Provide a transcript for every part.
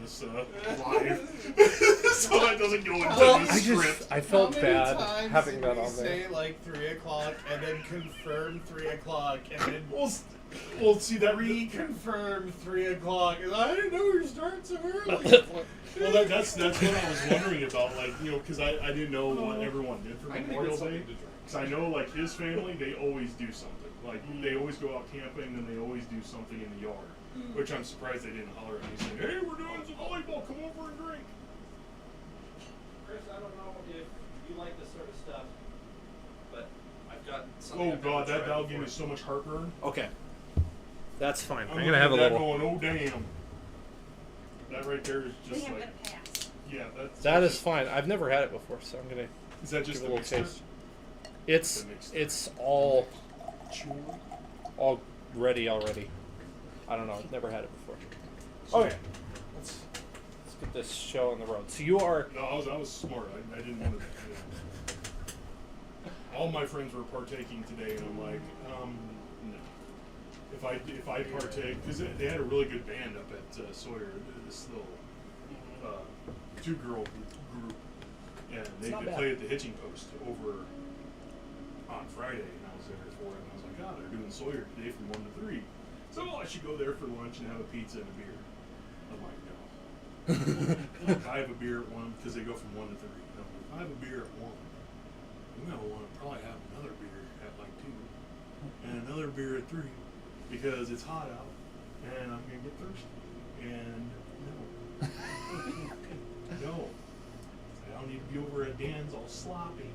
this live, so that doesn't go into the script. I felt bad having that on there. Say like 3 o'clock and then confirm 3 o'clock and then We'll see that reconfirm 3 o'clock. I didn't know you start so early. Well, that's what I was wondering about, like, you know, because I didn't know what everyone did for Memorial Day. Because I know, like, his family, they always do something. Like, they always go out camping and they always do something in the yard. Which I'm surprised they didn't holler at me saying, hey, we're doing some volleyball, come over and drink. Chris, I don't know if you like this sort of stuff, but I've got something. Oh, God, that'll give me so much heartburn. Okay. That's fine. I'm going to have a little. Going, oh, damn. That right there is just like. Pass. Yeah, that is fine. I've never had it before, so I'm going to. Is that just give a a little mixture? taste? It's all ready already. I don't know. I've never had it before. Okay. Let's get this show on the road. So you are. No, I was smart. I didn't want to. All my friends were partaking today, and I'm like, no. If I partake, because they had a really good band up at Sawyer, this little two-girl group, and they played at the Hitching Post over on Friday, and I was there for it, and I was like, oh, they're doing Sawyer today from 1 to 3. So I should go there for lunch and have a pizza and a beer. I'm like, no. If I have a beer at 1, because they go from 1 to 3. No, if I have a beer at 1, I'm going to want to probably have another beer at like 2, and another beer at 3, because it's hot out, and I'm going to get thirsty. And no. No. I don't need to be over at Dan's all sloppy.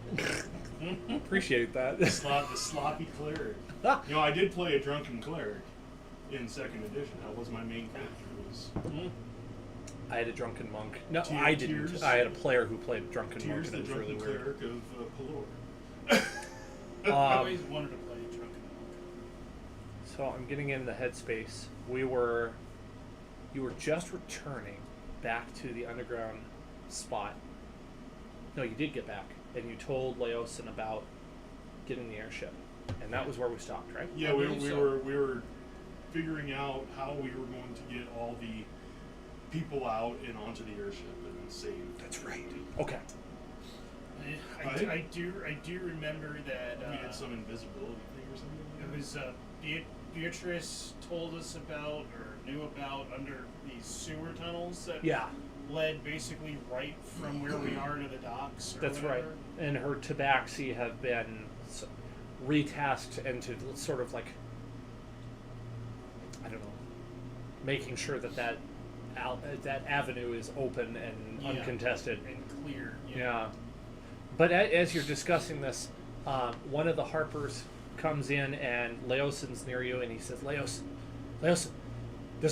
Appreciate that. The sloppy cleric. You know, I did play a drunken cleric in 2nd edition. That was my main character. I had a drunken monk. No, Tears, I didn't. I had a player who played a drunken monk, Tears, and it the was really drunken weird. cleric of Pelor. I always wanted to play drunken monk. So I'm getting in the headspace. You were just returning back to the underground spot. No, you did get back, and you told Laosin about getting the airship, and that was where we stopped, right? Yeah, we were figuring out how we were going to get all the people out and onto the airship and then save. That's right. Okay. I do remember that We did some invisibility thing or something. it was Beatrice told us about or knew about under these sewer tunnels that led basically right from where we are to the docks. Or That's whatever. right. And her tabaxi have been retasked into sort of like, I don't know, making sure that avenue is open and uncontested. And clear. Yeah. But as you're discussing this, one of the Harpers comes in and Laosin's near you and he says, Laosin, there's a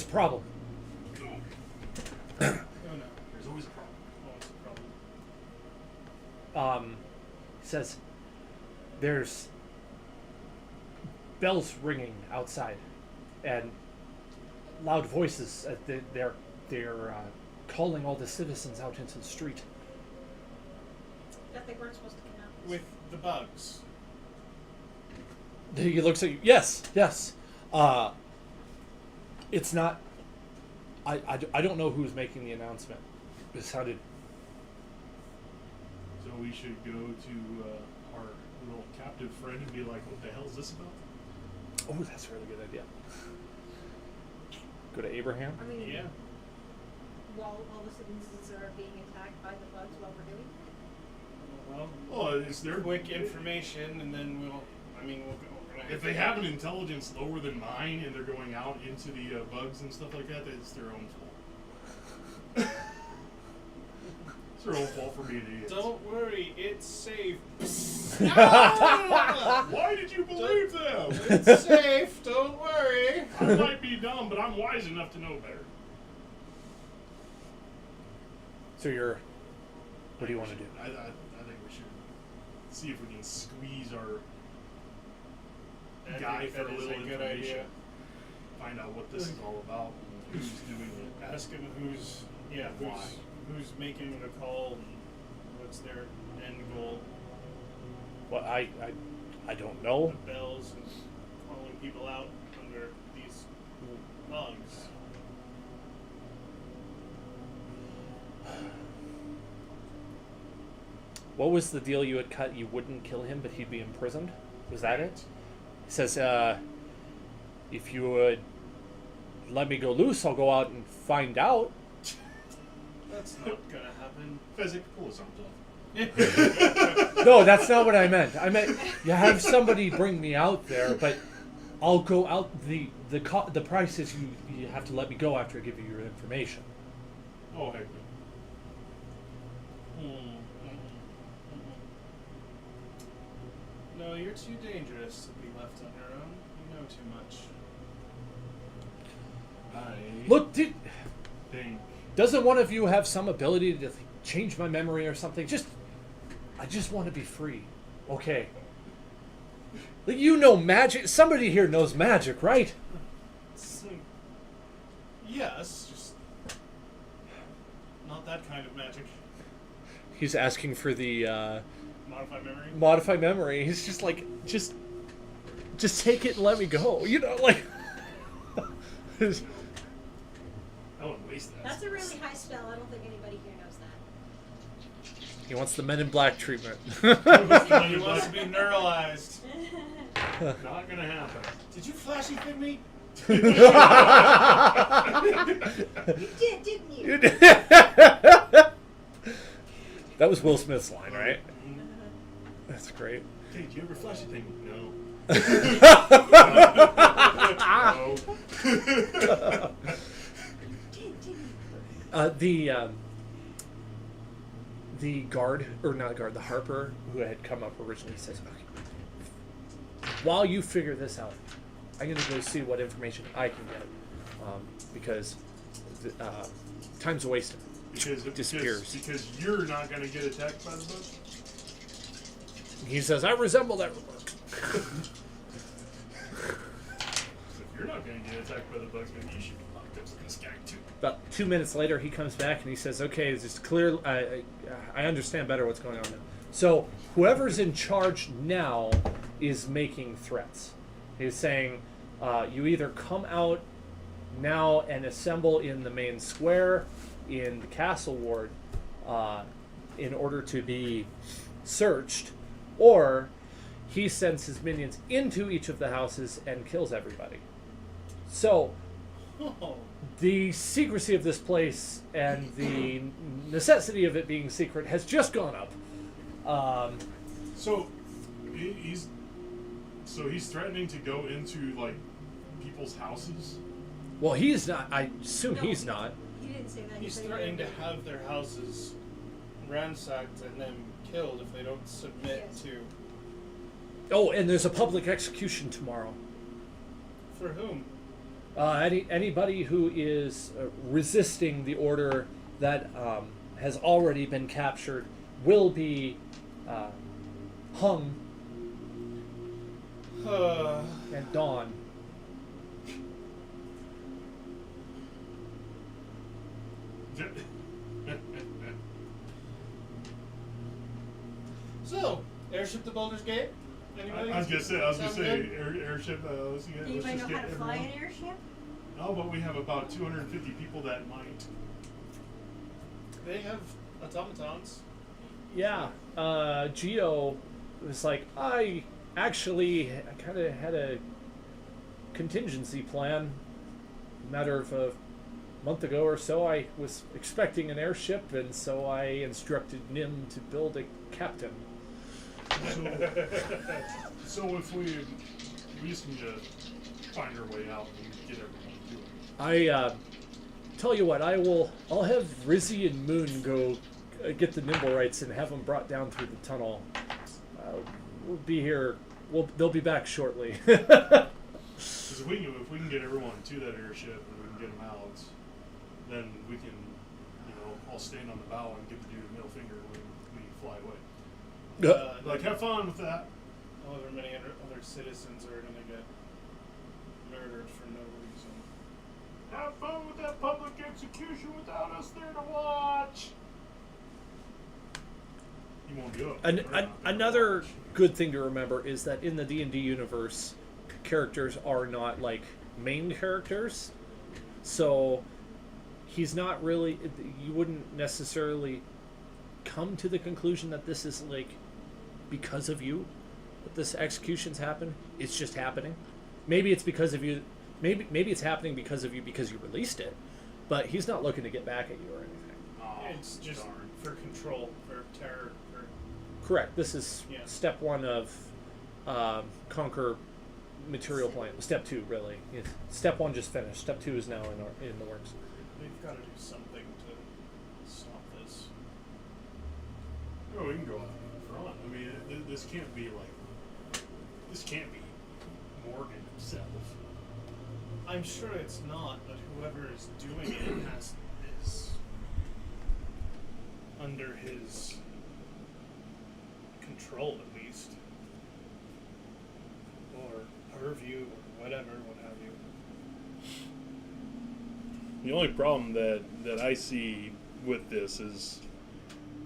problem. Oh no. There's always a problem. Always a problem. He says, there's bells ringing outside and loud voices. They're calling all the citizens out into the street. That they weren't supposed to come out. With the bugs. He looks at you. Yes. It's not. I don't know who's making the announcement. It sounded. So we should go to our little captive friend and be like, what the hell is this about? Oh, that's a really good idea. Go to Abraham. I mean, Yeah. while all the citizens are being attacked by the bugs while we're doing Well, Oh, is there quick information, and then we'll gonna If they have an intelligence lower than mine and they're going out into the bugs and stuff like that, it's their own fault. It's their own fault for being idiots. Don't worry, it's safe. Why did you believe them? It's safe. Don't worry. I might be dumb, but I'm wise enough to know better. So what do you want to do? I think we should see if we can squeeze our guy for a little good information. idea. Find out what this is all about and who's doing it. Ask him who's making the call and what's their end goal. Well, I don't know. The bells and calling people out under these bugs. what was the deal you had cut? You wouldn't kill him, but he'd be imprisoned? Was that it? He says, if you would let me go loose, I'll go out and find out. That's not gonna happen. Fezzik, pull his arms off. No, that's not what I meant. I meant you have somebody bring me out there, but I'll go out. The price is you have to let me go after I give you your information. Oh, heck no. No, you're too dangerous to be left on your own. You know too much. Look, Think. doesn't one of you have some ability to change my memory or something? I just want to be free. Okay. Like, you know magic. Somebody here knows magic, right? Yes, just not that kind of magic. He's asking for the Modified memory. modified memory. He's just like, just take it and let me go. You know, like. I wouldn't waste that. That's a really high spell. I don't think anybody here knows that. He wants the Men in Black treatment. He wants to be neuralized. Not gonna happen. Did you flashy thing me? You did, didn't you? That was Will Smith's line, right? That's great. Hey, do you ever flash a thing? No. The guard, or not guard, the harper who had come up originally says, okay, while you figure this out, I'm going to go see what information I can get, because time's wasted. Because you're not going to get attacked by the bugs? He says, I resemble that remark. If you're not going to get attacked by the bugs, maybe you should be locked up with this guy too. About 2 minutes later, he comes back and he says, okay, it's clear. I understand better what's going on now. So whoever's in charge now is making threats. He's saying, you either come out now and assemble in the main square in the castle ward in order to be searched, or he sends his minions into each of the houses and kills everybody. So the secrecy of this place and the necessity of it being secret has just gone up. So he's threatening to go into like people's houses. Well, he's not. I assume No. he's not. He didn't say that. He's said threatening to he- have their houses ransacked and then killed if they don't submit Yes. to. Oh, and there's a public execution tomorrow. For whom? Anybody who is resisting the order that has already been captured will be hung at dawn. So, airship to Baldur's Gate? Anybody? I was gonna say, Sound good? airship. Let's get Anybody know how to everyone. fly an airship? No, but we have about 250 people that might. They have automatons. Yeah, Geo was like, I actually kind of had a contingency plan. A matter of a month ago or so, I was expecting an airship, and so I instructed Nim to build a captain. So if we just need to find our way out and get everyone to do it. I tell you what, I'll have Rizzy and Moon go get the Nimblerites and have them brought down through the tunnel. We'll be here. They'll be back shortly. Because if we can get everyone to that airship and we can get them out, then we can, all stand on the bow and give the dude a middle finger when we fly away. Like, have fun with that. However many other citizens are going to get murdered for no reason. Have fun with that public execution without us there to watch. You won't do it. Another good thing to remember is that in the D&D universe, characters are not like main characters, so he's not really. You wouldn't necessarily come to the conclusion that this is like because of you that this execution's happened. It's just happening. Maybe it's because of you. Maybe it's happening because of you because you released it. But he's not looking to get back at you or anything. Oh, It's just for control, for terror, for... Correct. This is step one of conquer material plane. Step two, really. Step one just finished. Step two is now in the works. We've got to do something to stop this. Oh, we can go out in front. I mean, this can't be like... This can't be Morgan himself. I'm sure it's not, but whoever is doing it is under his control, at least, or purview, or whatever, what have you. The only problem that I see with this is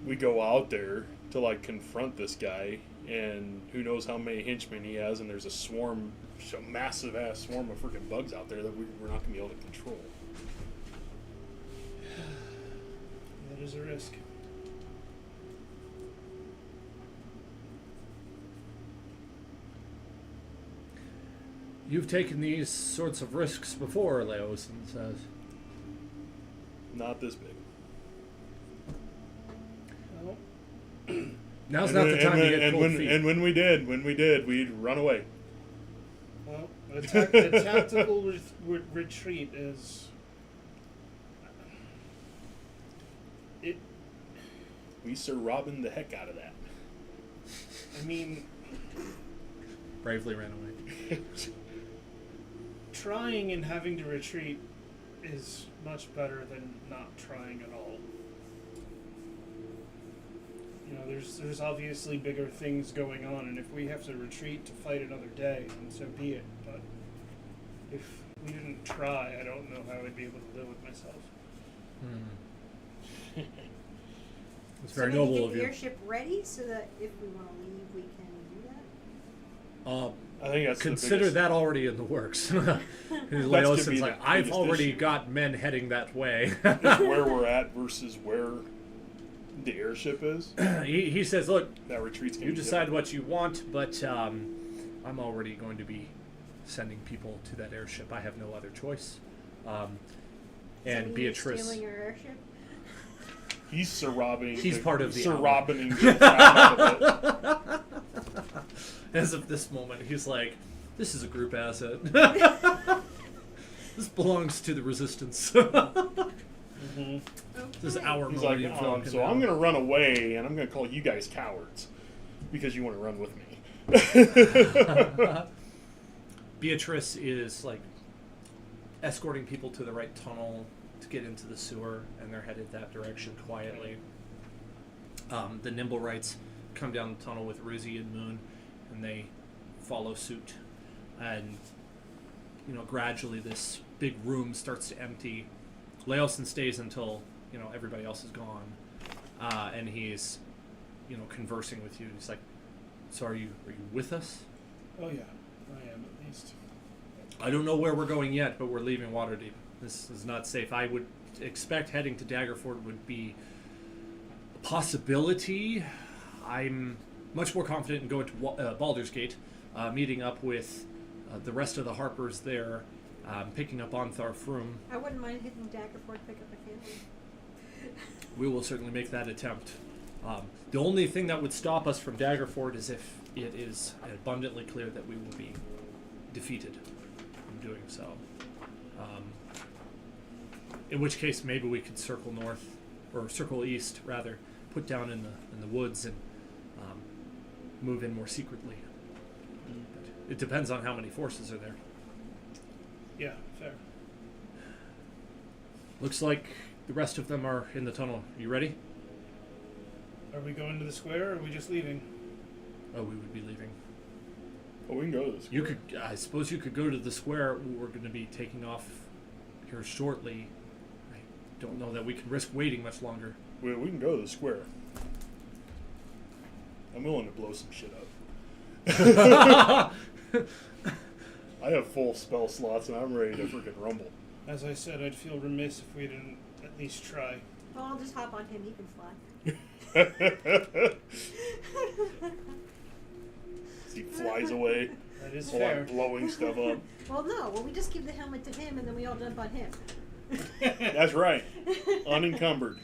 we go out there to like confront this guy, and who knows how many henchmen he has, and there's a massive ass swarm of freaking bugs out there that we're not going to be able to control. That is a risk. You've taken these sorts of risks before, Leosin says. Not this big. Well, Now's not the time to get cold feet. And when we did, we'd run away. well, a tactical retreat is... We Sir Robin the heck out of that. I mean, Bravely ran away. trying and having to retreat is much better than not trying at all. You know, there's obviously bigger things going on, and if we have to retreat to fight another day, then so be it. But if we didn't try, I don't know how I'd be able to live with myself. It's very maybe noble get of the you. airship ready so that if we want to leave, we can do that. I think that's Consider the biggest, that already in the works. Leosin's like, I've already got men heading that way. is where we're at versus where the airship is. he says, look, That retreat's going you to be decide what you want, but I'm already going to be sending people to that airship. I have no other choice. Does that And mean Beatrice... you're stealing your airship? He's Sir Robin. He's part of the Sir album. Robining the crap out of it. As of this moment, he's like, this is a group asset. This belongs to the resistance. Mm-hmm. This is our He's like, Millennium Falcon so now. I'm going to run away, and I'm going to call you guys cowards because you want to run with me. Beatrice is like escorting people to the right tunnel to get into the sewer, and they're headed that direction quietly. The Nimblewrights come down the tunnel with Rizzy and Moon, and they follow suit. And gradually this big room starts to empty. Leosin stays until everybody else is gone, and he's conversing with you. He's like, "So are you with us?" Oh yeah, I am at least. I don't know where we're going yet, but we're leaving Waterdeep. This is not safe. I would expect heading to Daggerford would be a possibility. I'm much more confident in going to Baldur's Gate, meeting up with the rest of the Harpers there, picking up Ontharr Froome. I wouldn't mind hitting Daggerford to pick up a family. We will certainly make that attempt. The only thing that would stop us from Daggerford is if it is abundantly clear that we will be defeated in doing so. In which case, maybe we could circle north, or circle east, rather, put down in the woods and move in more secretly. But it depends on how many forces are there. Yeah, fair. Looks like the rest of them are in the tunnel. You ready? Are we going to the square, or are we just leaving? Oh, we would be leaving. Oh, we can go to this. You could, I suppose you could go to the square. We're going to be taking off here shortly. I don't know that we can risk waiting much longer. We can go to the square. I'm willing to blow some shit up. I have full spell slots, and I'm ready to freaking rumble. As I said, I'd feel remiss if we didn't at least try. Well, I'll just hop on him. He can fly. He flies away That is while fair. I'm blowing stuff up. Well, no. Well, we just give the helmet to him, and then we all jump on him. That's right. Unencumbered.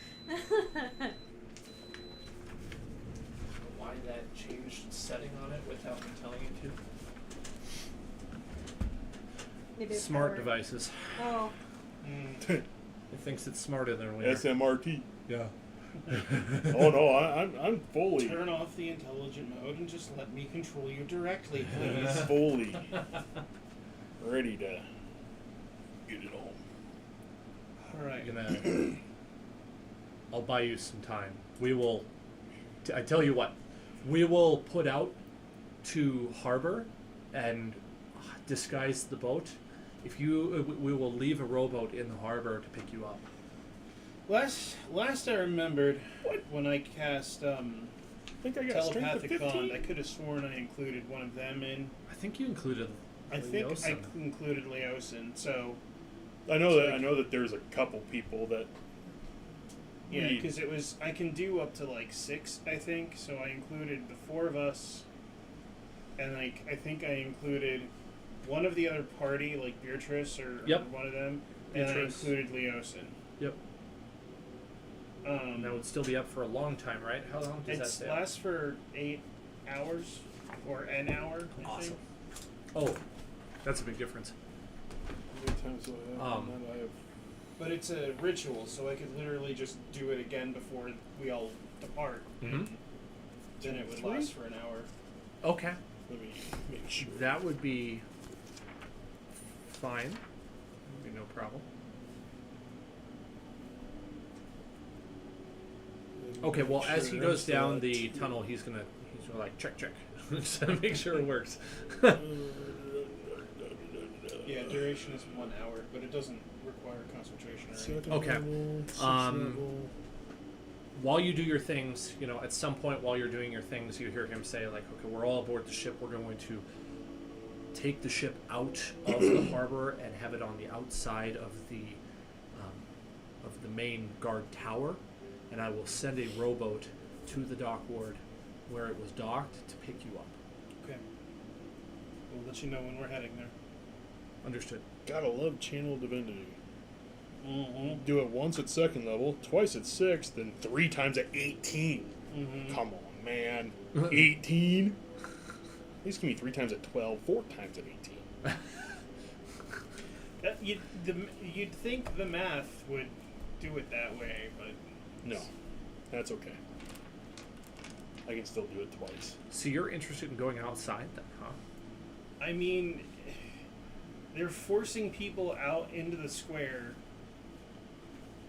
Why that changed setting on it without me telling you Maybe to? it's Smart power. devices. Oh. It thinks it's smarter than we are. SMRT. Yeah. Oh no, I'm fully Turn off the intelligent mode and just let me control you directly, please. fully ready to get it on. Alright. I'll buy you some time. We will. I tell you what, we will put out to harbor and disguise the boat. If you, we will leave a rowboat in the harbor to pick you up. Last I remembered, when I cast I think I got strength of telepathic 15. bond, I could have sworn I included one of them in. I think you included. I think I Leosin. included Leosin, so I know that there's a couple people that. yeah, need- because it was I can do up to like 6, I think. So I included the 4 of us, and like I think I included one of the other party, like Beatrice or Yep. one of them, and I Beatrice. included Leosin. Yep. That would still be up for a long time, right? How long does that It stay? lasts for 8 hours or an hour. I Awesome. think. Oh, that's a big difference. How many times do I have? Um, I have But it's a ritual, so I could literally just do it again before we all depart. Mm-hmm. Then it would 3? last for an hour. Okay. Let me make sure. That would be fine. Would be no problem. Okay, well, as he goes down the tunnel, he's gonna like check, just to make sure it works. Yeah, duration is 1 hour, but it doesn't require concentration or anything. Second Okay. level, sixth Um, level. While you do your things, at some point while you're doing your things, you hear him say, like, okay, we're all aboard the ship. We're going to take the ship out of the harbor and have it on the outside of the main guard tower, and I will send a rowboat to the dock ward where it was docked to pick you up. Okay. We'll let you know when we're heading there. Understood. Gotta love channel divinity. Mm-hmm. Do it once at second level, twice at 6th, and 3 times at 18. Mm-hmm. Come on, man. 18? At least give me 3 times at 12, 4 times at 18. You'd think the math would do it that way, but No, that's okay. I can still do it twice. So you're interested in going outside then, huh? I mean, they're forcing people out into the square,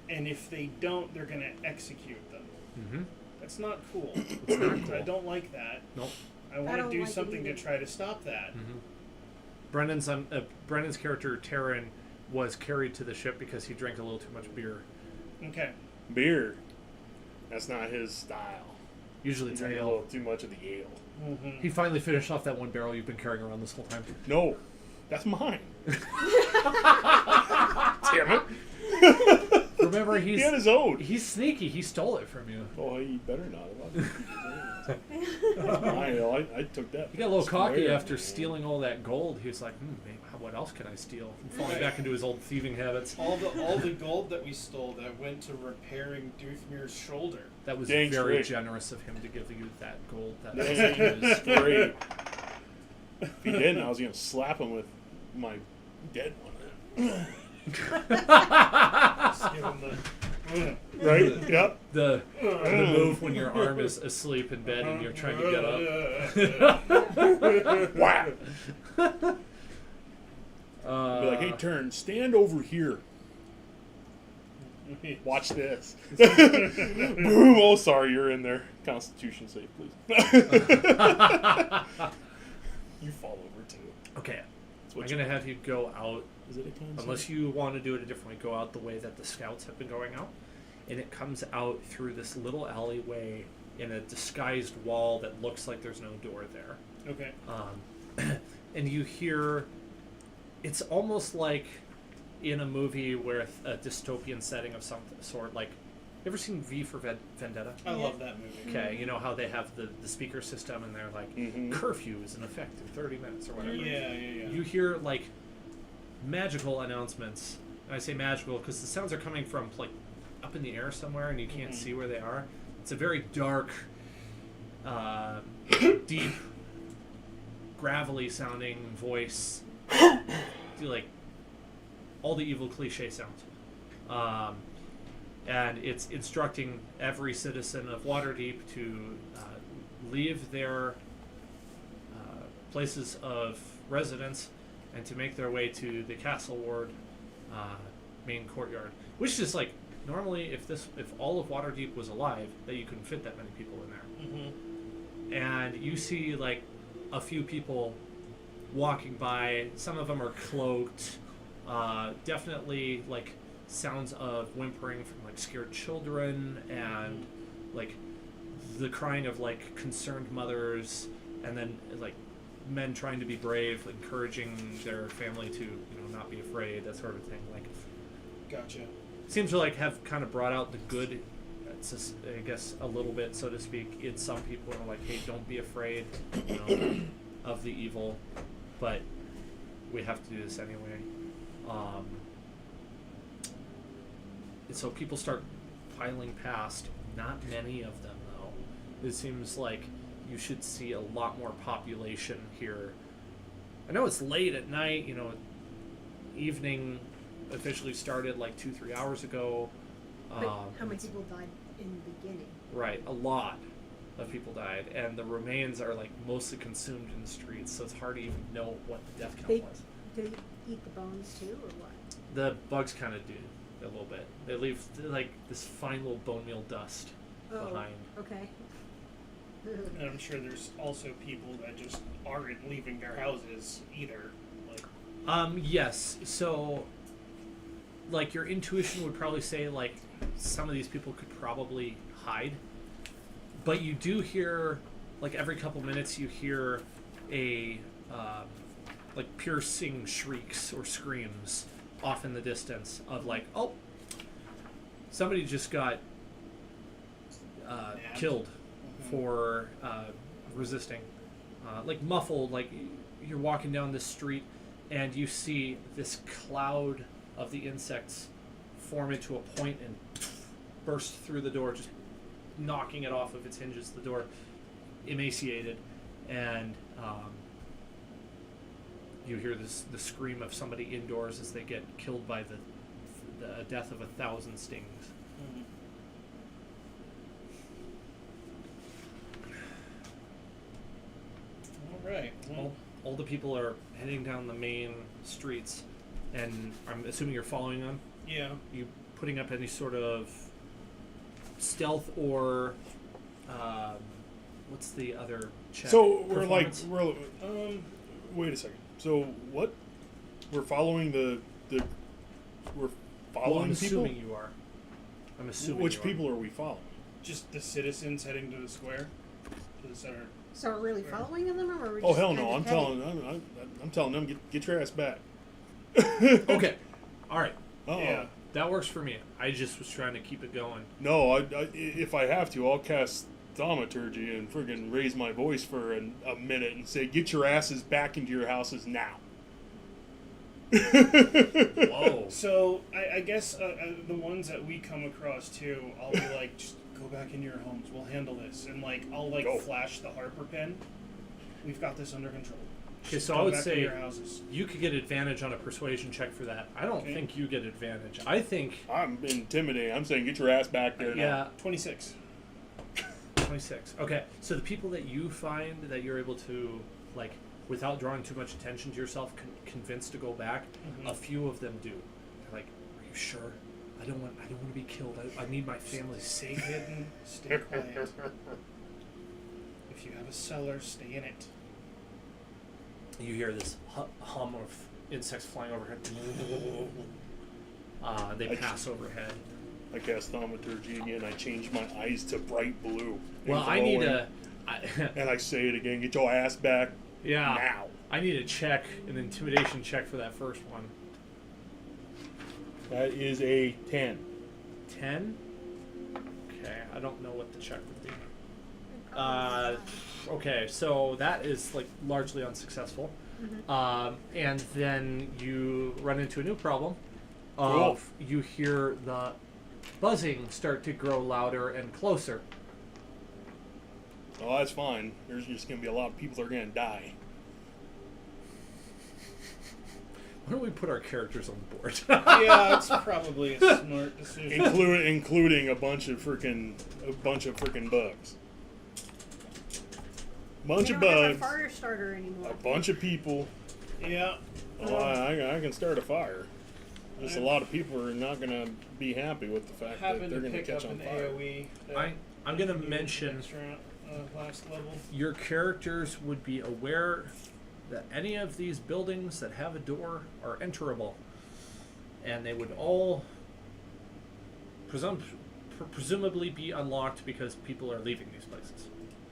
and if they don't, they're going to execute them. Mm-hmm. That's not cool. It's not cool. I don't like that. Nope. I want to don't do like it something to either. try to stop that. Mm-hmm. Brendan's character Taryn was carried to the ship because he drank a little too much beer. Okay. Beer. That's not his style. Usually He it's drank a ale. little too much of the ale. Mm-hmm. He finally finished off that one barrel you've been carrying around this whole time. No, that's mine. Damn it. Remember, He had his own. he's sneaky. He stole it from you. Oh, he better not have. I took that. He got a little cocky square, after man. stealing all that gold. He was like, maybe, what else can I steal? And falling back into his old thieving habits. All the gold that we stole that went to repairing Doothmir's shoulder. That was Dang very straight. generous of him to give you that gold. That Dang was straight. If he didn't, I was gonna slap him with my dead one. Just give him the. Right? Yep. the move when your arm is asleep in bed and you're trying to get up. Whack. Be like, hey, turn, stand over here. Watch this. Boom! Oh, sorry, you're in there. Constitution save, please. You fall over too. Okay, That's I'm what gonna have you go out. Is it a con save? Unless you want to do it a different way, go out the way that the scouts have been going out. And it comes out through this little alleyway in a disguised wall that looks like there's no door there. Okay. And you hear, it's almost like in a movie with a dystopian setting of some sort, like You ever seen V for Vendetta? I love that movie. Okay, you know how they have the speaker system and they're like, curfew is in effect in 30 minutes or whatever. Yeah. You hear like magical announcements. And I say magical because the sounds are coming from like up in the air somewhere and you can't see where they are. It's a very dark, deep, gravelly sounding voice. Like all the evil cliche sounds. And it's instructing every citizen of Waterdeep to leave their places of residence and to make their way to the Castle Ward main courtyard. Which is like, normally if all of Waterdeep was alive, that you couldn't fit that many people in there. And you see like a few people walking by. Some of them are cloaked. Definitely like sounds of whimpering from like scared children and like the crying of like concerned mothers, and then like men trying to be brave, encouraging their family to not be afraid, that sort of thing. Like, Gotcha. seems to like have kind of brought out the good, I guess a little bit, so to speak, in some people. Are like, hey, don't be afraid of the evil, but we have to do this anyway. And so people start piling past. Not many of them, though. It seems like you should see a lot more population here. I know it's late at night, evening officially started like 2-3 hours ago. But how many people died in the beginning? Right, a lot of people died, and the remains are like mostly consumed in the streets, so it's hard to even know what the death count was. Do they eat the bones too, or what? The bugs kind of do a little bit. They leave like this fine little bone meal dust behind. Okay. And I'm sure there's also people that just aren't leaving their houses either. Yes. So, like, your intuition would probably say, like, some of these people could probably hide. But you do hear, like, every couple minutes you hear a, like, piercing shrieks or screams off in the distance of, like, oh, somebody just got killed for resisting. Like, muffled, like, you're walking down this street and you see this cloud of the insects form into a point and burst through the door, just knocking it off of its hinges, the door, emaciated, and you hear the scream of somebody indoors as they get killed by the death of 1,000 stings. All right. Well, All the people are heading down the main streets, and I'm assuming you're following them. yeah. You putting up any sort of stealth or what's the other check? So we're like Performance? wait a second. So what? We're following we're Well, following I'm people. assuming you are. I'm assuming. Which you are. people are we following? Just the citizens heading to the square, to the center. So we're really following them, or we're Oh just hell kind no! of I'm heading? telling them get your ass back. Okay. All right. Yeah. That works for me. I just was trying to keep it going. No, if I have to, I'll cast thaumaturgy and friggin' raise my voice for a minute and say, "Get your asses back into your houses now." Whoa. So I guess the ones that we come across too, I'll be like, just go back into your homes. We'll handle this, and like I'll like Go. flash the Harper pen. We've got this under control. Okay, Just so go I would back say to your houses. you could get advantage on a persuasion check for that. I don't Okay. think you get advantage. I think I'm intimidating. I'm saying, get your ass back there now. yeah, 26. 26. Okay, so the people that you find that you're able to, like, without drawing too much attention to yourself, convince to go back, Mhm. a few of them do. They're like, "Are you sure? I don't want to be killed. I need my family Stay safe." hidden. Stay quiet. If you have a cellar, stay in it. You hear this hum of insects flying overhead. They pass overhead. I cast thaumaturgy again. I change my eyes to bright blue. and Well, I need glowing, a. And I say it again. Get your ass back Yeah. now. I need a check, an intimidation check for that first one. That is a 10. 10? Okay, I don't know what the check would be. Probably Okay, so that is like largely unsuccessful. And then you run into a new problem of you hear the buzzing start to grow louder and closer. Oh, that's fine. There's just going to be a lot of people that are going to die. Why don't we put our characters on board? Yeah, it's probably a smart decision. Including a bunch of freaking bugs. Bunch we of don't have a bugs. fire starter anymore. A bunch of people. Yeah. Oh, I can start a fire. Just a lot of people are not going to be happy with the fact that Happened they're to going to pick catch up on an fire. AoE. that I'm going to needed mention extra, last level. your characters would be aware that any of these buildings that have a door are enterable. And they would all presumably be unlocked because people are leaving these places.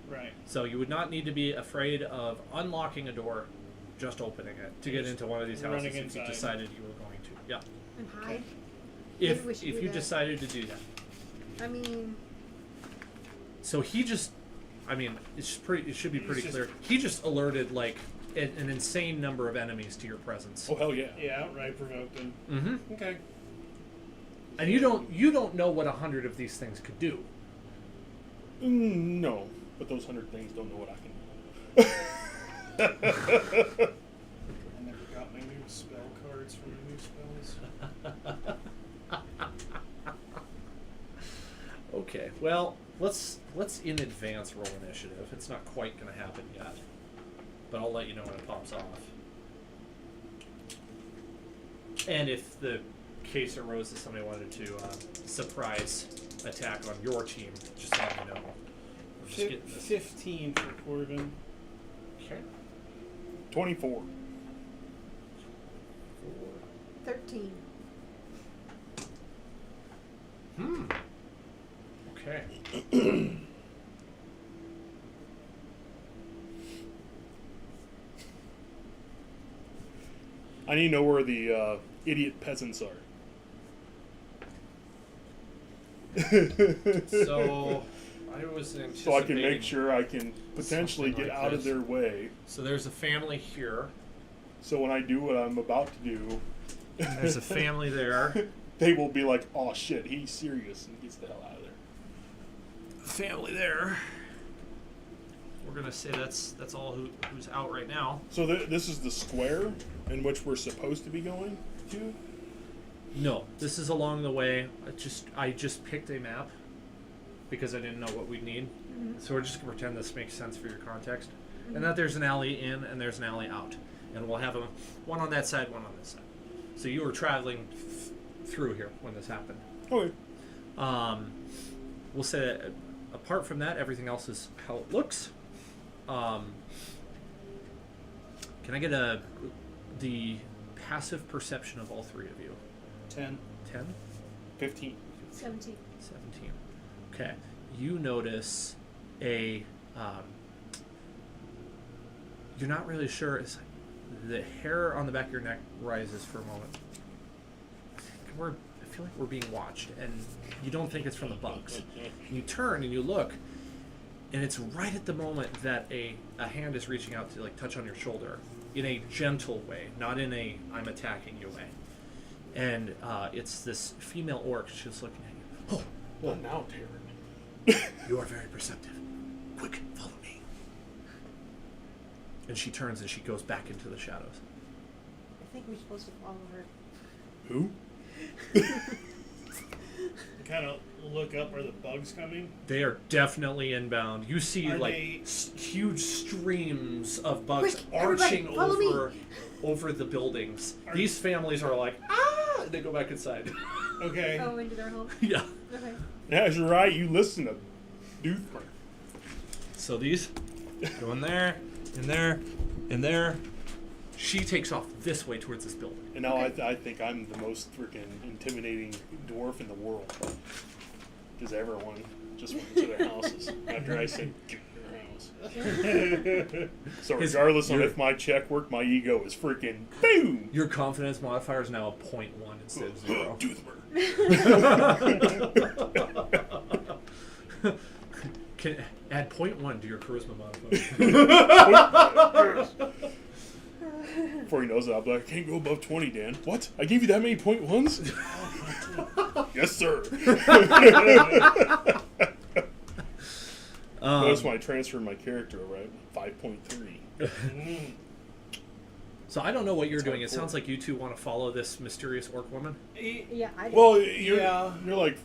Right. So you would not need to be afraid of unlocking a door, just opening it to get Just into one of these houses running if inside. you decided you were going to. Yeah. And hide. If Maybe we should if do you that. decided to do that. I mean, So he just, I mean, it should be pretty just- clear. He just alerted like an insane number of enemies to your presence. Oh, hell yeah. Yeah, outright provoked them. Mm-hmm. Okay. And you don't know what 100 of these things could do. No, but those 100 things don't know what I can do. I never got my new spell cards for my new spells. Okay, well, let's in advance roll initiative. It's not quite going to happen yet, but I'll let you know when it pops off. And if the case arose that somebody wanted to surprise attack on your team, just let me know. We're just getting this. 15 for Corbin. Okay. 24. 13. Okay. I need to know where the idiot peasants are. So I was anticipating. So I can make sure I can potentially something get like out of this. their way. So there's a family here. So when I do what I'm about to do, There's a family there. they will be like, "Oh shit, he's serious," and gets the hell out of there. Family there. We're gonna say that's all who's out right now. So this is the square in which we're supposed to be going to. No, this is along the way. I just picked a map because I didn't know what we'd need. So we're just gonna pretend this makes sense for your context, and that there's an alley in and there's an alley out, and we'll have one on that side, one on this side. So you were traveling through here when this happened. Okay. We'll say that apart from that, everything else is how it looks. Can I get the passive perception of all three of you? 10. 10? 15. 17. 17. Okay. You notice a you're not really sure. It's like the hair on the back of your neck rises for a moment. I feel like we're being watched, and you don't think it's from the bugs. You turn and you look, and it's right at the moment that a hand is reaching out to like touch on your shoulder in a gentle way, not in a I'm attacking you way. And it's this female orc. She's looking at you. Oh, Well, now, Taryn. you are very perceptive. Quick, follow me. And she turns and she goes back into the shadows. I think we're supposed to follow her. Who? Kind of look up. Are the bugs coming? They are definitely inbound. You see Are like they- huge streams of bugs Quick, everybody, arching follow me. over the buildings. Are- These families are like, ah! And they go back inside. Okay. Oh, into their home? Yeah. Okay. That's right. You listen to Doothmer. So these go in there, in there, in there. She takes off this way towards this building. And now I think I'm the most freaking intimidating dwarf in the world. Because everyone just went to their houses after I said, get to their house. So regardless of if my check worked, my ego is freaking boom! Your confidence modifier is now a 0.1 instead of 0. Doothmer. 0.1 to your charisma modifier. Before he knows it, I'll be like, I can't go above 20, Dan. What? I gave you that many point ones? Yes, sir. Notice when I transferred my character, right? 5.3. So I don't know what you're doing. It sounds like you two want to follow this mysterious orc woman. Yeah, I do. Well, you're like,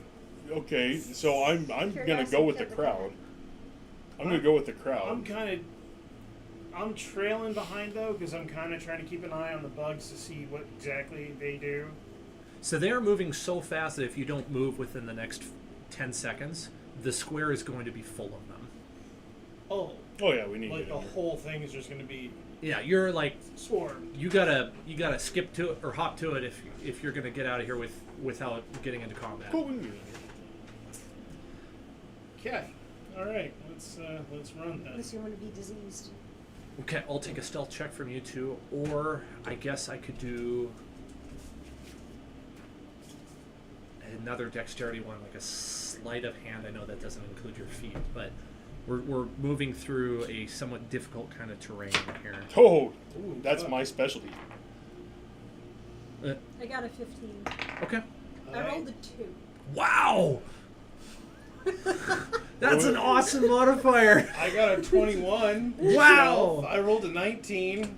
okay, so I'm gonna go with the Curiosity crowd. I'm gonna go with the crowd. I'm trailing behind though because I'm kind of trying to keep an eye on the bugs to see what exactly they do. So they are moving so fast that if you don't move within the next 10 seconds, the square is going to be full of them. Oh, yeah, we need like to the get in whole thing is just going to be Yeah, you're like swarmed. you gotta skip to it or hop to it if you're gonna get out of here without getting into combat. there. Cool, we can get in there. Okay, all right, let's run that. Unless you want to be diseased. Okay, I'll take a stealth check from you two, or I guess I could do another dexterity one, like a sleight of hand. I know that doesn't include your feet, but we're moving through a somewhat difficult kind of terrain here. Oh, Ooh, that's fuck. my specialty. I got a 15. Okay. I rolled a 2. Wow! That's an awesome modifier. I got a 21. Wow! I rolled a 19.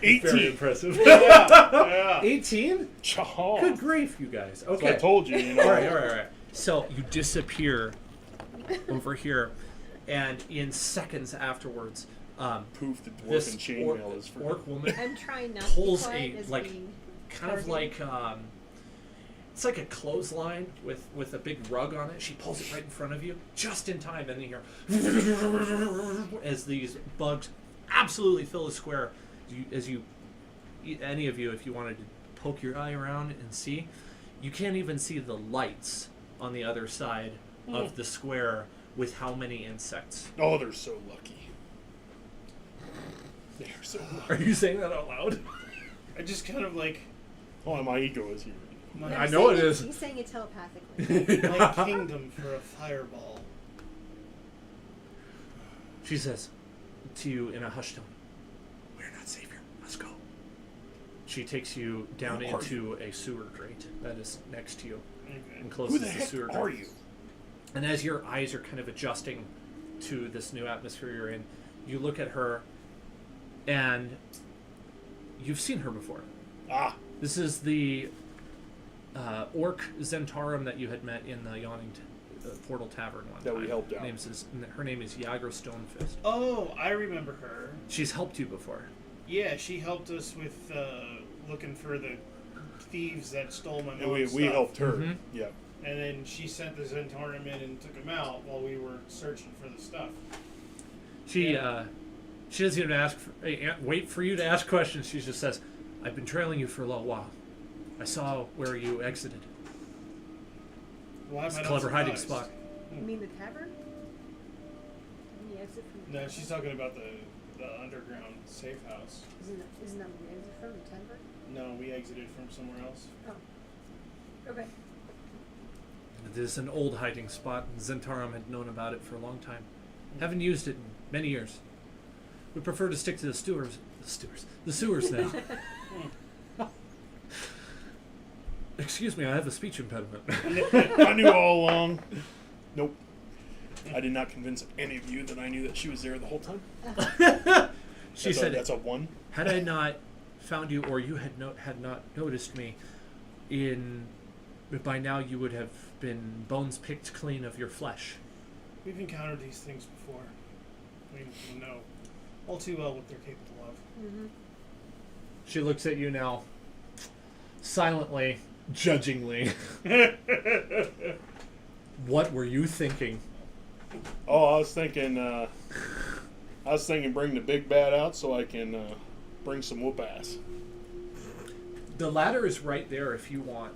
18. Very impressive. Yeah. 18? Chaw. Good grief, you guys. So Okay. I told you, you know. All right. So you disappear over here, and in seconds afterwards, Poof, the this dwarf and chainmail is for orc woman I'm trying not to be pulls quiet a as like being kind of targeted. like it's like a clothesline with a big rug on it. She pulls it right in front of you, just in time, and then you hear as these bugs absolutely fill the square. Any of you, if you wanted to poke your eye around and see, you can't even see the lights on the other side of the square with how many insects. Oh, they're so lucky. They're so lucky. Are you saying that out loud? I just kind of like Oh, my ego is here. No, I he's know saying it is. He's saying it telepathically. my kingdom for a fireball. She says to you in a hushed tone, "We're not safe here. Let's go." She takes you down Who are into a sewer grate that is next to you Okay. and Who closes the the heck sewer grate. are you? And as your eyes are kind of adjusting to this new atmosphere you're in, you look at her, and you've seen her before. Ah, This is the orc Zentarum that you had met in the Yawning Portal Tavern one That time. we helped out. Her name is Yagra Stonefist. Oh, I remember her. She's helped you before. Yeah, she helped us with looking for the thieves that stole my and mom's we stuff. helped her. Mhm. Yeah. And then she sent the Zentarum in and took him out while we were searching for the stuff. She Yeah. she doesn't even wait for you to ask questions. She just says, "I've been trailing you for a little while. I saw where you exited. Why It's am a I clever not hiding surprised? spot." You mean the tavern? The exit from the No, tavern? she's talking about the underground safe house. Isn't that the exit from the tavern? No, we exited from somewhere else. Oh. Okay. It is an old hiding spot, and Zentarum had known about it for a long time. Haven't used it in many years. We prefer to stick to the sewers now. Excuse me, I have a speech impediment. I knew all along. Nope. I did not convince any of you that I knew that she was there the whole time. She said, that's a 1. "Had I not found you, or you had not noticed me, by now you would have been bones picked clean of your flesh." We've encountered these things before. We know all too well what they're capable of. Mm-hmm. She looks at you now, silently, judgingly. What were you thinking? Oh, I was thinking bring the big bad out so I can bring some whoop ass. The ladder is right there if you want.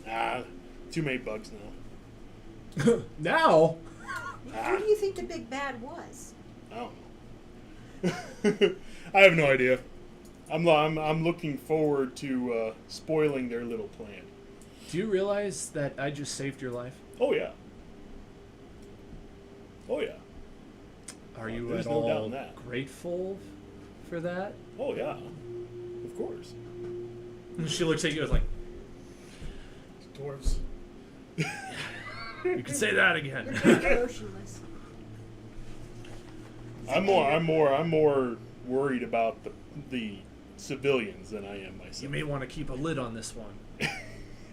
Ah, too many bugs now. Now? Who do you think the big bad was? I don't know. I have no idea. I'm looking forward to spoiling their little plan. Do you realize that I just saved your life? Oh yeah. Are you There's at no doubt all in that. grateful for that? Oh yeah, of course. And she looks at you as like, Dwarves. you can say that again. Motionless. I'm more worried about the civilians than I am myself. You may want to keep a lid on this one.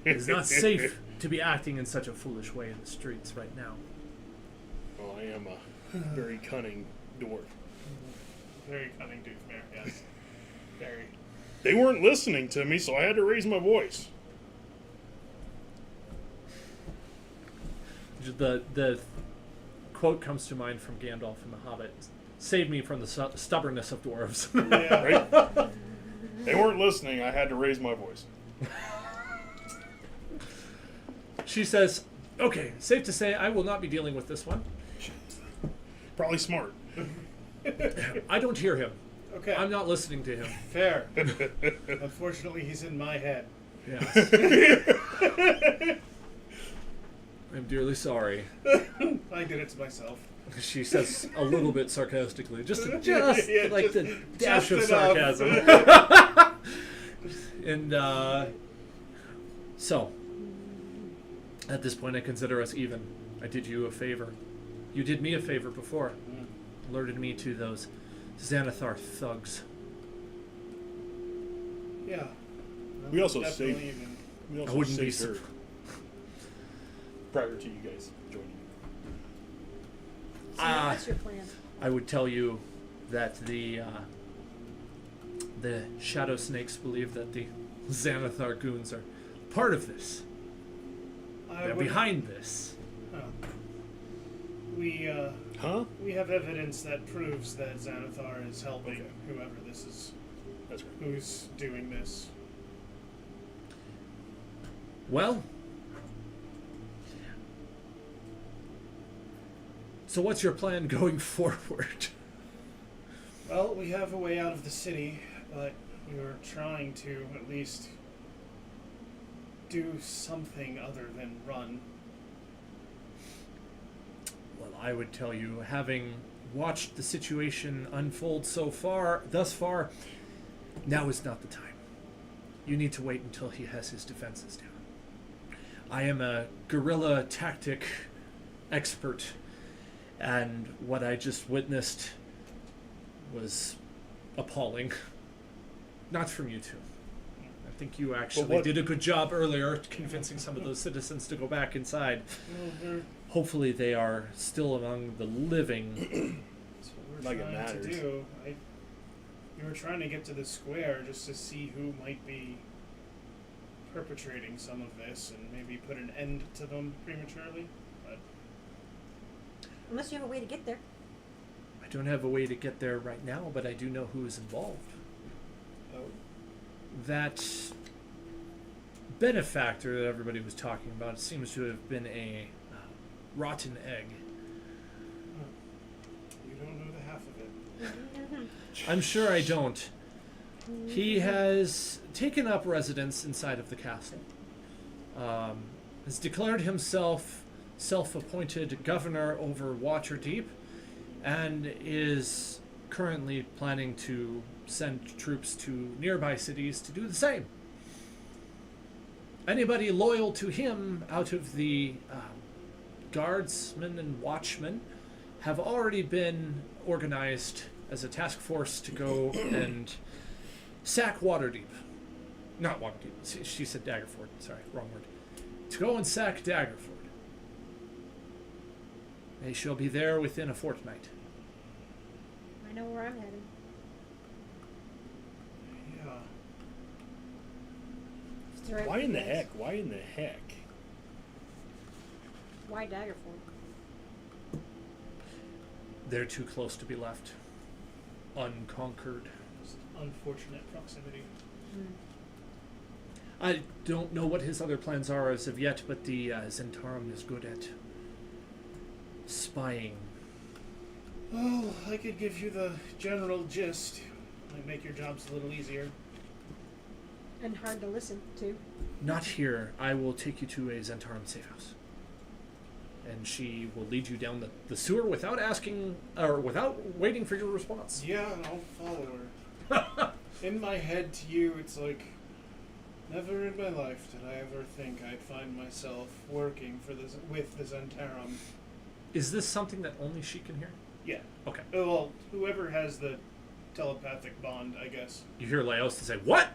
It's not safe to be acting in such a foolish way in the streets right now. Well, I am a very cunning dwarf. Very cunning Doofmare, yes. Very. They weren't listening to me, so I had to raise my voice. The quote comes to mind from Gandalf in The Hobbit: "Save me from the stubbornness of dwarves." Yeah. Right? They weren't listening. I had to raise my voice. She says, "Okay, safe to say I will not be dealing with this one. Probably smart. I don't hear him. Okay. I'm not listening to him." Fair. Unfortunately, he's in my head. Yes. I'm dearly sorry. I did it to myself. She says a little bit sarcastically, just like just the dash of just enough. sarcasm. And so, at this point, I consider us even. I did you a favor. You did me a favor before. Alerted me to those Xanathar thugs. Yeah. We also Definitely saved- even. We also I wouldn't be saved her surprised. prior to you guys joining. So what's your plan? I would tell you that the Shadow Snakes believe that the Xanathar goons are part of this. They're behind this. Oh. We Huh? we have evidence that proves that Xanathar is helping Okay. whoever this is, That's right. who's doing this. Well, so what's your plan going forward? Well, we have a way out of the city, but we were trying to at least do something other than run. Well, I would tell you, having watched the situation unfold thus far, now is not the time. You need to wait until he has his defenses down. I am a guerrilla tactic expert, and what I just witnessed was appalling. Not from you two. I think you actually what- did a good job earlier convincing some of those citizens to go back inside. Well, Hopefully they are still among the living. that's what we're Like it trying to matters. do. We were trying to get to the square just to see who might be perpetrating some of this and maybe put an end to them prematurely. But Unless you have a way to get there. I don't have a way to get there right now, but I do know who is involved. oh, That benefactor that everybody was talking about seems to have been a rotten egg. you don't know the half of it. I'm sure I don't. He has taken up residence inside of the castle. Has declared himself self-appointed governor over Waterdeep, and is currently planning to send troops to nearby cities to do the same. Anybody loyal to him out of the guardsmen and watchmen have already been organized as a task force to go and sack Waterdeep. Not Waterdeep. She said Daggerford. Sorry, wrong word. To go and sack Daggerford. They shall be there within a fortnight. I know where I'm headed. Yeah. It's the right Why in the place. heck? Why in the heck? Why Daggerford? They're too close to be left unconquered. Just unfortunate proximity. I don't know what his other plans are as of yet, but the Zentarum is good at spying. Well, I could give you the general gist. Might make your jobs a little easier. And hard to listen to. Not here. I will take you to a Zentarum safe house. and she will lead you down the sewer without asking or without waiting for your response. Yeah, and I'll follow her. In my head to you, it's like, never in my life did I ever think I'd find myself working with the Zentarum. Is this something that only she can hear? Yeah. Okay. Well, whoever has the telepathic bond, I guess. You hear Laos to say, "What?"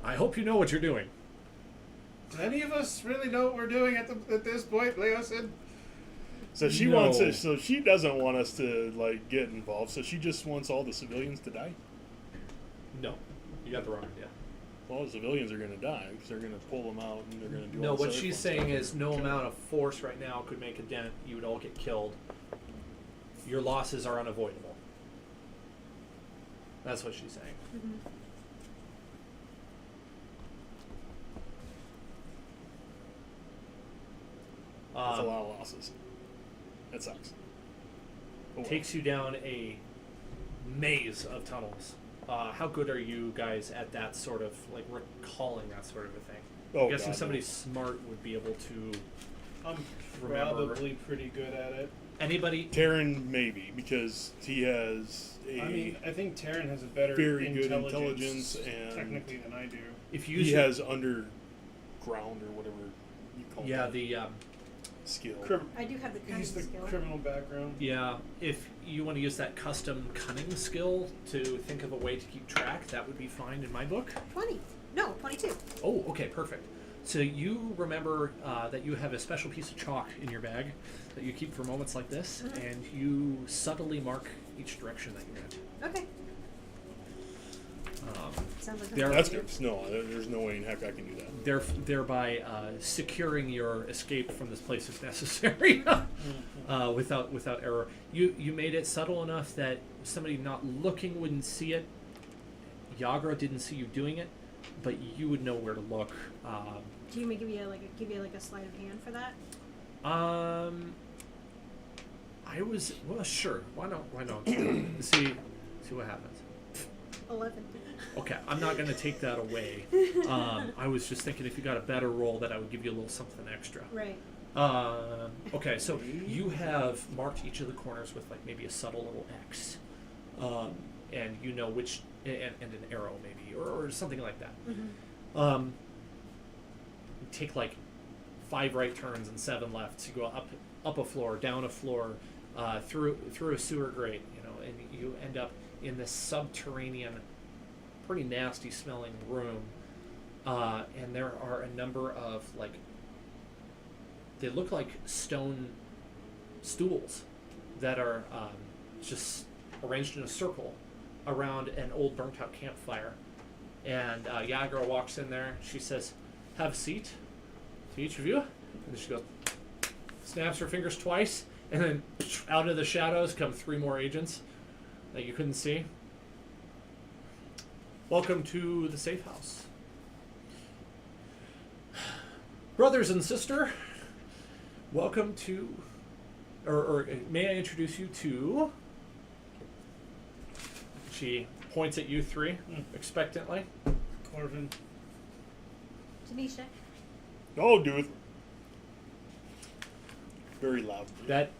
I hope you know what you're doing. Do any of us really know what we're doing at this point, Leo said? So she No. wants it. So she doesn't want us to like get involved. So she just wants all the civilians to die. No, you got the wrong idea. Well, the civilians are going to die because they're going to pull them out and they're going to do. No, all this what other she's fun saying stuff. is no amount of force right now could make a dent. You would all get killed. Your losses are unavoidable. That's what she's saying. Mm-hmm. That's a lot of losses. That sucks. Oh, well. Takes you down a maze of tunnels. How good are you guys at that sort of, like, recalling that sort of a thing? Oh, I'm guessing God, somebody no. smart would be able to I'm remember. probably pretty good at it. Anybody? Terran maybe because he has a. I mean, I think Terran has a better very good intelligence and- technically than I do. If you he should- has underground or whatever you call yeah, it. the skill. I do have the cunning He's the skill. criminal background. yeah, if you want to use that custom cunning skill to think of a way to keep track, that would be fine in my book. 20. No, 22. Oh, okay, perfect. So you remember that you have a special piece of chalk in your bag that you keep for moments like this, Mhm. and you subtly mark each direction that you're in. Okay. Sounds like There- That's good. No, there's no way in heck I can do that. Thereby securing your escape from this place if necessary, without error. You made it subtle enough that somebody not looking wouldn't see it. Yagra didn't see you doing it, but you would know where to look. Do you give you a sleight of hand for that? Sure. Why not? see what happens. 11. Okay, I'm not going to take that away. I was just thinking if you got a better roll that I would give you a little something extra. Right. Okay, so you have marked each of the corners with like maybe a subtle little X, and you know which, and an arrow maybe, or something like that. Mm-hmm. Take like 5 right turns and 7 lefts. You go up a floor, down a floor, through a sewer grate, and you end up in this subterranean, pretty nasty smelling room. And there are a number of they look like stone stools that are just arranged in a circle around an old burnt out campfire. And Yagra walks in there. She says, "Have a seat," to each of you. And she goes, snaps her fingers twice, and then out of the shadows come 3 more agents that you couldn't see. Welcome to the safe house. Brothers and sister, welcome to, or may I introduce you to, she points at you 3 expectantly. Corvin. Tanisha. Oh, dude. Very loud. That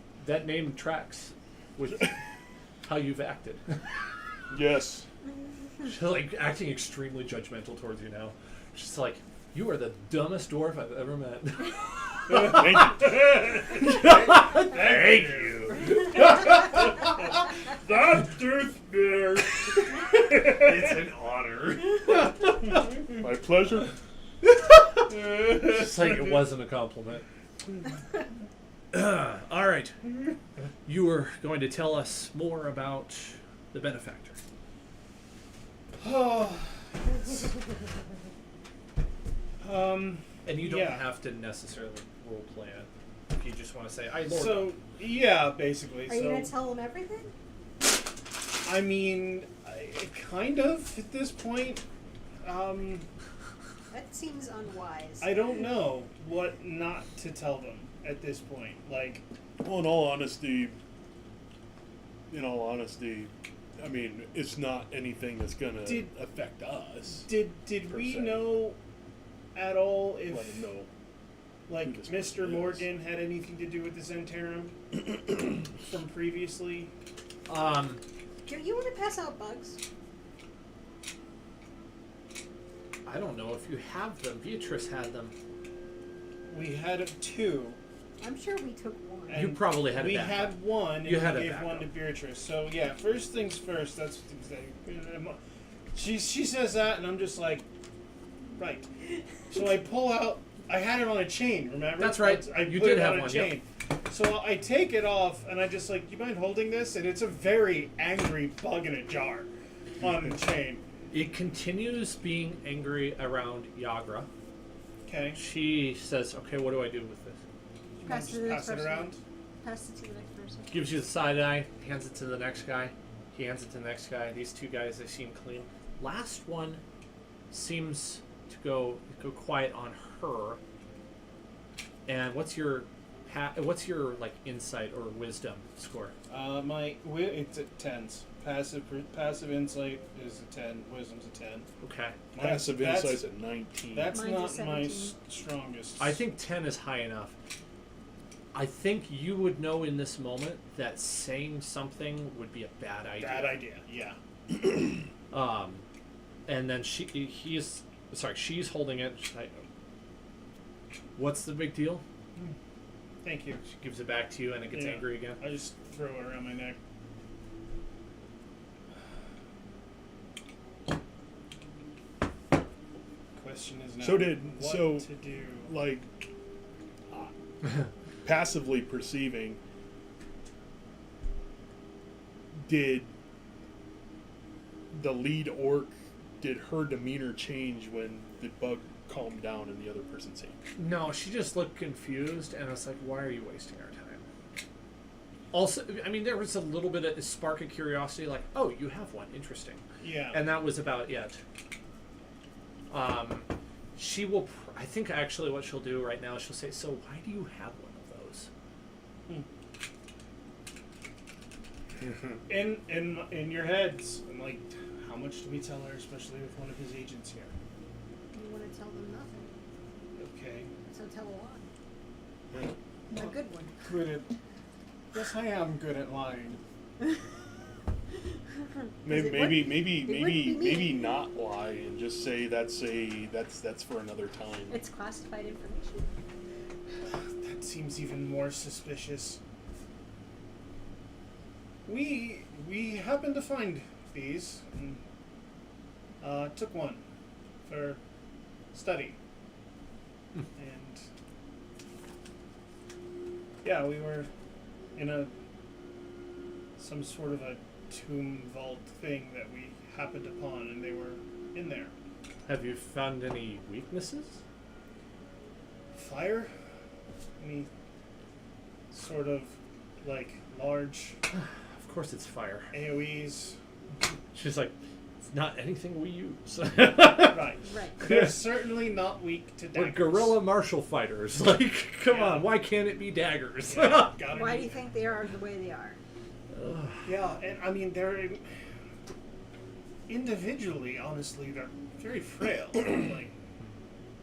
name tracks with how you've acted. Yes. She's like acting extremely judgmental towards you now. She's like, "You are the dumbest dwarf I've ever met." Thank you. That's truth, bear. It's an honor. My pleasure. It's like it wasn't a compliment. All right. You were going to tell us more about the benefactor. Oh. And you don't Yeah. have to necessarily role play it. If you just want to say, "I lord." So, yeah, basically. Are you going to tell them everything? I mean, kind of at this point. That seems unwise. I don't know what not to tell them at this point. Like, Well, in all honesty, I mean, it's not anything that's gonna Did- affect us. did Per we se. know at all if let him know. like who this Mr. person is. Morgan had anything to do with the Zentarum from previously? Do you want to pass out bugs? I don't know if you have them. Beatrice had them. We had 2. I'm sure we took one. And You probably had a We backup. had one, and You had a we gave backup. one to Beatrice. So yeah, first things first. That's what things say. She says that, and I'm just like, right. So I pull out. I had it on a chain. Remember? That's right. I You put did it have on a one, chain. So I take it off, and I just like, you mind holding this? And it's a very angry bug in a jar on the chain. It continues being angry around Yagra. Okay. She says, "Okay, what do I do with this?" You Pass want it to to the just next pass it person. around. Pass it to the next person. Gives you the side eye, hands it to the next guy. He hands it to the next guy. These 2 guys, they seem clean. Last one seems to go quiet on her. And what's your like insight or wisdom score? It's at 10s. Passive insight is a 10. Wisdom's a 10. Okay. Passive That's- insight's at 19. That's Mine's a not my 17. strongest. I think 10 is high enough. I think you would know in this moment that saying something would be a bad idea. bad idea. Yeah. And then she's holding it. She's like, "What's the big deal?" Thank you. She gives it back to you, and it gets Yeah. angry again. I just throw it around my neck. Question is now what to do. Like, passively perceiving, did the lead orc, did her demeanor change when the bug calmed down in the other person's hand? No, she just looked confused, and I was like, "Why are you wasting our time?" Also, I mean, there was a little bit of a spark of curiosity, like, "Oh, you have one, interesting," Yeah. and that was about it. She will. I think actually, what she'll do right now is she'll say, "So, why do you have one of those?" in your heads, I'm like, how much do we tell her, especially with one of his agents here? You want to tell them nothing, Okay. so tell a lie. A good one. Good at. Yes, I am good at lying. Maybe, it wouldn't- maybe, it wouldn't be me. not lie and just say that's for another time. It's classified information. That seems even more suspicious. We happened to find these and took one for study. And yeah, we were in some sort of a tomb vault thing that we happened upon, and they were in there. Have you found any weaknesses? Fire? Any sort of like large Of course, it's fire. AoEs? She's like, "It's not anything we use." Right. Right. They're certainly not weak to We're daggers. guerrilla martial fighters. Like, come Yeah. on, why can't it be daggers? Yeah, gotta Why be- do you think they are the way they are? Yeah, and I mean they're individually, honestly, they're very frail. Like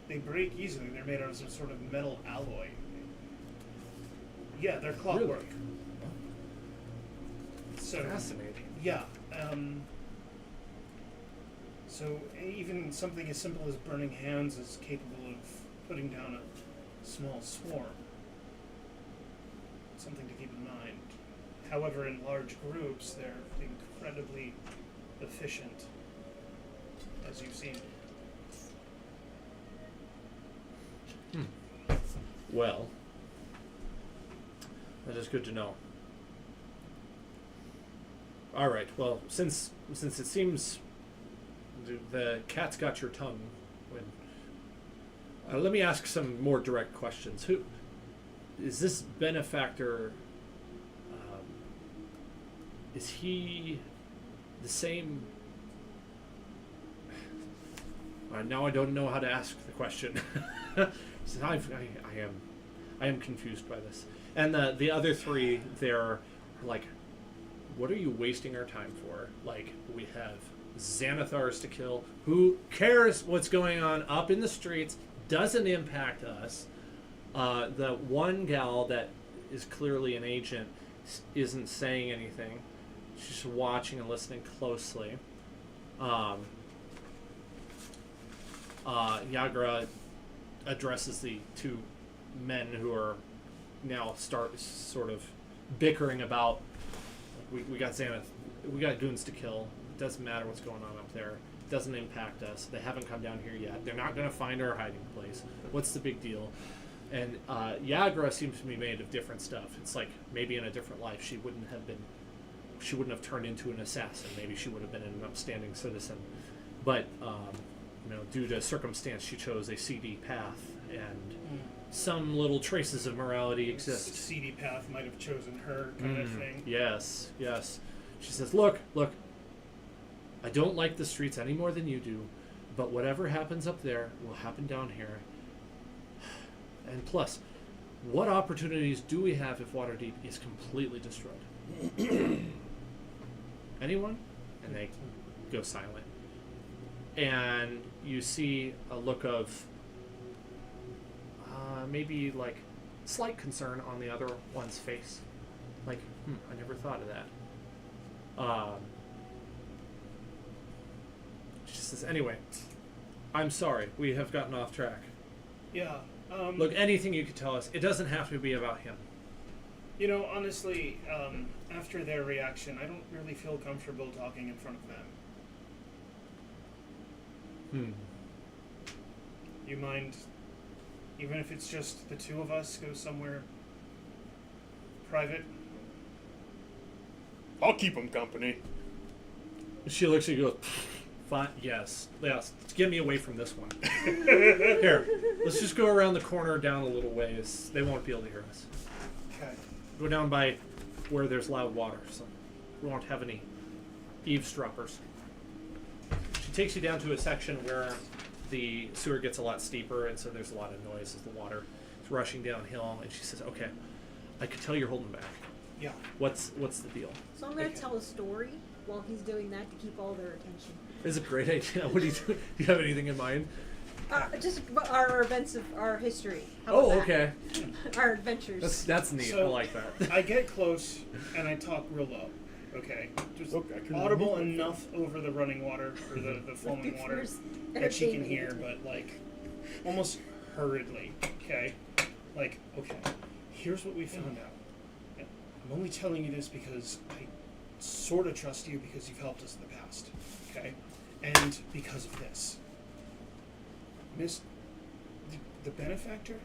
they break easily. They're made out of some sort of metal alloy. Yeah, they're clockwork. So Fascinating. yeah. So even something as simple as burning hands is capable of putting down a small swarm. Something to keep in mind. However, in large groups, they're incredibly efficient, as you've seen. Well, that is good to know. All right. Well, since it seems the cat's got your tongue, let me ask some more direct questions. Who is this benefactor? Is he the same? Now I don't know how to ask the question. So I am confused by this. And the other 3, they're like, what are you wasting our time for? Like, we have Xanathars to kill. Who cares what's going on up in the streets Doesn't impact us. The one gal that is clearly an agent isn't saying anything. She's just watching and listening closely. Yagra addresses the two men who are now sort of bickering about, we got Xanath, we got goons to kill. It doesn't matter what's going on up there. It doesn't impact us. They haven't come down here yet. They're not going to find our hiding place. What's the big deal? And Yagra seems to be made of different stuff. It's like maybe in a different life she wouldn't have turned into an assassin. Maybe she would have been an upstanding citizen. But due to circumstance, she chose a CD path, and some little traces of morality exist. CD path might have chosen her, kind of thing. Yes. She says, look, I don't like the streets any more than you do, but whatever happens up there will happen down here. And plus, what opportunities do we have if Waterdeep is completely destroyed? Anyone? And they go silent. And you see a look of maybe like slight concern on the other one's face. Like, I never thought of that. She says, anyway, I'm sorry, we have gotten off track. Yeah. Look, anything you could tell us, it doesn't have to be about him. Honestly, after their reaction, I don't really feel comfortable talking in front of them. You mind, even if it's just the two of us, go somewhere private? I'll keep him company. She looks at you and goes, fine, yes, get me away from this one. Here, let's just go around the corner down a little ways. They won't be able to hear us. Okay. Go down by where there's loud water, so we won't have any eavesdroppers. She takes you down to a section where the sewer gets a lot steeper, and so there's a lot of noise as the water is rushing downhill. And she says, "Okay, I could tell you're holding back. Yeah. What's the deal?" So I'm going to tell a story while he's doing that to keep all their attention. It's a great idea. What do you do? Do you have anything in mind? Just our events of our history. How about that? Okay. Our adventures. That's neat. So, I like that. I get close and I talk real low. Okay. Just Okay, I can audible remove my enough over the running water or the foaming water There's that she can entertainment. hear, but like almost hurriedly. Okay. Like, okay. Here's what we found out. And I'm only telling you this because I sort of trust you because you've helped us in the past. Okay. And because of this. The benefactor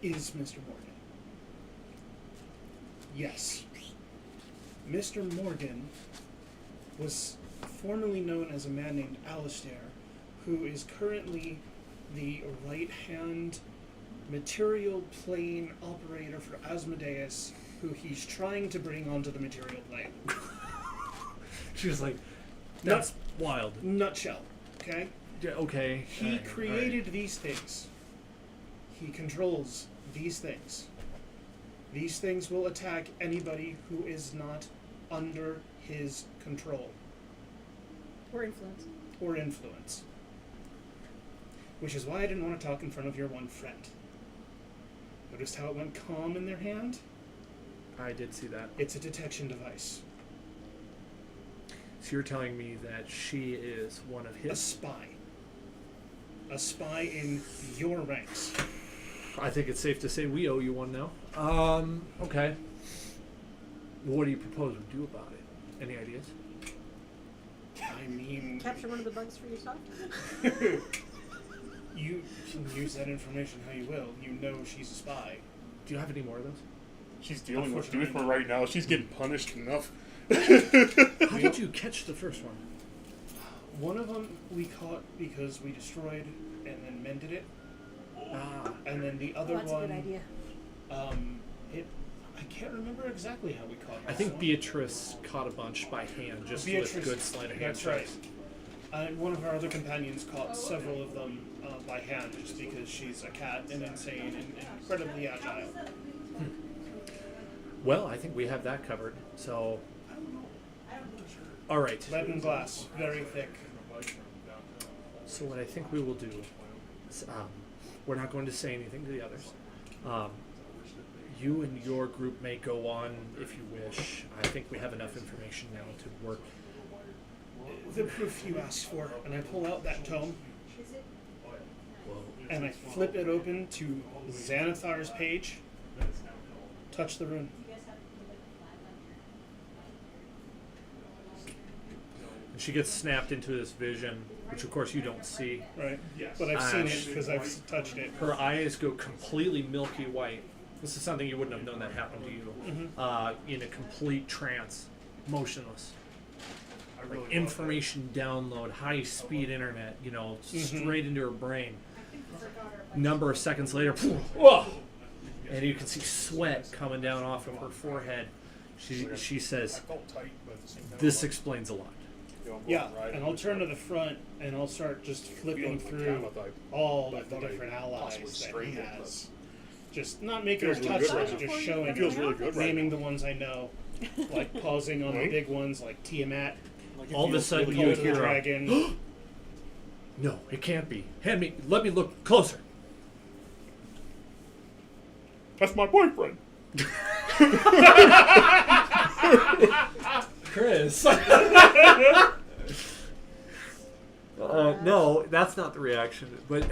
is Mr. Morgan. Yes. Mr. Morgan was formerly known as a man named Alistair, who is currently the right-hand material plane operator for Asmodeus, who he's trying to bring onto the material plane. She was like, "That's wild." Nutshell, okay? Yeah, okay. He Alright, created these things. He controls these things. These things will attack anybody who is not under his control Or influence. or influence. Which is why I didn't want to talk in front of your one friend. Noticed how it went calm in their hand? I did see that. It's a detection device. So you're telling me that she is one of A his? spy. A spy in your ranks. I think it's safe to say we owe you one now. Okay. What do you propose we do about it? Any ideas? I mean, Capture one of the bugs for yourself? you can use that information how you will. You know she's a spy. Do you have any more of those? She's dealing with Doothmer right now. She's getting punished enough. How did you catch the first one? One of them we caught because we destroyed and then mended it. And then the other That's one, a good idea. I can't remember exactly how we caught it. I think Beatrice caught a bunch by hand, just with good sleight of hand That's right. strikes. One of our other companions caught several of them by hand, just because she's a cat and insane and incredibly agile. Well, I think we have that covered. So, all right. Lead and glass, very thick. So what I think we will do is, We're not going to say anything to the others. You and your group may go on if you wish. I think we have enough information now to work. The proof you asked for, and I pull out that tome, Is it? and I flip it open to Xanathar's page. Touch the rune. You guys have to put like And she gets snapped into this vision, which of course you don't see. Right. But I've seen it because I've touched it. Her eyes go completely milky white. This is something you wouldn't have known that happened to you. In a complete trance, motionless. Like information download, high-speed internet, straight into her brain. Number of seconds later, and you can see sweat coming down off of her forehead. She says, "This explains a lot." Yeah, and I'll turn to the front and I'll start just flipping through all of the different allies that he has. Just not making her Feels touch really them, good. just showing It feels really good right naming now. the ones I know. Like pausing on the Right? big ones like Tiamat, All of a sudden, Cult you of the hear a, Dragon. "No, it can't be. Let me look closer." That's my boyfriend. Chris. No, that's not the reaction. But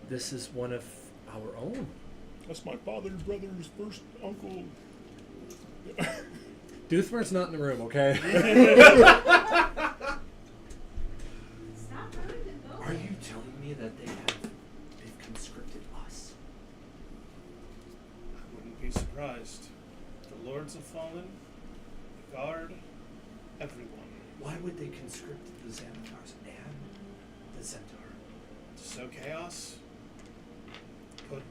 this is one of our own. That's my father's brother's first uncle. Doothmer's not in the room, okay? Stop running and go. Are you telling me that they've conscripted us? I wouldn't be surprised. The Lords have fallen, the Guard, everyone. Why would they conscript the Xanathars and the Centaur? To sow chaos?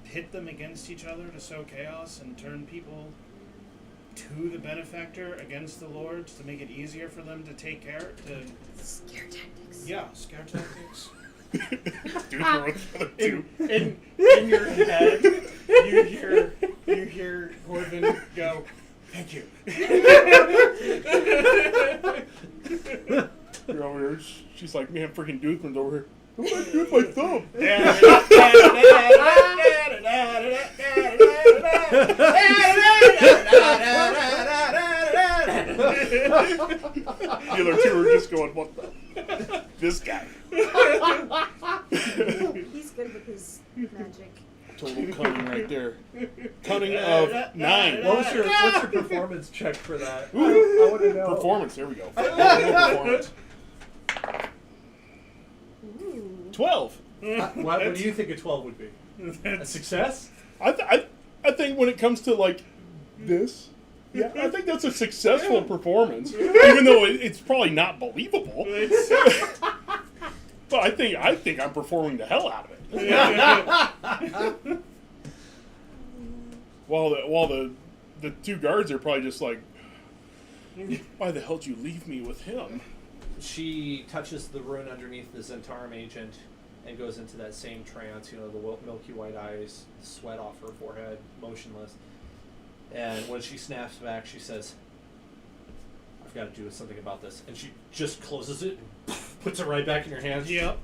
Pit them against each other to sow chaos and turn people to the benefactor against the Lords to make it easier for them to take care to Scare tactics. yeah, scare tactics. Dude, we're with the two. In your head, you hear Corbin go, "Thank you." You're over here. She's like, man, freaking Doothman's over here. What am I doing with my thumb? The other two are just going, what the? This guy. He's good with his magic. Total cunning right there. Cunning of 9. What's your performance check for that? I want to know. Performance, there we go. Performance. Ooh. 12. What do you think a 12 would be? A success? I think when it comes to like this, yeah, I think that's a successful performance, even though it's probably not believable. But I think I'm performing the hell out of it. While the two guards are probably just like, why the hell did you leave me with him? She touches the rune underneath the Zentarum agent and goes into that same trance, the milky white eyes, sweat off her forehead, motionless. And when she snaps back, she says, "I've got to do something about this." And she just closes it and puts it right back in your hands. Yep.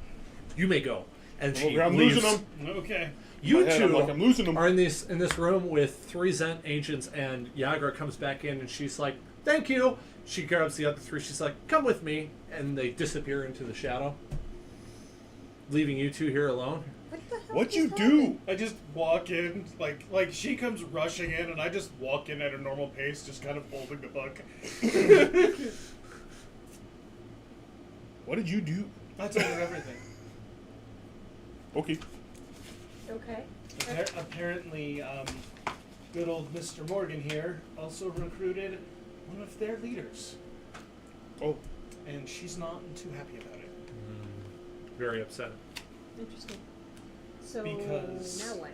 You may go. And she I'm leaves. losing them. Okay. You My head, two I'm like, I'm losing them. are in this room with 3 Zent agents, and Yagra comes back in, and she's like, "Thank you." She grabs the other 3. She's like, "Come with me," and they disappear into the shadow, leaving you two here alone. What the hell? What'd you just do? happened? I just walk in, like she comes rushing in, and I just walk in at a normal pace, just kind of holding the book. What did you do? I told her everything. Okay. Okay. Apparently, good old Mr. Morgan here also recruited one of their leaders, Oh, and she's not too happy about it. Very upset. Interesting. So Because- now what?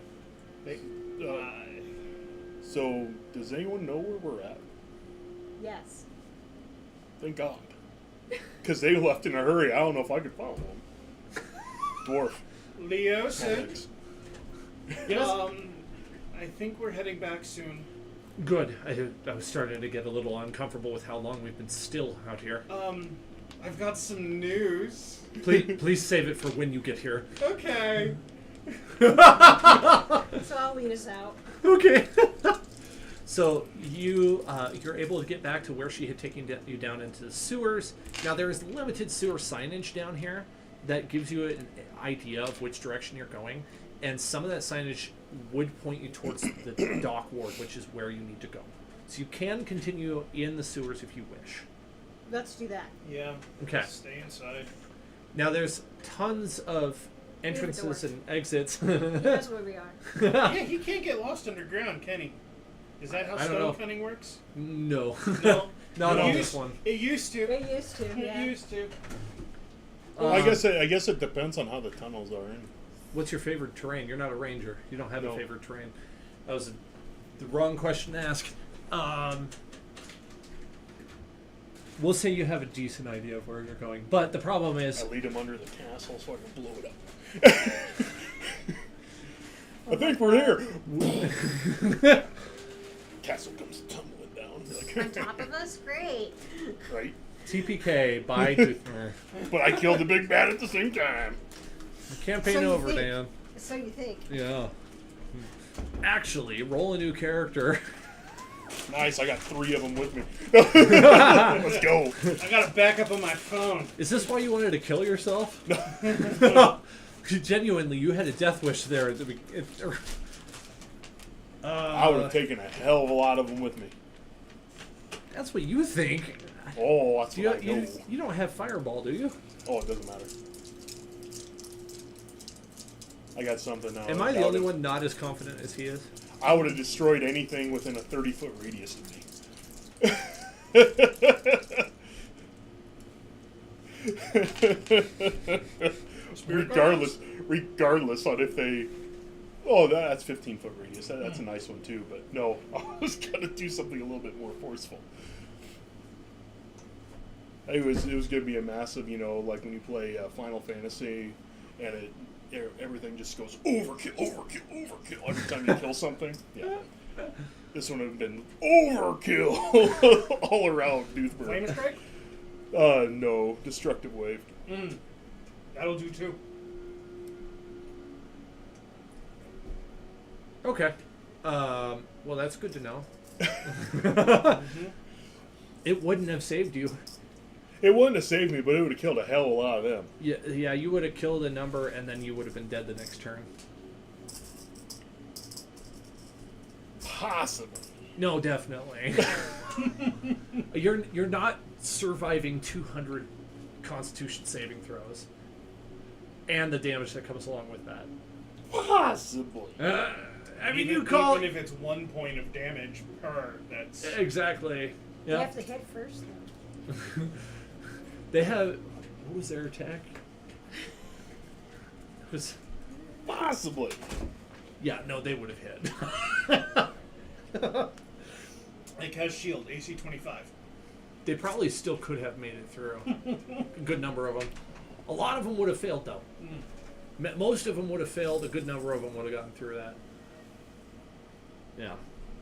they, so does anyone know where we're at? Yes. Thank God. Because they left in a hurry. I don't know if I could follow them. Dwarf. Leo said, Thanks. I think we're heading back soon. Good. I was starting to get a little uncomfortable with how long we've been still out here. I've got some news. Please save it for when you get here. Okay. So I'll lead us out. Okay. So you're able to get back to where she had taken you down into the sewers. Now there is limited sewer signage down here that gives you an idea of which direction you're going, and some of that signage would point you towards the dock ward, which is where you need to go. So you can continue in the sewers if you wish. Let's do that. Yeah. Okay. Stay inside. Now there's tons of We have a entrances door. and exits. He knows where we are. Yeah, he can't get lost underground, can he? Is that how I don't know. stone cutting works? No. No. Not It on used- this one. It used to. We used to, yeah. It used to. Well, I guess it depends on how the tunnels are in. What's your favorite terrain? You're not a ranger. You don't have a No. favorite terrain. That was the wrong question to ask. We'll say you have a decent idea of where you're going, but the problem is I lead them under the castle so I can blow it up. I think we're here. Castle comes tumbling down. On top of us? Great. Right? TPK by Toothmer. But I killed the big bad at the same time. Campaign So you over, think. Dan. So you think. Yeah. Actually, roll a new character. Nice, I got 3 of them with me. Let's go. I got a backup on my phone. Is this why you wanted to kill yourself? Genuinely, you had a death wish there at the beginning. I would have taken a hell of a lot of them with me. That's what you think. Oh, that's You, what I know. you don't have fireball, do you? Oh, it doesn't matter. I got something now. Am I the only one not as confident as he is? I would have destroyed anything within a 30-foot radius of me. regardless on if they... Oh, that's 15-foot radius. That's a nice one, too. But no, I was going to do something a little bit more forceful. It was going to be a massive, like when you play Final Fantasy and everything just goes overkill every time you kill something. Yeah. This one would have been overkill all around Doothburg. Flame strike? No. Destructive wave. That'll do too. Okay. Well, that's good to know. It wouldn't have saved you. It wouldn't have saved me, but it would have killed a hell of a lot of them. Yeah, you would have killed a number, and then you would have been dead the next turn. Possibly. No, definitely. You're not surviving 200 Constitution saving throws, and the damage that comes along with that. Possibly. I mean, Even, you call even if it's 1 point of damage per, that's... exactly. You Yeah. have to hit first, though. They have. What was their attack? It was. Possibly. Yeah, no, they would have hit. Like has shield, AC 25. They probably still could have made it through. A good number of them. A lot of them would have failed, though. Most of them would have failed. A good number of them would have gotten through that. Yeah.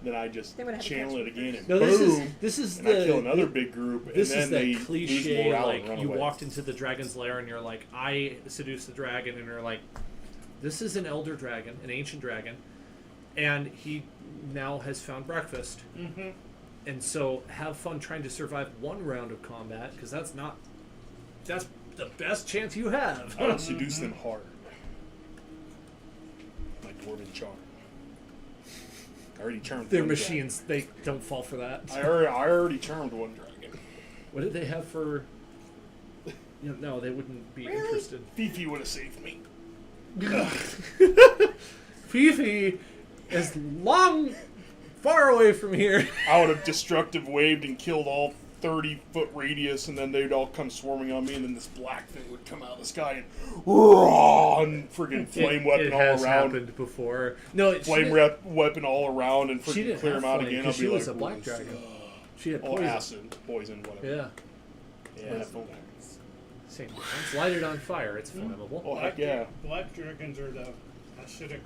Then I just They would have to channel catch it again and No, boom. this is and I kill the another big group, this and is then the they cliche. lose morale and Like run you away. walked into the dragon's lair and you're like, I seduced the dragon, and you're like, this is an elder dragon, an ancient dragon, and he now has found breakfast. Mm-hmm. And so have fun trying to survive 1 round of combat, because that's the best chance you have. I would seduce them hard. My dwarven charm. I already charmed They're one machines. They don't fall for that. dragon. I already charmed one dragon. What did they have for... No, they wouldn't be Really? interested. Fifi would have saved me. Fifi is far away from here. I would have destructive waved and killed all 30-foot radius, and then they'd all come swarming on me, and then this black thing would come out of the sky and friggin' flame weapon it all has around. happened before. No, Flame weapon all around and She friggin' didn't clear have them out flame, again. 'cause I'll she be was like, a black "Ooh, dragon. She had oh, poison. acid, poison, whatever. Yeah. Yeah. Same difference. Light it on fire. It's flammable. Oh, heck yeah. Black dragons are the acidic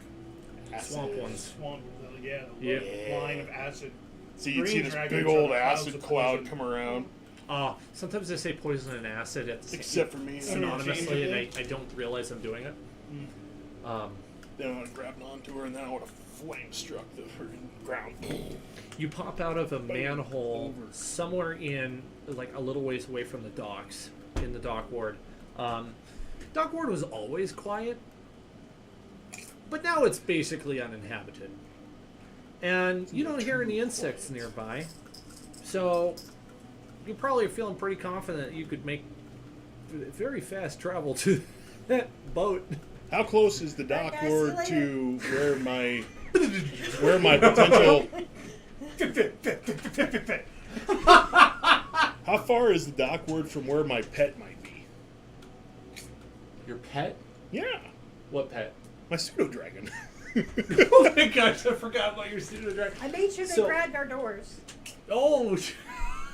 Swamp Acid. ones. swamp, Yeah. line of acid. So you'd Green see this dragons big are old the clouds acid of cloud poison. come around. Sometimes I say poison and acid at the same Except for me. synonymously, and I don't realize I'm doing it. Then I would have grabbed onto her, and then I would have flame struck the ground. You pop out of a manhole somewhere in, like, a little ways away from the docks, in the dock ward. Dock ward was always quiet, but now it's basically uninhabited. And you don't hear any insects nearby, so you probably are feeling pretty confident you could make very fast travel to that boat. How close is the dock Alright, guys, ward see you to where my potential? How far is the dock ward from where my pet might be? Your pet? Yeah, What pet? my pseudo dragon. Oh my gosh, I forgot about your pseudo dragon. I made sure they So- grabbed our doors. Oh,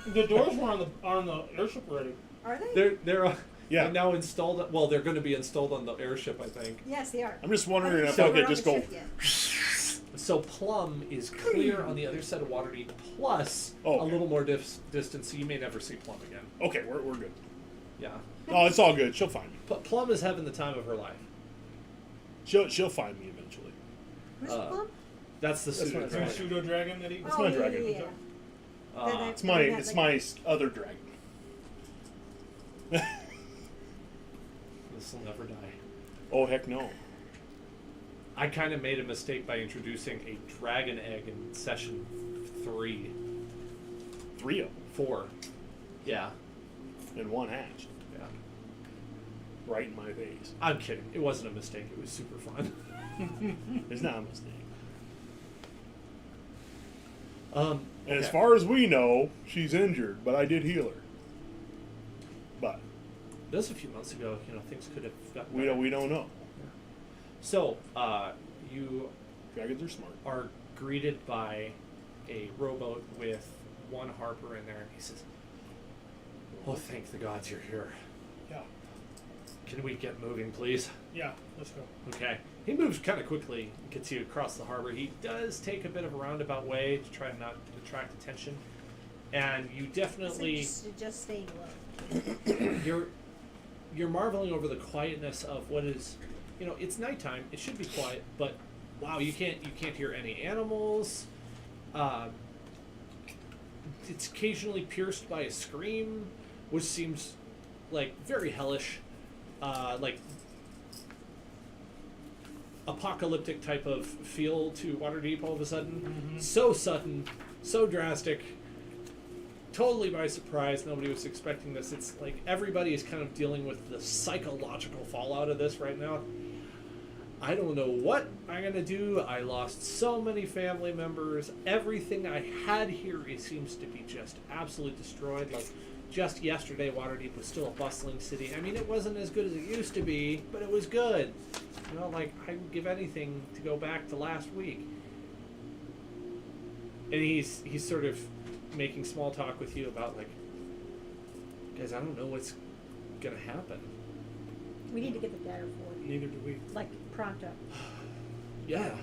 The doors were on the airship already. Are they? they're Yeah. they're now installed. Well, they're going to be installed on the airship, I think. Yes, they are. I'm just wondering if So- I We're could on just the go. ship yet. So Plum is clear on the other side of Waterdeep, plus Oh, a okay. little more distance, so you may never see Plum again. Okay, we're good. Yeah, Oh, it's all good. She'll find me. but Plum is having the time of her life. She'll find me eventually. Who's Uh, Plum? That's the That's pseudo my Is there a dragon. pseudo dragon that he? That's Oh, my yeah, dragon. yeah, yeah. Then I- It's my then it's that's my other dragon. This will never die. Oh heck no. I kind of made a mistake by introducing a dragon egg in session 3, 3 of 4. Yeah, them and one hatched yeah. right in my face. I'm kidding. It wasn't a mistake. It was super fun. It's not a mistake. And as okay. far as we know, she's injured, but I did heal her. But That was a few months ago. You know, things could have gotten we better. don't know. So, you Dragons are smart. are greeted by a rowboat with one Harper in there, and he says, "Oh, thank the gods you're here. Yeah. Can we get moving, please?" Yeah. Let's go. Okay. He moves kind of quickly, gets you across the harbor. He does take a bit of a roundabout way to try not to attract attention, and you definitely Just staying low. you're marveling over the quietness of what is, you know, it's nighttime. It should be quiet, but wow, you can't hear any animals. It's occasionally pierced by a scream, which seems like very hellish, like apocalyptic type of feel to Waterdeep all of a sudden. So sudden, so drastic. Totally by surprise. Nobody was expecting this. It's like everybody is kind of dealing with the psychological fallout of this right now. I don't know what I'm going to do. I lost so many family members. Everything I had here, it seems to be just absolutely destroyed. Like, just yesterday, Waterdeep was still a bustling city. I mean, it wasn't as good as it used to be, but it was good. You know, like, I would give anything to go back to last week. And he's sort of making small talk with you about, like, guys, I don't know what's gonna happen. We need to get the dagger forward. Neither do we. Like, pronto. Yeah.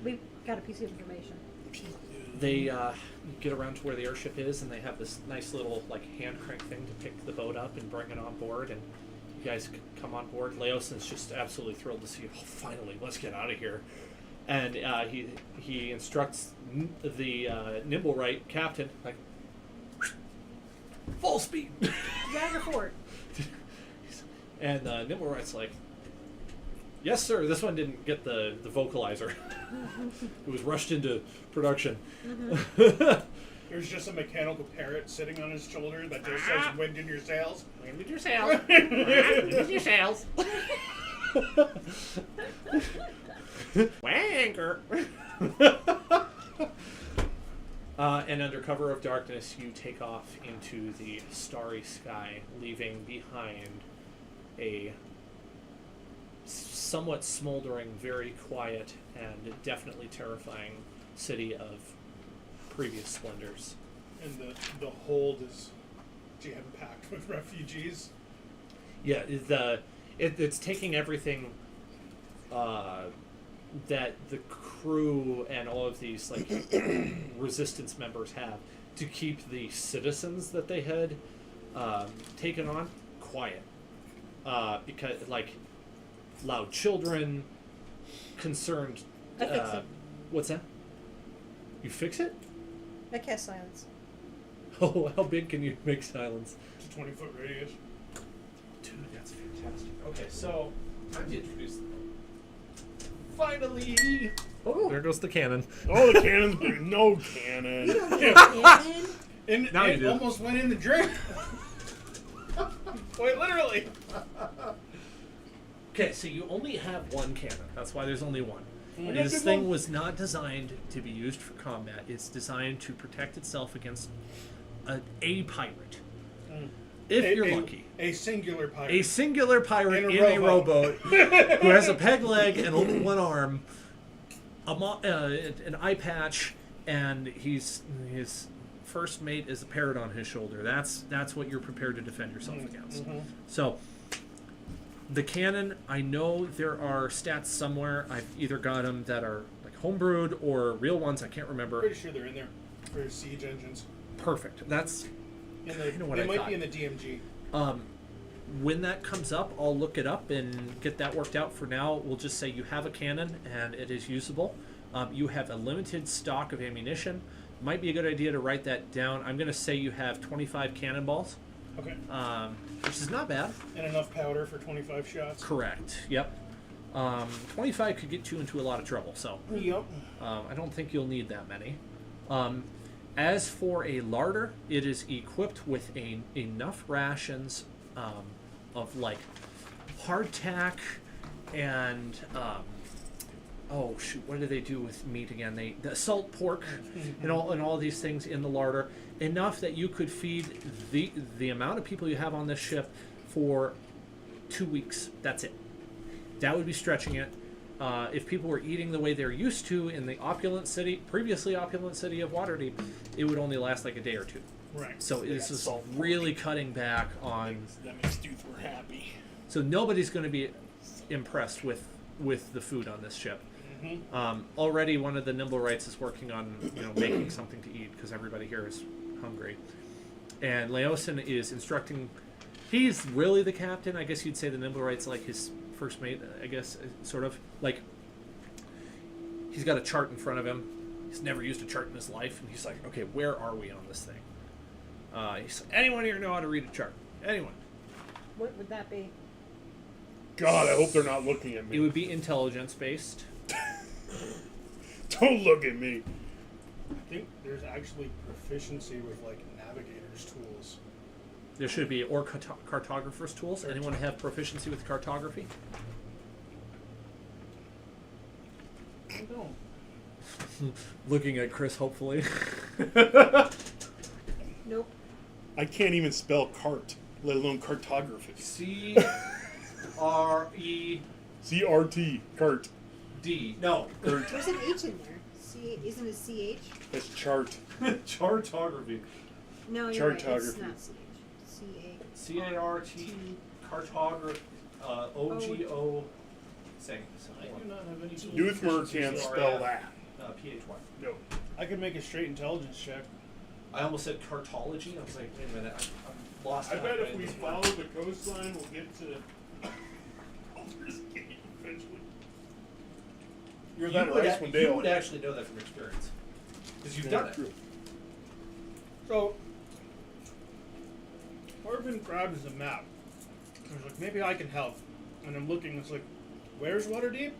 We've got a piece of information. They get around to where the airship is, and they have this nice little, like, hand crank thing to pick the boat up and bring it on board, and you guys come on board. Leosin's just absolutely thrilled to see you. Oh, finally, let's get out of here. And he instructs the Nimblewright captain, like, full speed. Dagger forward. And Nimblewright's like, yes, sir. This one didn't get the vocalizer. It was rushed into production. There's just a mechanical parrot sitting on his shoulder that just says "Wind in your sails." Wind in your sails. Wind in your sails. Wanker. And under cover of darkness, you take off into the starry sky, leaving behind a somewhat smoldering, very quiet, and definitely terrifying city of previous splendors. And the hold is jam-packed with refugees. Yeah, it's taking everything that the crew and all of these, like, resistance members have to keep the citizens that they had taken on quiet, because like loud children, concerned. I fix it. What's that? You fix it? I cast silence. Oh, how big can you make silence? It's a 20-foot radius. Dude, that's fantastic. Okay, so time to introduce them. Finally! Oh, there goes the cannon. Oh, the cannon's big. No cannon. You don't get a cannon. And Now you it do. almost went in the drink. Quite literally. Okay, so you only have one cannon. That's why there's only one. got This good thing one. was not designed to be used for combat. It's designed to protect itself against a pirate. If you're lucky. A singular pirate. A singular pirate In in a a rowboat who has a peg leg and only one arm, an eye patch, and his first mate is a parrot on his shoulder. That's what you're prepared to defend yourself against. So, the cannon, I know there are stats somewhere. I've either got them that are like homebrewed or real ones. I can't remember. Pretty sure they're in there for siege engines. Perfect. That's In the, what they I might thought. be in the DMG. When that comes up, I'll look it up and get that worked out. For now, we'll just say you have a cannon and it is usable. You have a limited stock of ammunition. Might be a good idea to write that down. I'm going to say you have 25 cannonballs, Okay. which is not bad. And enough powder for 25 shots. Correct. Yep. 25 could get you into a lot of trouble, so Yep. I don't think you'll need that many. As for a larder, it is equipped with enough rations of like hardtack and oh shoot, what do they do with meat again? The salt pork and all these things in the larder, enough that you could feed the amount of people you have on this ship for 2 weeks. That's it. That would be stretching it. If people were eating the way they're used to in the previously opulent city of Waterdeep, it would only last like a day or two. Right. So this is really cutting back on. That makes dudes were happy. So nobody's going to be impressed with the food on this ship. Already, one of the Nimblewrights is working on making something to eat because everybody here is hungry, and Leosin is instructing. He's really the captain. I guess you'd say the Nimblewright's like his first mate. I guess sort of like he's got a chart in front of him. He's never used a chart in his life, and he's like, "Okay, where are we on this thing?" He's like, "Anyone here know how to read a chart? Anyone?" What would that be? God, I hope they're not looking at It me. would be intelligence based. Don't look at me. I think there's actually proficiency with like navigator's tools. There should be or cartographer's tools. Anyone have proficiency with cartography? I don't. Looking at Chris, hopefully. Nope. I can't even spell cart, let alone cartography. CRED. CRT, cart. No. Cart. There's an H in there. Isn't it CH? That's chart. Chartography. No, you're right. It's Chartography. not CH. CART. Cartography. OGO. Saying. I do not have any tools. Doothmer can't spell that. PHY. No. I could make a straight intelligence check. I almost said cartology. I was like, wait a minute. I'm lost. I now. bet if we follow the coastline, we'll get to Baldur's Gate eventually. You're You that would, Icewind you Dale. would actually know that from experience. Because you've Yeah, done it. true. So, Corbin grabs the map. He's like, maybe I can help. And I'm looking, it's like, where's Waterdeep?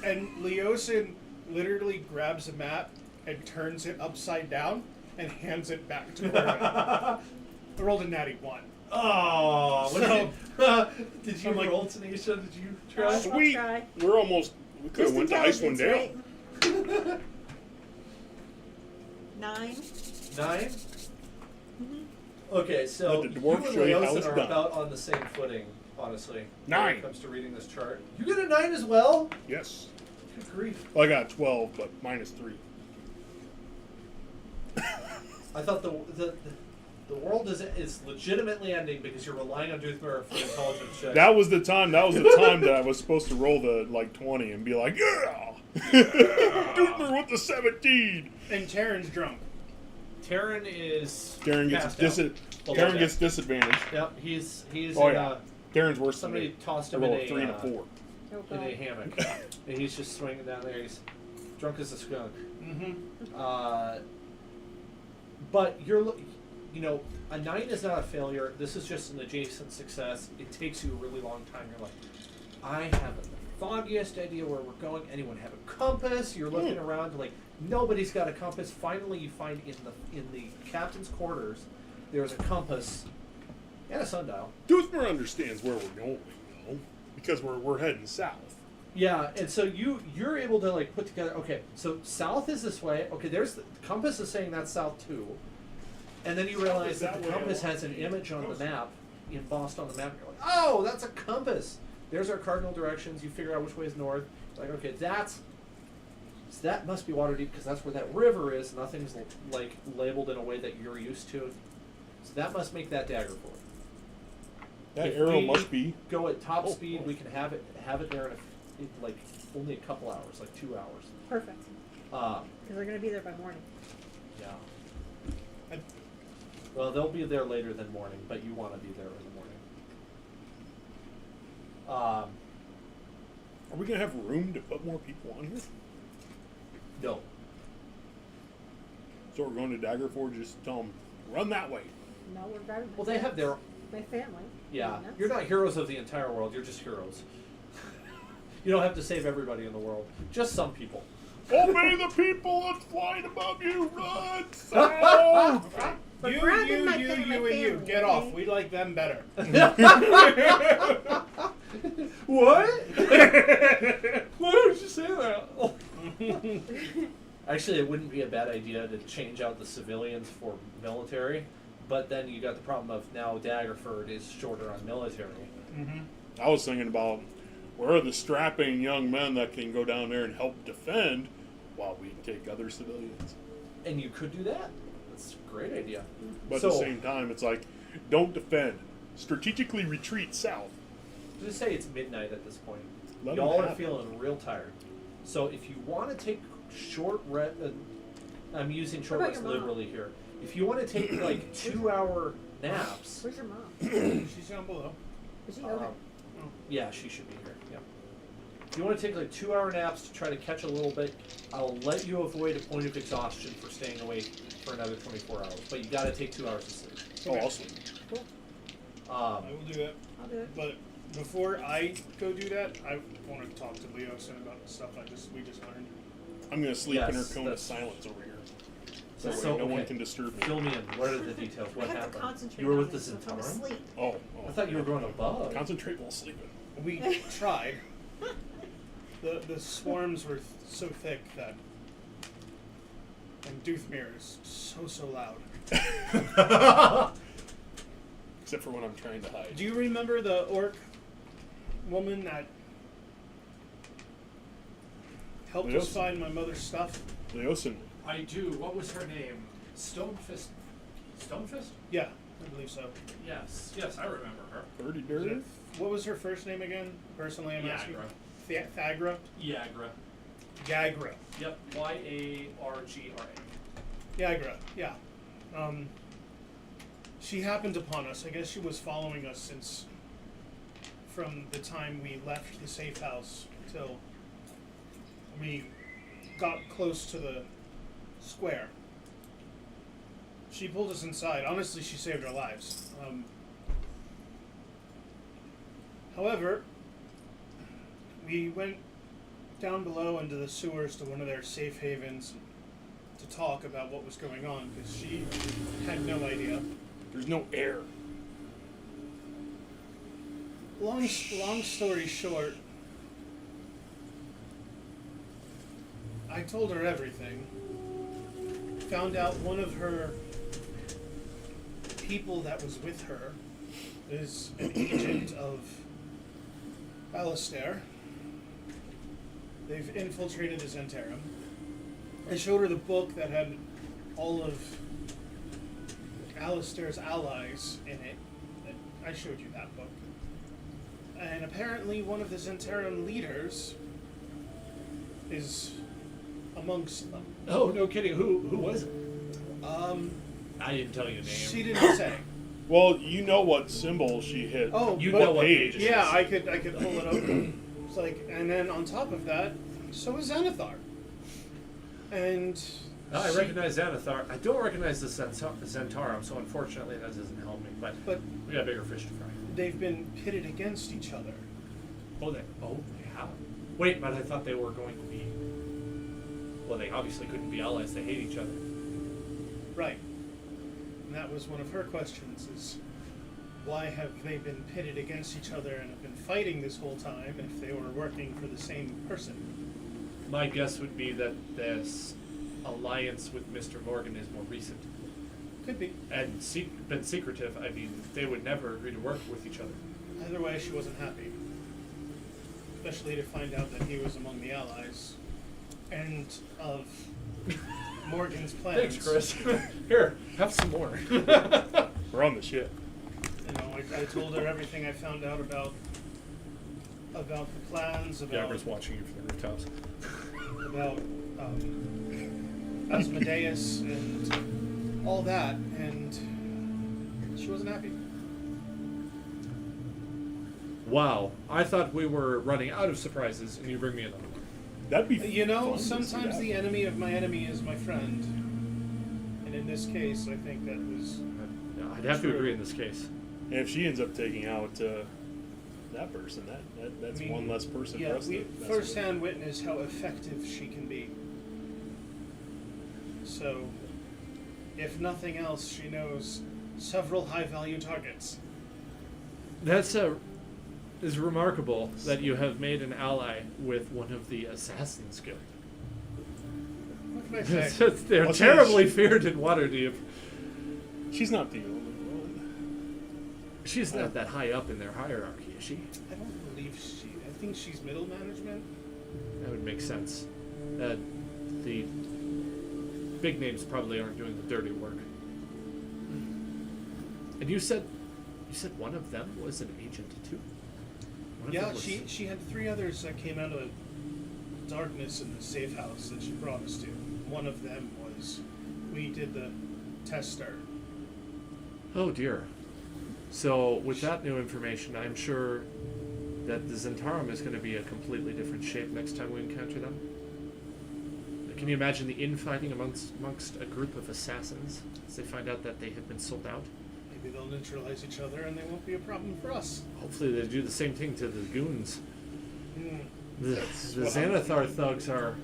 And Leosin literally grabs the map and turns it upside down and hands it back to Corbin. I rolled a natty 1. Oh, did you I'm like- roll Tanisha? Did you I'll try? Sweet. try. We're almost. We could have went to Icewind Dale. Right? 9. 9? Okay, so Let the dwarf you and show you how Leosin it's are done. about on the same footing, honestly. When 9. it comes to reading this chart. You get a 9 as well? Yes. Good grief. Well, I got 12, but minus 3. I thought the world is legitimately ending because you're relying on Doothmer for intelligence checks. That was the time. That was the time that I was supposed to roll the 20 and be like, yeah, Doothmer with the 17. And Terran's drunk. Taryn is Darren gets passed out. Below Darren deck. gets disadvantage. Yep, he's Oh in yeah, Darren's worse than somebody me. tossed I him in rolled a 3 and a a 4. Oh, in a God. hammock, and he's just swinging down there. He's drunk as a skunk. Mm-hmm. But you know, a 9 is not a failure. This is just an adjacent success. It takes you a really long time. You're like, I haven't the foggiest idea where we're going. Anyone have a compass? You're looking around, like nobody's got a compass. Finally, you find in the captain's quarters, there's a compass and a sundial. Doothmer understands where we're going, you know, because we're heading south. Yeah, and so you're able to like put together. Okay, so south is this way. Okay, there's the compass is saying that's south too, and then you realize is that that the way compass along has an the image on the coast. map, embossed on the map. You're like, oh, that's a compass. There's our cardinal directions. You figure out which way is north. It's like, okay, that must be Waterdeep because that's where that river is. Nothing's like labeled in a way that you're used to. So that must make that dagger for it. That If arrow we must be. go at top Oh, speed. oh. We can have it there in like only a couple hours, like 2 hours. Perfect. Because we're going to be there by morning. Yeah. I- Well, they'll be there later than morning, but you want to be there in the morning. Are we gonna have room to put more people on here? No. So we're going to Daggerforge. Just tell them run that way. No, we're driving. Well, they have their. my family. Yeah. Nuts. You're not heroes of the entire world. You're just heroes. You don't have to save everybody in the world. Just some people. Obey the people that's flying above you. Run south. We're You, grabbing you, my you, fa- my you, and you. family, Get off. okay? We like them better. What? Why don't you say that? Actually, it wouldn't be a bad idea to change out the civilians for military, but then you got the problem of now Daggerford is shorter on military. Mm-hmm. I was thinking about where are the strapping young men that can go down there and help defend while we take other civilians. And you could do that. That's a great idea. But at So- the same time, it's like, don't defend. Strategically retreat south. Just say it's midnight at this point. Let Y'all them are have it. feeling real tired. So if you want to take short rest, I'm using short What rest about your mom? literally here. If you want to take like 2-hour naps, Where's your mom? She's down below. Is she okay? yeah, she should be here. Yeah. If you want to take like 2-hour naps to try to catch a little bit, I'll let you avoid a point of exhaustion for staying awake for another 24 hours. But you got to take 2 hours of sleep. Oh, awesome. Cool. I will do that. I'll do it. But before I go do that, I want to talk to Leosin about the stuff we just learned. I'm going to sleep in her Yes, cone of that's- silence over here. So, That way no one okay. can disturb me. Fill me in. What are the details? What I have to happened? concentrate You were on with the this, so if I'm Centaur? asleep. Oh, I thought you were going above. Concentrate while sleeping. We tried. The swarms were so thick that, and Doothmere is so loud. Except for when I'm trying to hide. Do you remember the orc woman that helped us Leosin. find my mother's stuff? Leosin. I do. What was her name? Stonefist. Stonefist? Yeah, I believe so. Yes. Yes, I remember her. Dirty Is dirt. it- What was her first name again? Personally, I'm asking. Thagra? Yagra. Gagra. Yep. Y-A-R-G-R-A. Yagra, yeah. She happened upon us. I guess she was following us since from the time we left the safe house till we got close to the square. She pulled us inside. Honestly, she saved our lives. However, we went down below into the sewers to one of their safe havens to talk about what was going on because she had no idea. There's no air. Long story short, I told her everything. Found out one of her people that was with her is an agent of Alistair. They've infiltrated the Zentarum. I showed her the book that had all of Alistair's allies in it. I showed you that book. And apparently one of the Zentarum leaders is amongst them. Oh, no kidding. Who was it? I didn't tell you the name. She didn't say. Well, you know what symbol she hit. Oh, You but- know what page? page it Yeah, is. I could pull it up. It's like, and then on top of that, so is Xanathar. And I she- recognize Xanathar. I don't recognize the Zentarum, so unfortunately that doesn't help me. But we got bigger fish to fry. they've been pitted against each other. Oh, they have. Wait, but I thought they were going to be. Well, they obviously couldn't be allies. They hate each other. Right. And that was one of her questions: is why have they been pitted against each other and have been fighting this whole time if they were working for the same person? My guess would be that this alliance with Mr. Morgan is more recent Could be. and been secretive. I mean, they would never agree to work with each other. Either way, she wasn't happy. Especially to find out that he was among the allies and of Morgan's plans. Thanks, Chris. Here, have some more. We're on the ship. You know, I told her everything I found out about the plans, about Gabra's watching you from the rooftops. about Asmodeus and all that, and she wasn't happy. Wow, I thought we were running out of surprises, and you bring me another one. That'd be. You know, fun to see sometimes that. the enemy of my enemy is my friend, and in this case, I think that was. I'd have to True. agree in this case. And if she ends up taking out that person, that's I mean, one less person Yeah, for us we to mess with. firsthand witnessed how effective she can be. So, if nothing else, she knows several high-value targets. That's is remarkable that you have made an ally with one of the Assassin's Guild. What can I say? They're I'll terribly change. feared in Waterdeep. She's not the only one. She's not that high up in their hierarchy, is she? I don't believe she. I think she's middle management. That would make sense. The big names probably aren't doing the dirty work. And you said one of them was an agent too? One of Yeah, them was- she had 3 others that came out of darkness in the safe house that she brought us to. One of them was, we did the tester. Oh dear. So with that new information, I'm sure that the Zentarum is going to be a completely different shape next time we encounter them. Can you imagine the infighting amongst a group of assassins as they find out that they have been sold out? Maybe they'll neutralize each other and they won't be a problem for us. Hopefully they do the same thing to the goons. Hmm. The what Xanathar thugs are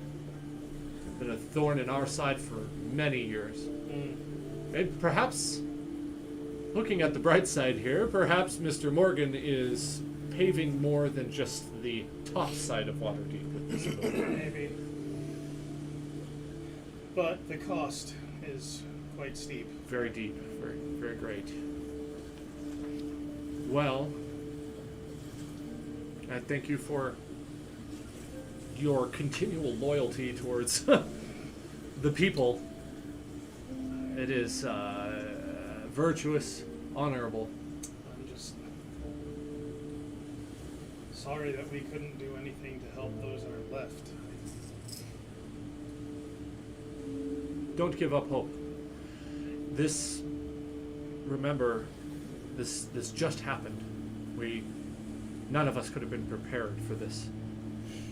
been a thorn in our side for many years. Maybe, perhaps, looking at the bright side here, perhaps Mr. Morgan is paving more than just the top side of Waterdeep with this ability. Maybe. But the cost is quite steep. Very deep, very, very great. Well, I thank you for your continual loyalty towards the people. It is virtuous, honorable. I'm just sorry that we couldn't do anything to help those that are left. Don't give up hope. This, remember, this just happened. None of us could have been prepared for this.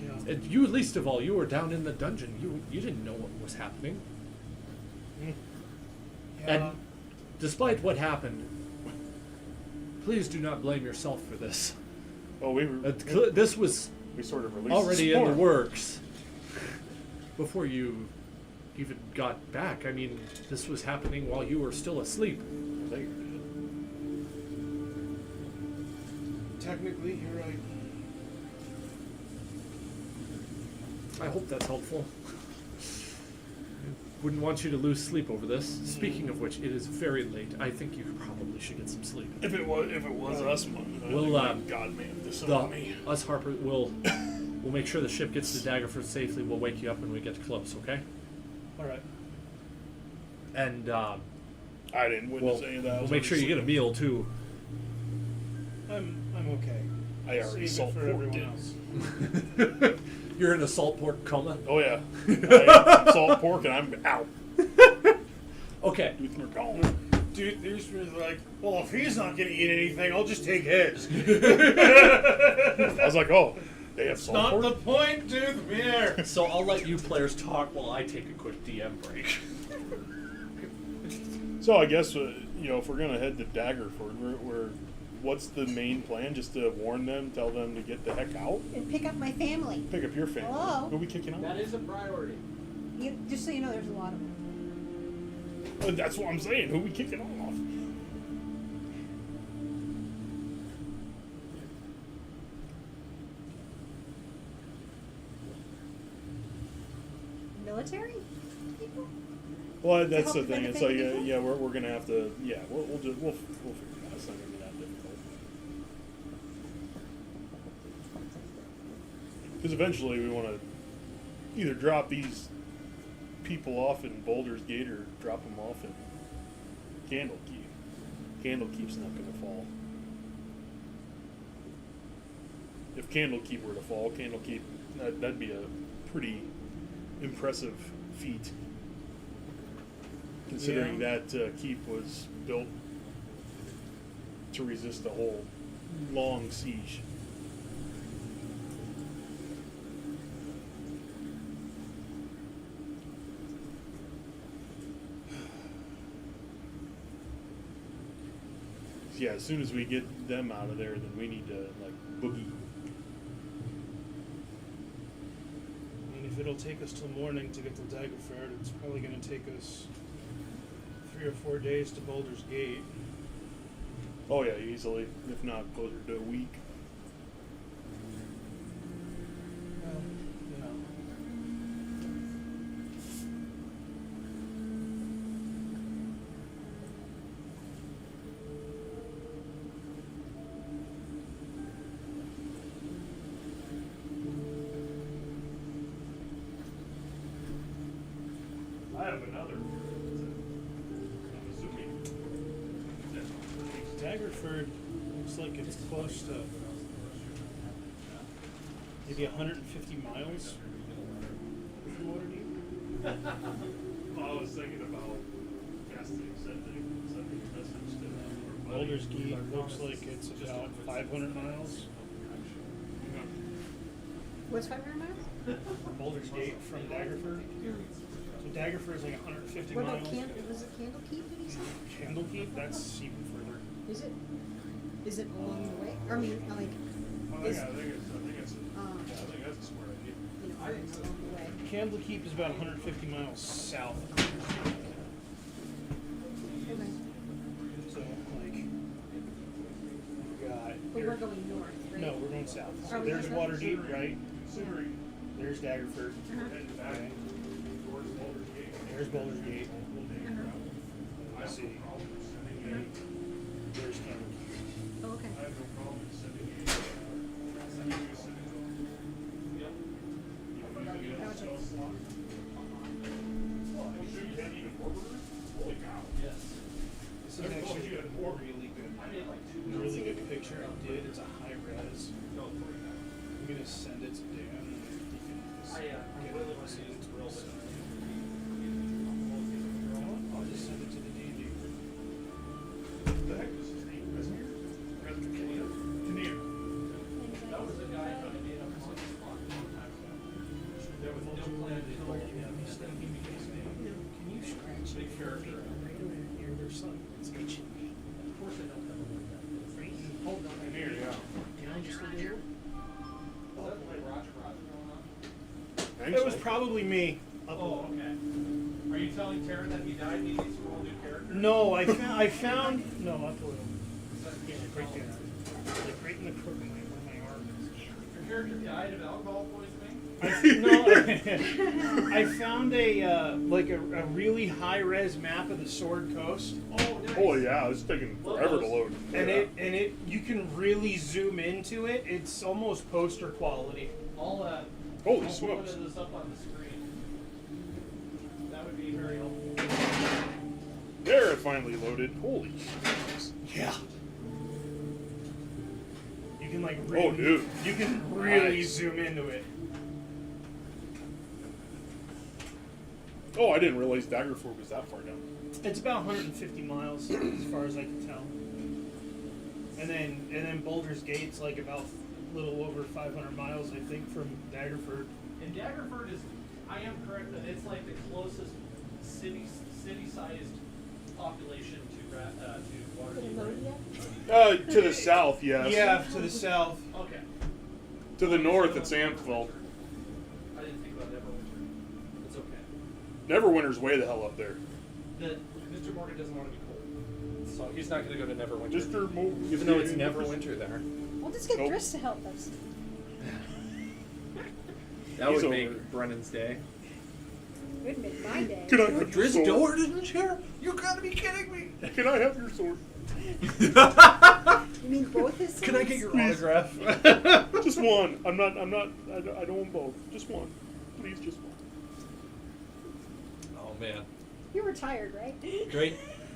Yeah. And you, least of all, you were down in the dungeon. You didn't know what was happening. Yeah. And despite what happened, please do not blame yourself for this. Oh, we This was sort of released already the in the spore. works before you even got back. I mean, this was happening while you were still asleep. Technically, you're right. I hope that's helpful. I wouldn't want you to lose sleep over this. Speaking of which, it is very late. I think you probably should get some sleep. If it was us, man, We'll, God, man, disown me. Us Harper will we'll make sure the ship gets to Daggerford safely. We'll wake you up when we get close, okay? All right. And I didn't witness any of that. I we'll was make sure you get a already meal too. I'm okay. I already Save salt it for porked everyone it. else. You're in a salt pork coma. Oh yeah, I ate salt pork and I'm out. Okay. Duthmer gone. Dude, there's like, well, if he's not gonna eat anything, I'll just take his. I was like, oh, they have salt Not pork? the point, Duthmer. So I'll let you players talk while I take a quick DM break. So I guess if we're gonna head to Daggerford, what's the main plan? Just to warn them, tell them to get the heck out, And pick up my family. pick up your family. Hello? Who are we kicking out? That is a priority. Just so you know, there's a lot of them. That's what I'm saying. Who are we kicking off? Military people? Well, that's help the thing. defend It's like, people? yeah, we're gonna have to. Yeah, we'll figure it out. It's not gonna be that difficult. Because eventually we want to either drop these people off in Boulder's Gate or drop them off in Candlekeep. Candlekeep's not gonna fall. If Candlekeep were to fall, Candlekeep that'd be a pretty impressive feat. Considering that keep was built to resist a whole long siege. Yeah, as soon as we get them out of there, then we need to boogie. I mean, if it'll take us till morning to get to Daggerford, it's probably gonna take us 3 or 4 days to Boulder's Gate. Oh yeah, easily. If not, closer to a week. Well, you know. I have another. I'm assuming. Daggerford looks like it's close to maybe 150 miles from Waterdeep. Well, I was thinking about sending a message to them. Boulder's Gate looks like it's about 500 miles. What's 500 miles? Boulder's Gate from Daggerford. So Daggerford is like 150 What about miles. was it Candlekeep, did he say? Candlekeep, that's even further. Is it? Is it along the way? I mean, like, I think it's that's a smart idea. it's along the way. Candlekeep is about 150 miles south. Okay. So, like, we've got. But we're going north, right? No, we're going south. So Are we there's going north? Waterdeep, right? Considering There's Daggerford. heading back Okay. towards Boulder's Gate, There's Boulder's Gate. I have no problem sending a. There's Candlekeep. Oh, okay. I have no problem sending a. This is actually a really good picture I did. It's a high res. I'm gonna send it to Dan. And he can get it and see it's real. I'll just send it to the D&D. What the heck is his name? Casimir? Kinnear. That was the guy that made up on the spot a long time ago. There was no plan to do it. Can you scratch Big character. right over here? There's something. It's itching me. Of course I don't have a look at this. Hold on. Kinnear, yeah. Can I just look at it? Is that the way Roger going on? Thanks, It was man. probably me. Oh, okay. Are you telling Taryn that he died and he needs a whole new character? No, I found no, not the little. Yeah, right there. Like right in the crook of where my arm is. Your character died of alcohol poisoning? I found a like a really high res map of the Sword Coast, Oh, nice. Oh yeah, it's taking forever to load. and it you can really zoom into it. It's almost poster quality. I'll Holy I'll smokes. put this up on the screen. That would be very helpful. There, it finally loaded. Holy smokes. Yeah. You can like really, Oh, dude. you can really Nice. zoom into it. Oh, I didn't realize Daggerford was that far down. It's about 150 miles as far as I can tell. And then Boulder's Gate's like about a little over 500 miles, I think, from Daggerford. And Daggerford is, I am correct that it's like the closest city-sized population to Waterloo. To the south, yes. Yeah, to the south. Okay. To the north, it's Amphill. I didn't think about Neverwinter. It's okay. Neverwinter's way the hell up there. Mr. Morgan doesn't want to be cold. So he's not going to go to Neverwinter. Mr. Mo- Even though it's Neverwinter there. We'll just get Nope. Driss to help us. That He's would over make it. Brennan's day. Would make my day. Can I have your Driz sword? Dort isn't here? You gotta be kidding me! Can I have your sword? You mean both his sons? Can I get your autograph? Just one. I don't want both. Just one. Please, just one. Oh man, You're retired, right?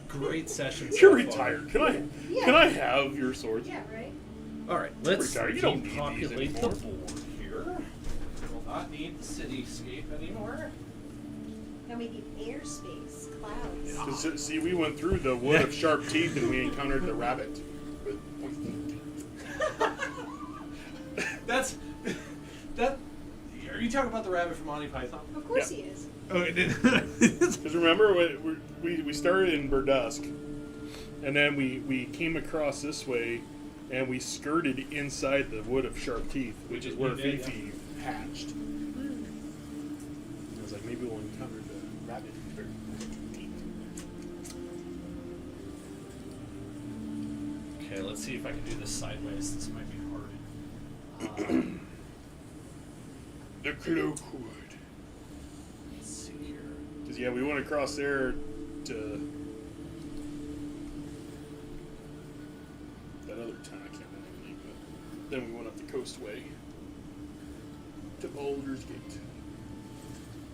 great session. You're so far. retired. Can I? Yeah. Can I have your sword? Yeah, right? All right, let's Retired. You don't need these populate the anymore. board here. We'll not need the cityscape anymore. Now we need airspace, clouds. 'Cause, see, we went through the wood of sharp teeth and we encountered the rabbit. With That's that. Are you talking about the rabbit from Monty Python? Of course Yeah. he is. Oh, it did. Because remember, we started in Burdusk, and then we came across this way, and we skirted inside the wood of sharp teeth, which is where We did, Fifi hatched. I was like, maybe we'll encounter the rabbit. Okay, let's see if I can do this sideways. This might be hard. The Cloakwood. Let's see here. Because, yeah, we went across there to that other town, I can't remember the name, but then we went up the coastway to Boulder's Gate.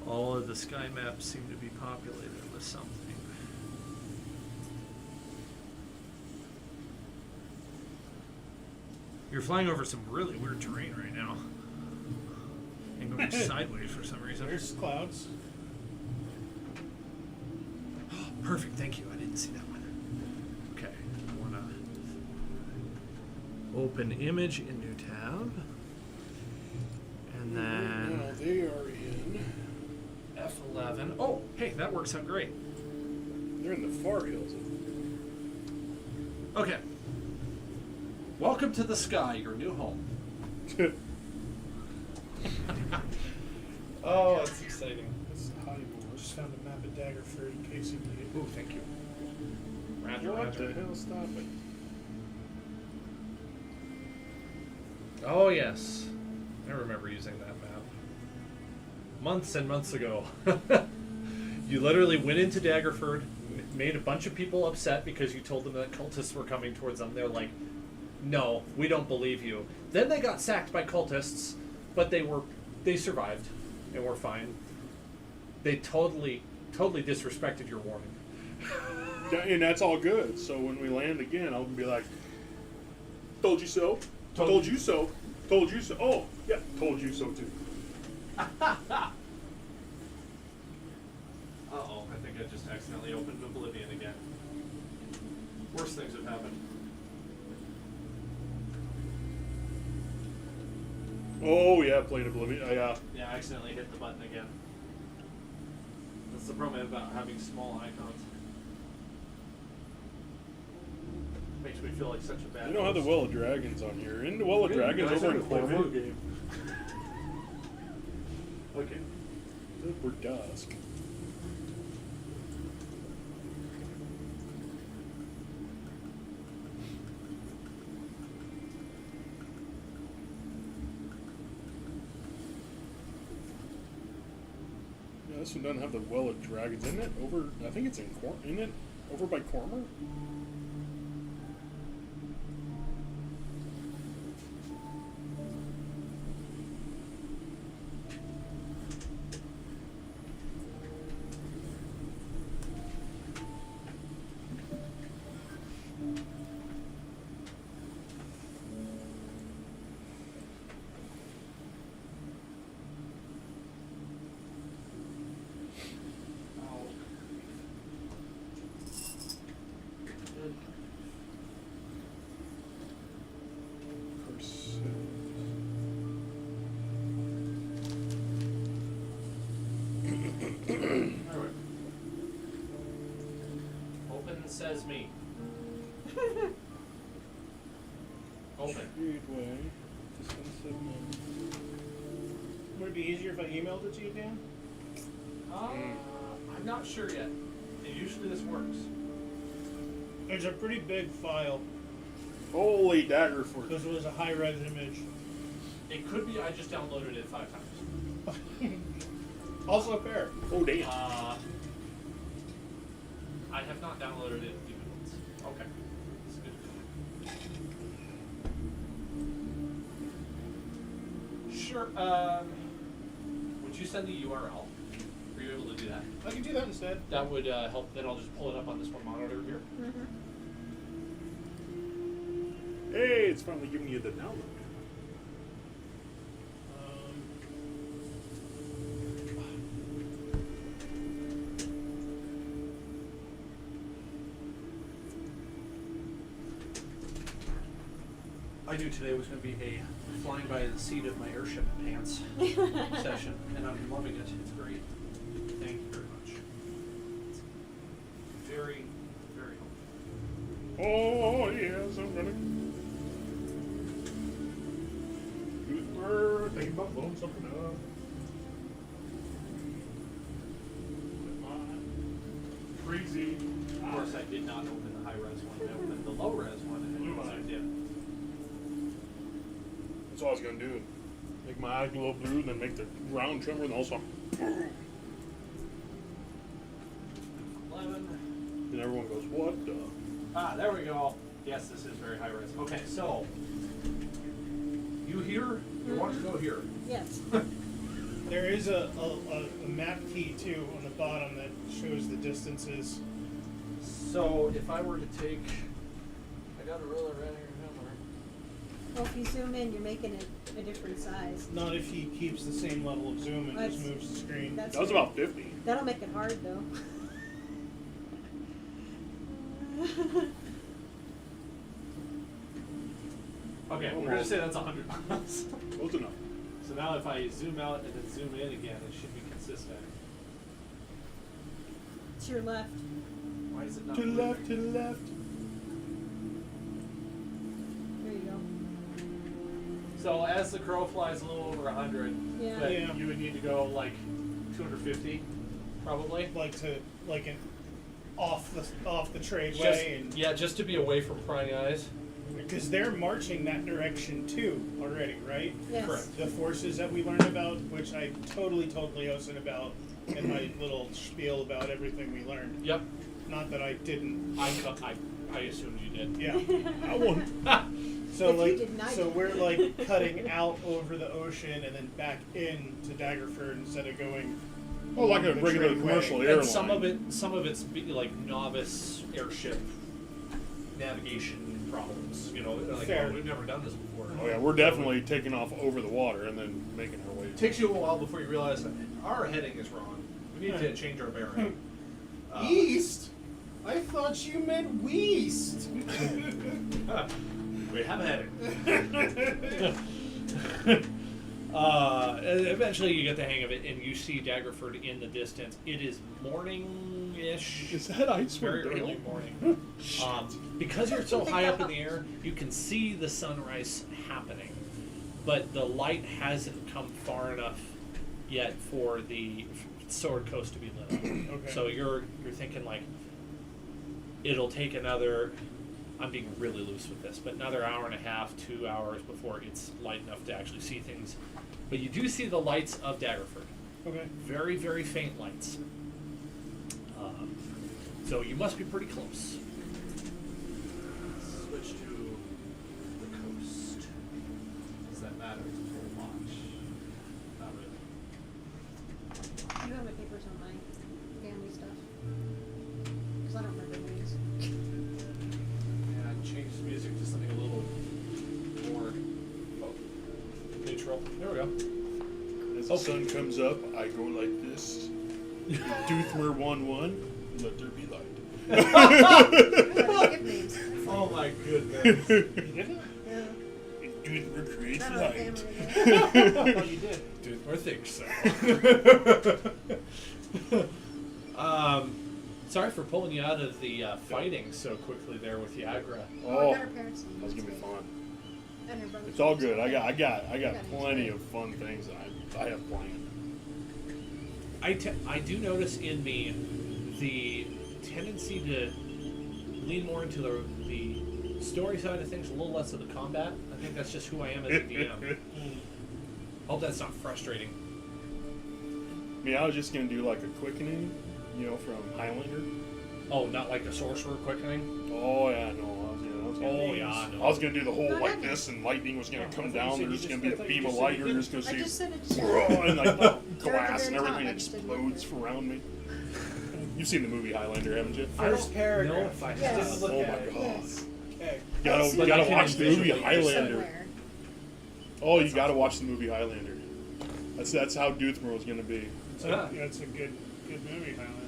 All of the sky maps seem to be populated with something. You're flying over some really weird terrain right now. And going sideways for some reason. There's clouds. Perfect, thank you. I didn't see that one. Okay, I want to open image in new tab. And then Now they are in. F11. Oh, hey, that works out great. They're in the far hills. Okay. Welcome to the sky, your new home. Oh, that's exciting. This is Hollywood. Just found a map of Daggerford in case you need it. Ooh, thank you. Roger, What roger. the hell? Stop it. Oh, yes. I remember using that map. Months and months ago. You literally went into Daggerford, made a bunch of people upset because you told them that cultists were coming towards them. They're like, no, we don't believe you. Then they got sacked by cultists, but they survived and were fine. They totally disrespected your warning. And that's all good. So when we land again, I'll be like, told you so. Told you so. Told you so. Oh, yeah, told you so too. Uh-oh, I think I just accidentally opened Oblivion again. Worse things have happened. Oh, yeah, played Oblivion. Yeah. Yeah, I accidentally hit the button again. That's the problem about having small icons. Makes me feel like such a bad You don't have the host. Well of Dragons on here. In the Well of Good, you Dragons guys over in have to play a Corver. video game. Okay. We're dusk. Yeah, this one doesn't have the Well of Dragons, isn't it? Over, I think it's in isn't it? Over by Cormer? says me. Open. Speedway to Sunset Mountain. Would it be easier if I emailed it to you, Dan? I'm not sure yet. Usually this works. It's a pretty big file. Holy Daggerford. This was a high-res image. It could be I just downloaded it 5 times. Also fair. Oh, damn. I have not downloaded it even once. Okay. That's good. Sure. Would you send the URL? Were you able to do that? I can do that instead. That would help. Then I'll just pull it up on this one monitor here. Mm-hmm. Hey, it's finally giving you the download. I knew today was going to be a flying by the seat of my airship pants session, and I'm loving it. It's great. Thank you very much. It's very, very helpful. Oh, yes, I'm gonna. Good think about blowing something up. Crazy. Of course, I did not open the high-res one. I opened the low-res one, and Blue it was eye. idea. That's all I was gonna do. Make my eye glow blue, and then make the ground tremor, and also. 11. And everyone goes, what the? Ah, there we go. Yes, this is very high-res. Okay, so you here? You want to go here? Yes. There is a map key too on the bottom that shows the distances. So if I were to take, I got a ruler right here somewhere. Well, if you zoom in, you're making it a different size. Not if he keeps the same level of zoom and just That's- moves the screen. That's That was about 50. That'll make it hard, though. Okay, we're gonna say that's 100 miles. Close enough. So now if I zoom out and then zoom in again, it should be consistent. To your left. Why is it not To the moving? left, to the left. There you go. So as the crow flies a little over 100, Yeah. but Yeah. you would need to go like 250, probably. Like an off the Just, tradeway, and yeah, just to be away from prying eyes. because they're marching that direction too already, right? Yes. Correct. The forces that we learned about, which I totally ocean about in my little spiel about everything we learned. Yep. Not that I didn't. I assumed you did. Yeah. I won't. So If you like, did not, so you we're would. like cutting out over the ocean and then back in to Daggerford instead of going. Oh, like a along the regular tradeway. commercial airline. And some of it's like novice airship navigation problems. You know, like Fair. oh, we've never done this before. Oh yeah, we're definitely taking off over the water and then making our way. It takes you a while before you realize that our heading is wrong. We need to change our bearing. East? I thought you meant west. We have a heading. Eventually you get the hang of it and you see Daggerford in the distance. It is morning-ish. Is that Icewind Very Dale? early morning. Because you're so high up in the air, you can see the sunrise happening, but the light hasn't come far enough yet for the Sword Coast to be lit up. Okay. So you're thinking like it'll take another. I'm being really loose with this, but another hour and a half, 2 hours before it's light enough to actually see things. But you do see the lights of Daggerford. Okay. Very, very faint lights. So you must be pretty close. Switch to the coast. Does that matter? It's a whole lot. Not really. You have my papers on my family stuff. Because I don't remember names. And change the music to something a little more neutral. There we go. As the sun comes up, I go like this. Doothmer 1-1. Let there be light. I don't give names. Oh my goodness. Yeah. Doothmer creates I don't light. have family names. Oh, you did. Dude, I think so. Sorry for pulling you out of the fighting so quickly there with Yagra. I Oh, got her parents' name. that's gonna be It's fun. and her brother's It's all name. good. I got Yeah, plenty it's of fun things that I have planned. I do notice in me the tendency to lean more into the story side of things, a little less of the combat. I think that's just who I am as a DM. Hope that's not frustrating. I mean, I was just gonna do like a quickening, from Highlander. Oh, not like the sorcerer quickening? Oh yeah, no, I was gonna, Oh, yeah, no. I was gonna do the whole No, like no. this, and lightning was gonna Oh, come I thought you down. said There's you gonna just- be I a thought beam you of just light. said You're you just gonna I see, just said it. and like They're glass at and the very everything top. I just didn't look explodes at it. around me. You've seen the movie Highlander, haven't you? I don't First paragraph. know if I Yes. have. Just look Oh at my it. god! Yes. Okay. You gotta, But I can watch the movie visually Highlander. Somewhere. Oh, you gotta watch the movie Highlander. That's how Doothmer was gonna be. That's a good movie, Highlander.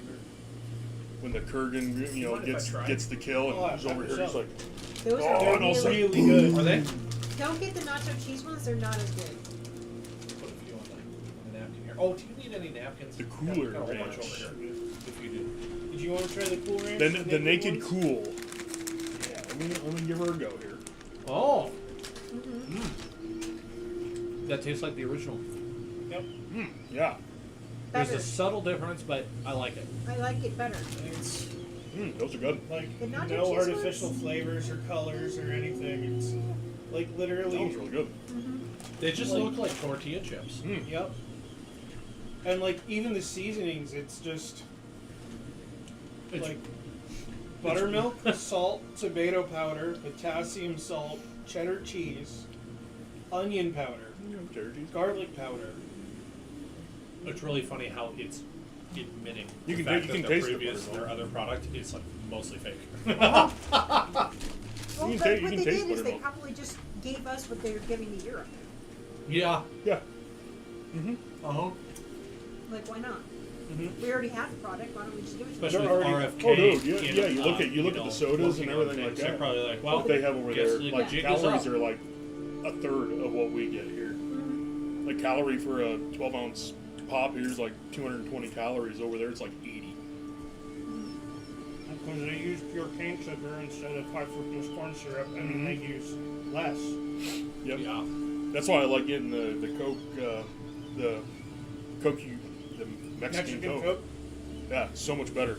When the Kurgan, Mind if I try? gets the kill, and Oh, he's over here, he's like, Those Oh, are no, really, so- Really good. Are they? Don't get the nacho cheese ones. They're not as good. Put a few on the napkin here. Oh, do you need any napkins? The cooler Got a whole bunch ranch. over here. If you do. Did you want to try the Cool Ranch? the naked ones? cool. Yeah, let me give her a go here. Oh, Mm-hmm. that tastes like the original. Yep. Yeah. There's Better. a subtle difference, but I like it. I like it better. It's Those are good. like The nacho no cheese artificial ones? flavors or colors or anything. It's like That was literally. really good. They just Like- look like tortilla chips. Yep. And like even the seasonings, it's just It's- like buttermilk, salt, tomato powder, potassium salt, cheddar cheese, onion powder, Charities. garlic powder. It's really funny how it's admitting You the can- fact you that can their taste the previous, buttermilk. their other product is like mostly fake. Well, You can but ta- you what can they taste did is they buttermilk. probably just gave us what they were giving to Europe. Yeah. Yeah. Uh huh. Like, why not? Mm-hmm. We already have the product. Why don't we just give it to them? Especially They're with already- RFK. Oh, dude, yeah, in, yeah, you look at you the know, sodas and working on everything like things, they're that. probably like, well, What they have over guess there, the like jig is calories up. are like a third of what we get here. Like calorie for a 12-ounce pop here's like 220 calories. Over there, it's like 80. Because they use pure cane sugar instead of high fructose corn syrup. I mean, they use less. Yep. Yeah. That's why I like getting the Coke, the Mexican Coke. Yeah, so much better.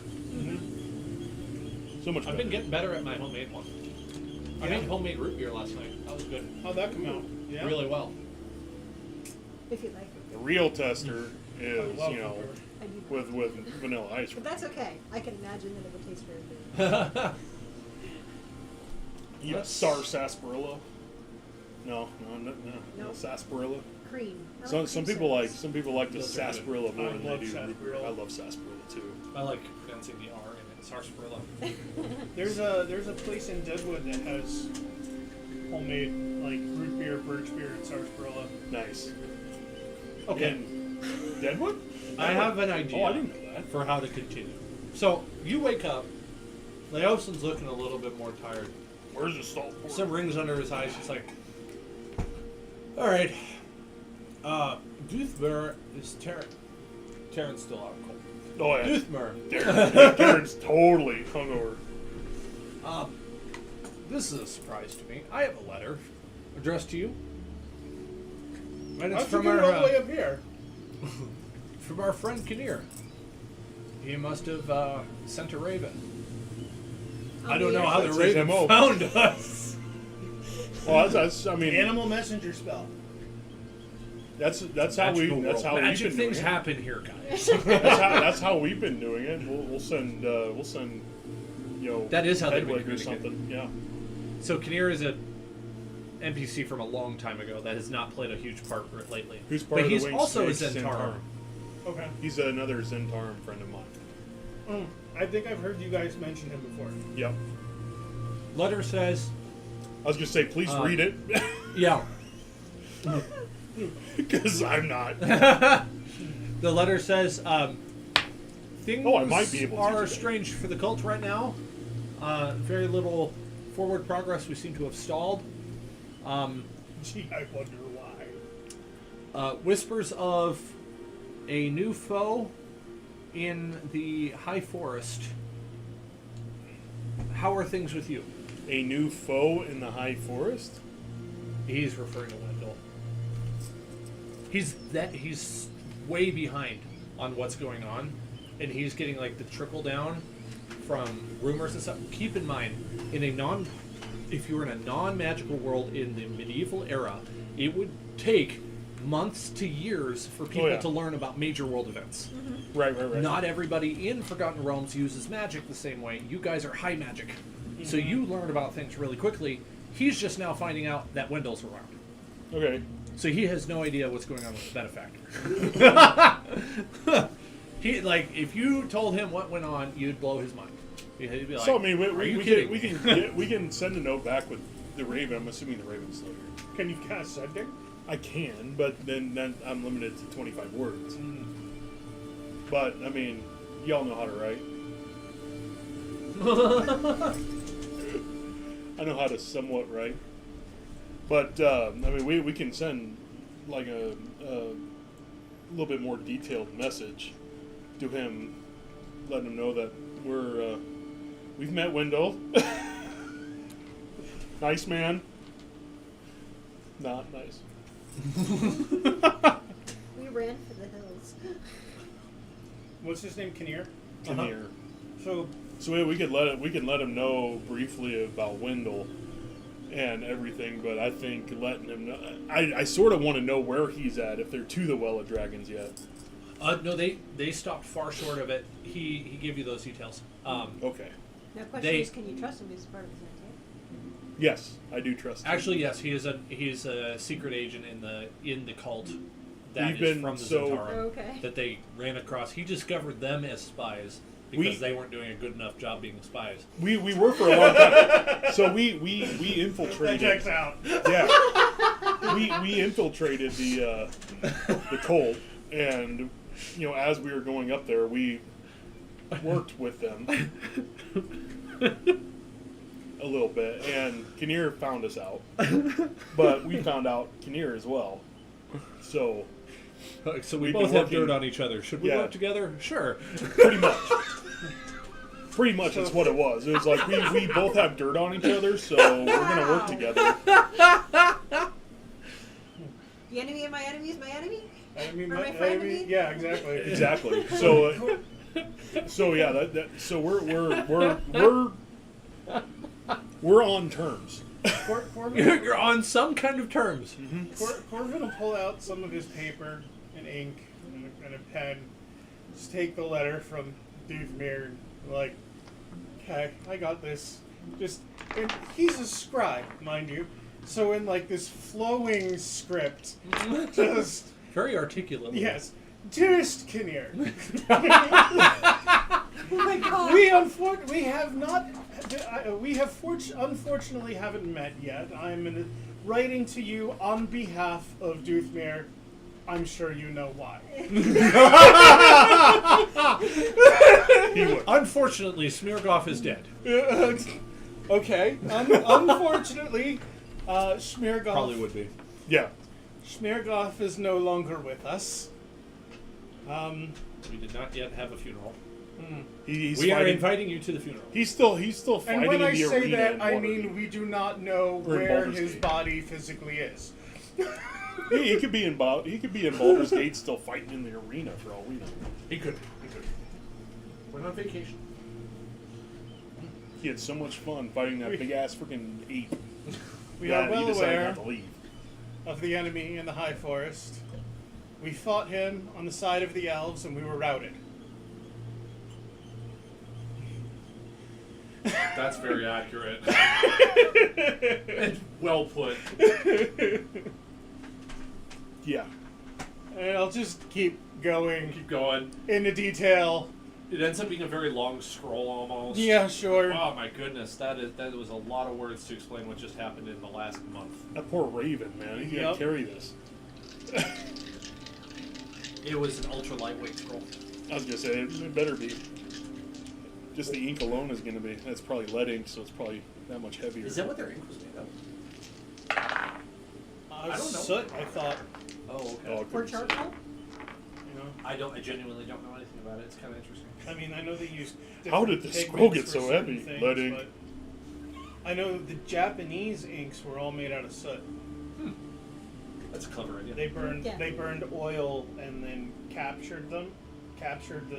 So much better. I've been getting better at my homemade one. I Yeah. made homemade root beer last night. That was good. How'd that come out? Yeah. Really well. If you like it. The real tester I is, love you know, liquor. I do. with vanilla ice But cream. that's okay. I can imagine that it would taste very good. Yeah, sarsaparilla. No, No. sarsaparilla. Cream. I Some cream people like sodas. some people like the Those are good. sarsaparilla more I than they love do root beer. sarsaparilla. I love sarsaparilla too. I like pronouncing the R in it. Sarsaparilla. There's a place in Deadwood that has homemade like root beer, birch beer, and sarsaparilla. Nice. Okay. In Deadwood? I have an idea Oh, I didn't know that. for how to continue. So you wake up. Laosen's looking a little bit more tired. Where's the salt pork? Some rings under his eyes. He's like, all right. Doothmer is Terran's still out cold. Oh yeah. Doothmer. Darren's totally hungover. This is a surprise to me. I have a letter addressed to you. And it's How'd you from get it our all the way up here? from our friend Kinnear. He must have sent a raven. I don't know how the That's his raven MO. found us. Well, I mean, Animal messenger spell. that's how Magical that's world. how we've Magic been things doing it. happen here, guys. That's how we've been doing it. We'll send you know, That is how they've been Hedwig or communicating. something. Yeah. So Kinnear is a NPC from a long time ago that has not played a huge part lately. Who's part but of the he's Winged also a Snakes, Zentarum. Okay. He's another Zentarum friend of mine. I think I've heard you guys mention him before. Yep. Letter says, I was gonna say, please read it, yeah. because I'm not. The letter says, things Oh, I might be able to are today. strange for the cult right now. Very little forward progress. We seem to have stalled. Gee, I wonder why. Whispers of a new foe in the high forest how are things with you? A new foe in the high forest? He's referring to Wendell. He's way behind on what's going on, and he's getting like the trickle down from rumors and stuff. Keep in mind, if you were in a non-magical world in the medieval era, it would take months to years for people to learn about major world events. Mm-hmm. Right. Not everybody in Forgotten Realms uses magic the same way. You guys are high magic, so you learn about things really quickly. He's just now finding out that Wendell's around. Okay. So he has no idea what's going on with the benefactor. If you told him what went on, you'd blow his mind. He'd be like, So I mean, "Are you kidding?" we can send a note back with the Raven. I'm assuming the Raven's still here. Can you cast sending? I can, but then I'm limited to 25 words. But I mean, y'all know how to write. I know how to somewhat write. But I mean, we can send like a little bit more detailed message to him, letting him know that we've met Wendell. Nice man. Not nice. We ran for the hills. What's his name? Kinnear? Kinnear. So So we could let him know briefly about Wendell and everything, but I think letting him know, I sort of want to know where he's at, if they're to the Well of Dragons yet. No, they stopped far short of it. He gave you those details. Okay. Now, question is, can you trust him as part of his intent? Yes, I do trust him. Actually, yes, he is a secret agent in the cult that We've is been from the so- Zentara Okay. that they ran across. He discovered them as spies because they weren't doing a good enough job being spies. We were for a long time. So we infiltrated. that checks out. Yeah. We infiltrated the cult, and as we were going up there, we worked with them a little bit, and Kinnear found us out, but we found out Kinnear as well. So So we We've both been have dirt working- on each other. Should we Yeah. work together? Sure. pretty much that's what it was. It was like we both have dirt on each other, so we're gonna work together. The enemy of my enemy is my enemy? Enemy, Or my friend, I mean? yeah, exactly. Exactly. So yeah, so we're on terms. Corbin You're on some kind of terms. Corbin will pull out some of his paper and ink and a pen. Just take the letter from Duvemir. Like, okay, I got this. And he's a scribe, mind you. So in like this flowing script, just Very articulate. yes, dearest Kinnear. Oh my god. Unfortunately haven't met yet. I'm writing to you on behalf of Duvemir. I'm sure you know why. He would. Unfortunately, Smirgoff is dead. Okay. Unfortunately, Smirgoff. Probably would be. Yeah. Smirgoff is no longer with us. We did not yet have a funeral. He's We are fighting. inviting you to the funeral. He's still fighting And when in I the say arena. that, in I Waterdeep. mean we do not know Or in where Baldur's his Gate. body physically is. He could be in Baldur's Gate, still fighting in the arena for all we know. He could. We're on vacation. He had so much fun fighting that big ass freaking ape. We that are well he decided aware not to leave. of the enemy in the High Forest. We fought him on the side of the elves, and we were routed. That's very accurate. And well put. Yeah. And I'll just keep going Keep going. into detail. It ends up being a very long scroll almost. Yeah, sure. Oh my goodness, that was a lot of words to explain what just happened in the last month. That poor Raven, man. He's Yep. gonna carry this. It was an ultra lightweight scroll. I was gonna say it better be. Just the ink alone is gonna be. That's probably lead ink, so it's probably that much heavier. Is that what their ink was made of? I don't know. Soot, I thought. Oh, okay. Oh, it Or could be charcoal? You know, I genuinely don't know anything about it. It's kind of interesting. I mean, I know they use. How did different the scroll get pigments so for certain heavy? things, Lead ink. but I know the Japanese inks were all made out of soot. That's a clever idea. They burned Yeah. they burned oil and then captured the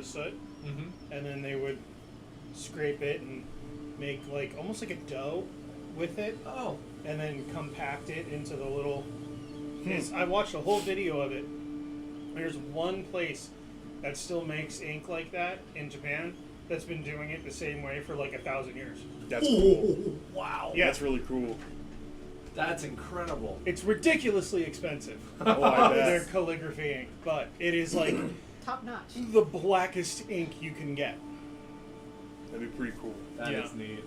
soot, Mm-hmm. and then they would scrape it and make like almost like a dough with it, Oh. and then compact it into the little. I watched a whole video of it. There's one place that still makes ink like that in Japan that's been doing it the same way for like 1,000 years. That's cool. Wow. Yeah. That's really cool. That's incredible. It's ridiculously expensive. Oh, I Their bet. calligraphy ink, but it is like Top notch. the blackest ink you can get. That'd be pretty cool. That is Yeah. neat.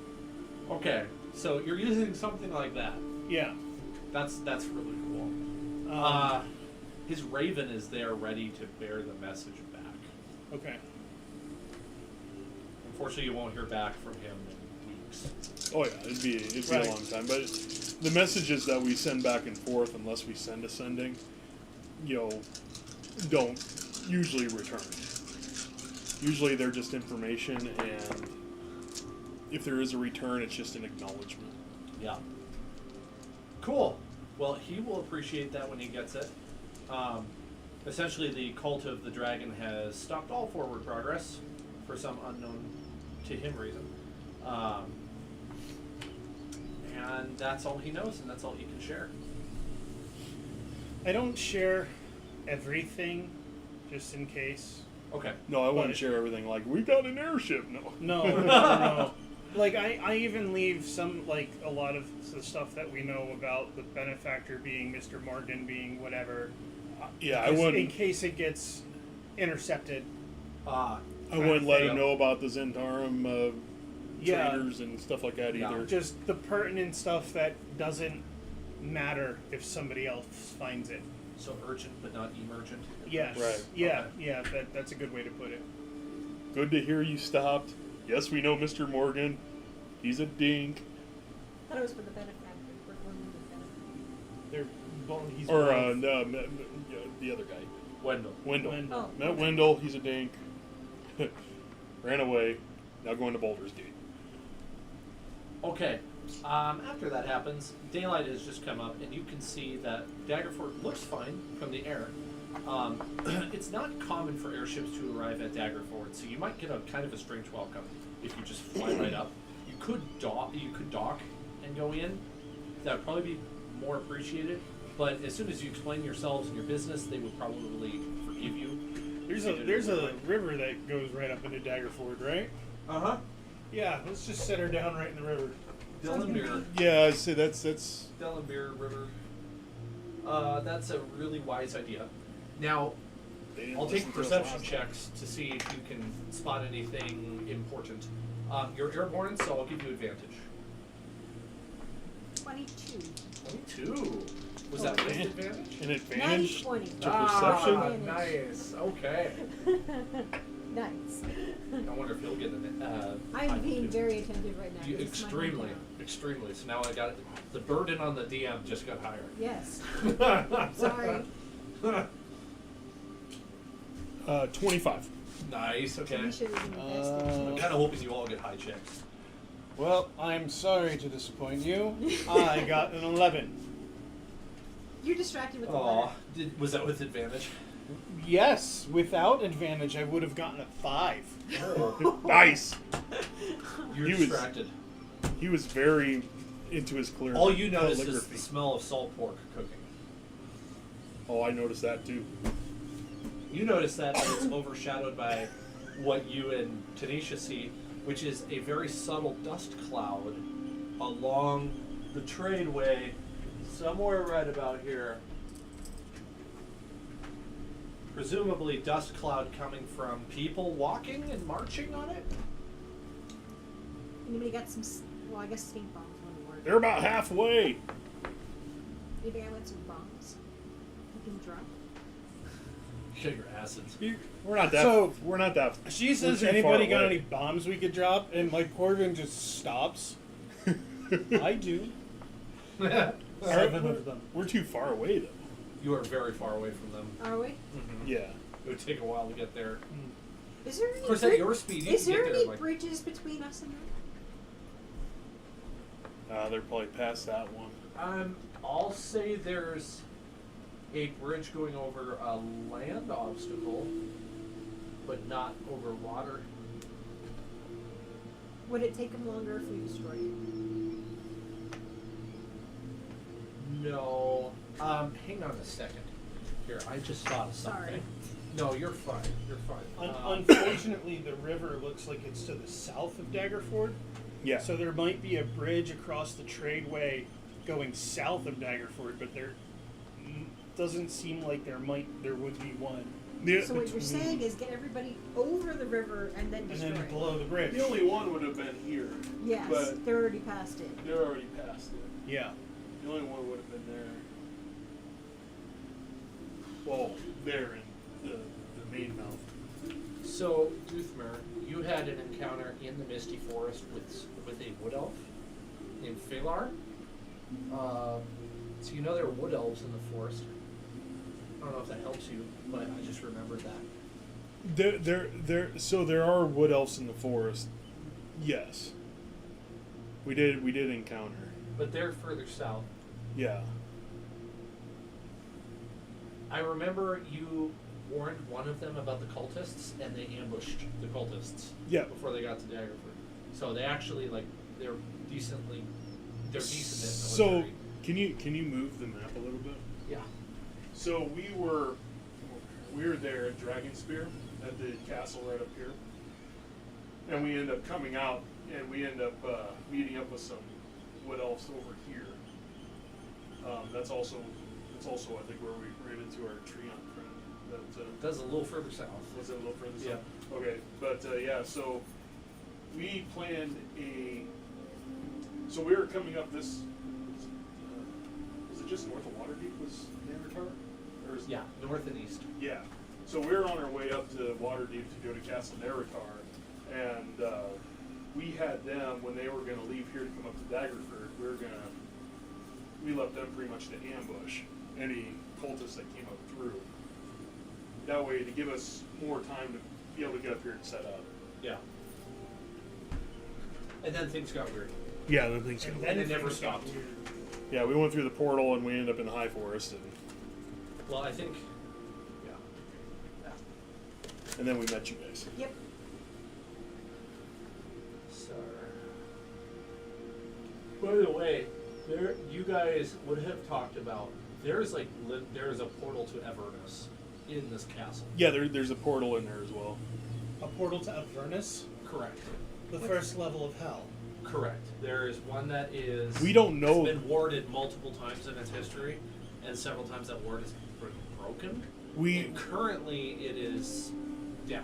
Okay, so you're using something like that. Yeah. That's really cool. His raven is there ready to bear the message back. Okay. Unfortunately, you won't hear back from him in weeks. Oh yeah, it'd be Right. a long time. But the messages that we send back and forth, unless we send a sending, don't usually return. Usually they're just information, and if there is a return, it's just an acknowledgement. Yeah. Cool. Well, he will appreciate that when he gets it. Essentially, the cult of the dragon has stopped all forward progress for some unknown to him reason. And that's all he knows, and that's all he can share. I don't share everything, just in case. Okay. No, I wouldn't But- share everything like we got an airship. No. No. Like I even leave some a lot of the stuff that we know about the benefactor being Mr. Morgan being whatever. Yeah, I just wouldn't. in case it gets intercepted. I wouldn't let fail. him know about the Zentarum Yeah. traders and stuff like that Yeah. either. Just the pertinent stuff that doesn't matter if somebody else finds it. So urgent, but not emergent. Yes. Right. Yeah. Okay. Yeah. That's a good way to put it. Good to hear you stopped. Yes, we know Mr. Morgan. He's a dink. I thought it was for the benefactor. For one of the benefactor. They're he's Or both. no, the other guy. Wendell. Wendell. Wendell. Oh. Met Wendell. He's a dink. Ran away. Now going to Baldur's Gate. Okay. After that happens, daylight has just come up, and you can see that Daggerford looks fine from the air. It's not common for airships to arrive at Daggerford, so you might get a kind of a strange welcome if you just fly right up. You could dock and go in. That would probably be more appreciated. But as soon as you explain yourselves and your business, they would probably forgive you. There's a river that goes right up into Daggerford, right? Uh-huh. Yeah, let's just set her down right in the river. Dellenbeer. Yeah, I'd say that's Dellenbeer River. That's a really wise idea. Now, they didn't I'll listen take to us perception last checks to see if you can spot anything important. You're airborne, so I'll give you advantage. 22. 22. Was that with advantage? time. An advantage 20. to perception. Advantage. Nice. Okay. Nice. I wonder if you'll get an. I'm being two. very attentive right now. You, 'cause it's my extremely, hometown. extremely. So now I got the burden on the DM just got higher. Yes. Sorry. 25. Nice. Okay. Tanisha is in the best. I'm kind of hoping you all get high checks. Well, I'm sorry to disappoint you. I got an 11. You're distracted with the Aw, letter. was that with advantage? Yes, without advantage, I would have gotten a 5. Nice. You're He was- distracted. He was very into his clear. All you notice is calligraphy. the smell of salt pork cooking. Oh, I noticed that too. You notice that, but it's overshadowed by what you and Tanisha see, which is a very subtle dust cloud along the tradeway, somewhere right about here. Presumably dust cloud coming from people walking and marching on it? Anybody got some? Well, I guess stink bombs wouldn't work. They're about halfway. Anybody got some bombs? You can drop. Get your acids. We're not that. So- we're not that. She says, we're too anybody far got away. any bombs we could drop? And like Corbin just stops. I do. 7 of them. We're too far away though. You are very far away from them. Are we? Yeah. It would take a while to get there. Is there any? Of course, at your speed, you is can there get any there like. bridges between us and them? They're probably past that one. I'll say there's a bridge going over a land obstacle, but not over water. Would it take them longer if we destroyed it? No. Hang on a second. Here, I just thought of something. Sorry. No, you're fine. You're fine. Unfortunately, the river looks like it's to the south of Daggerford. Yeah. So there might be a bridge across the tradeway going south of Daggerford, but there doesn't seem like there would be one. Yeah, So what you're saying is get everybody over the river and then And destroy then it. below the bridge. The only one would have been here. Yes, but they're already past it. they're already past it. Yeah. The only one would have been there. Well, there in the main mouth. So, Duthmer, you had an encounter in the Misty Forest with a wood elf named Phalar. So you know there are wood elves in the forest. I don't know if that helps you, but I just remembered that. So there are wood elves in the forest. Yes. We did encounter. But they're further south. Yeah. I remember you warned one of them about the cultists, and they ambushed the cultists. Yeah. Before they got to Daggerford. So they actually they're decent at So military. can you move the map a little bit? Yeah. So we were there at Dragonspear at the castle right up here, and we end up coming out and we end up meeting up with some wood elves over here. That's also I think where we ran into our Treant friend. That's a little further south. Was it a little further Yeah. south? Okay, but yeah, so we planned so we were coming up this. Was it just north of Waterdeep? Was Neanderthal? Or is Yeah, north and east. Yeah. So we were on our way up to Waterdeep to go to Castle Neretar, and we had them when they were going to leave here to come up to Daggerford. We left them pretty much to ambush any cultists that came up through. That way, to give us more time to be able to get up here and set up. Yeah. And then things got weird. Yeah, the things. And And it things never got stopped. weird. Yeah, we went through the portal and we ended up in the High Forest, Well, I think. Yeah. and then we met you guys. Yep. So. By the way, you guys would have talked about there's a portal to Everness in this castle. Yeah, there's a portal in there as well. A portal to Avernus, Correct. the first level of hell. Correct. There is one that is. We don't know. It's been warded multiple times in its history, and several times that ward has been broken. And currently, it is down.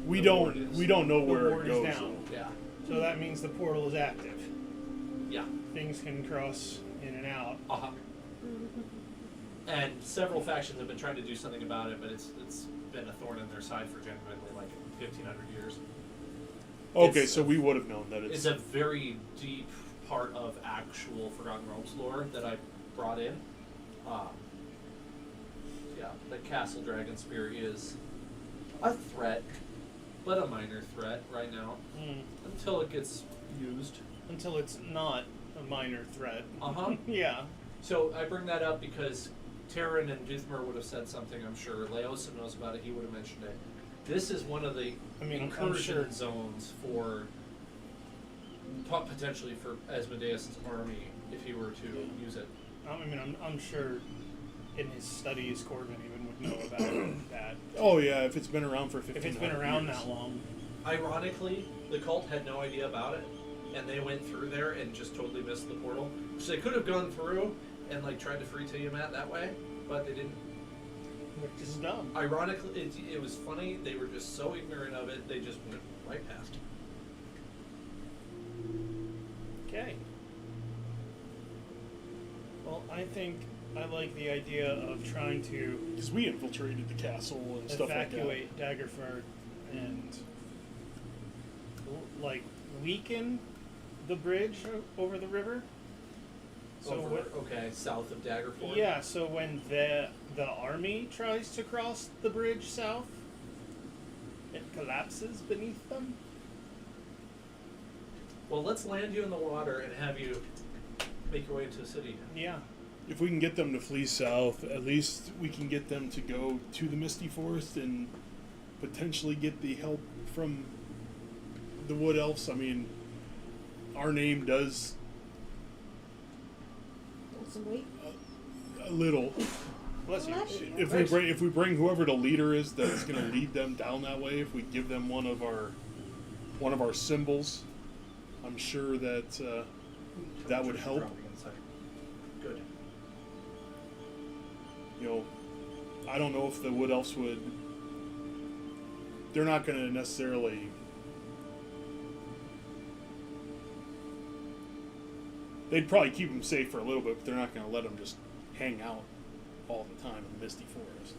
We The ward don't is. we don't know The where ward it is goes. down. Yeah. So that means the portal is active. Yeah. Things can cross in and out. Uh-huh. And several factions have been trying to do something about it, but it's been a thorn in their side for genuinely like 1,500 years. Okay, It's- so we would have known that It's a very deep part of actual Forgotten Realms lore that I brought in. Yeah, the Castle Dragonspear is a threat, but a minor threat right now until it gets used. Until it's not a minor threat. Uh-huh. Yeah. So I bring that up because Terran and Duthmer would have said something, I'm sure. Leosa knows about it, he would have mentioned it. This is one of the incursion I'm sure. zones for potentially for Asmodeus' army if he were to use it. I'm sure in his studies Corbin even would know about that. Oh yeah, if it's been around for 15. If it's been around that long. Ironically, the cult had no idea about it, and they went through there and just totally missed the portal. So they could have gone through and like tried to free Tiamat that way, but they didn't. Which is dumb. Ironically, it was funny. They were just so ignorant of it, they just went right past. Okay. Well, I think I like the idea of trying to Because we infiltrated the castle and stuff like that. evacuate Daggerford and like weaken the bridge over the river. So Over, what? okay, south of Daggerford. Yeah. So when the army tries to cross the bridge south, it collapses beneath them. Well, let's land you in the water and have you make your way into the city. Yeah. If we can get them to flee south, at least we can get them to go to the Misty Forest and potentially get the help from the Wood Elves. I mean, our name does Some weight. a little. Bless you. Bless you. If we bring whoever the leader is that's going to lead them down that way, if we give them one of our symbols, I'm sure that that would help. Good. You know, I don't know if the Wood Elves would. They're not going to necessarily. They'd probably keep them safe for a little bit, but they're not going to let them just hang out all the time in the Misty Forest.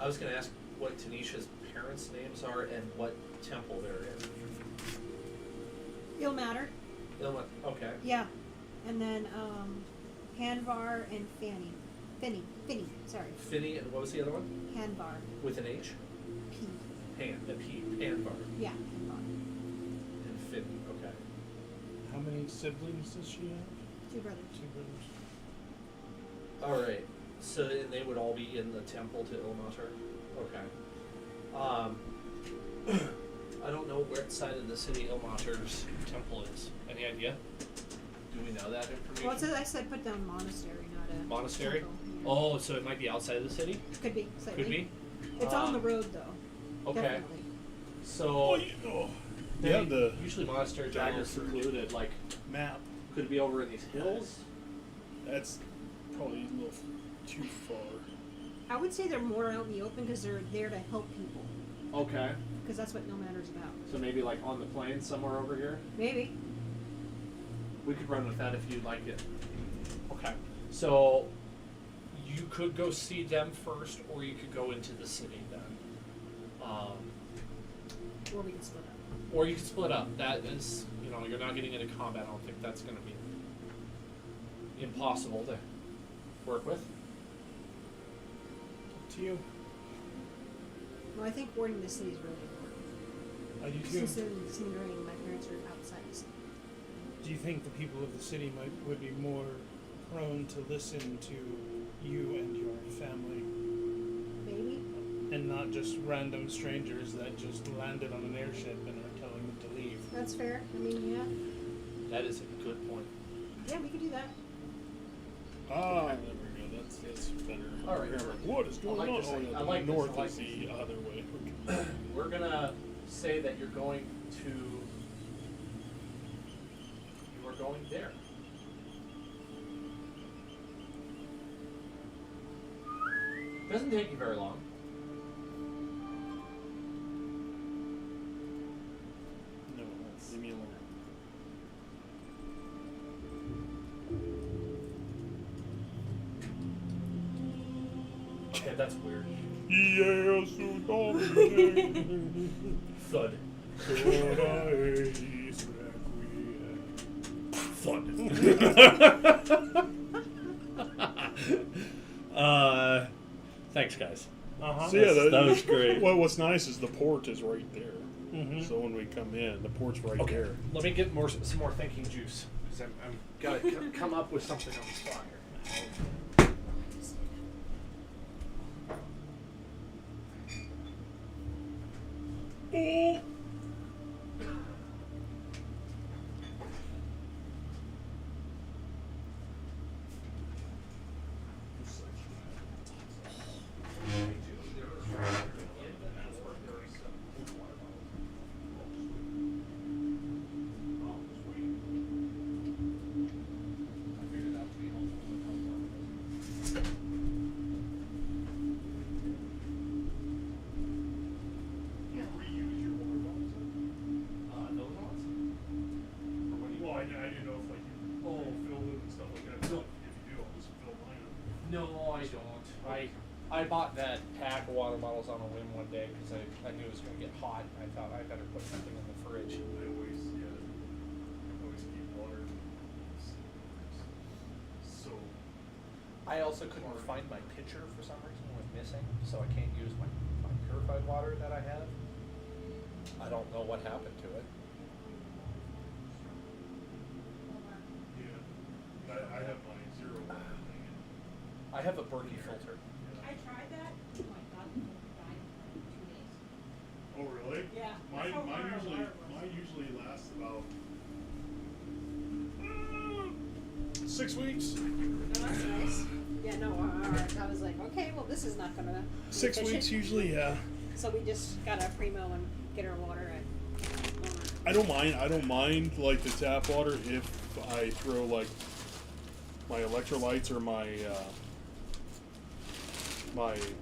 I was going to ask what Tanisha's parents' names are and what temple they're in. It'll matter. Okay. Yeah. And then Hanvar and Finny, sorry. Finny, and what was the other one? Hanvar. With an H? P. Panvar. Yeah, Hanvar. And Finny, okay. How many siblings does she have? 2 brothers. 2 brothers. Alright. So and they would all be in the temple to Ilmater? Okay. I don't know where side of the city Ilmater's temple is. Any idea? Do we know that information? Well, it says, I said put down monastery, not a Monastery? temple. Yeah. Oh, so it might be outside of the city? Could be. Slightly. Could be? It's on the road, though. Okay. Definitely. So They have the usually monasteries are general secluded, like map. could it be over in these hills? That's probably a little too far. I would say they're more out in the open because they're there to help people. Okay. Because that's what Nomader's about. So maybe like on the plains somewhere over here? Maybe. We could run with that if you'd like it. Okay. So you could go see them first, or you could go into the city then. Or we can split up. Or you could split up. That is, you know, you're not getting into combat. I don't think that's going to be impossible to work with. Up to you. Well, I think boarding the city is really important. I do too. Considering my parents are outside the city. Do you think the people of the city would be more prone to listen to you and your family, Maybe. and not just random strangers that just landed on an airship and are telling them to leave? That's fair. I mean, yeah. That is a good point. Yeah, we could do that. Ah, there we go. That's better. All right. Remember, what is going I like on? this. Oh, yeah, I the like this. north I like is this. the other way. We're going to say that you're going to... You are going there. Doesn't take you very long. No, leave me alone. Okay, that's weird. Yes, Thud. Thanks, guys. Uh-huh. So yeah, That was great. Well, what's nice is the port is right there. Mhm. So when we come in, the port's right Okay, there. let me get some more thinking juice because I'm gotta come up with something on the spot here. Oh. Well, I didn't know if like you filled it and stuff like that. No. If you do, I'll just fill mine up. No, I don't. I bought that pack of water bottles on a whim one day because I knew it was going to get hot. And I thought I better put something in the fridge. I always keep water. So I also couldn't find my pitcher for some reason. It was missing, so I can't use my purified water that I have. I don't know what happened to it. yeah. I have my zero water thing. I have a Berkey filter. I tried that. Oh my god, the filter died in 2 days. Oh really? Yeah. Mine, That's how hard our water was. mine usually lasts about 6 weeks. Oh, that's nice. Yeah, no, I was like, okay, well, this is not gonna. be 6 weeks efficient. usually, yeah. So we just got a Primo and get our water at. I don't mind like the tap water if I throw like my electrolytes or my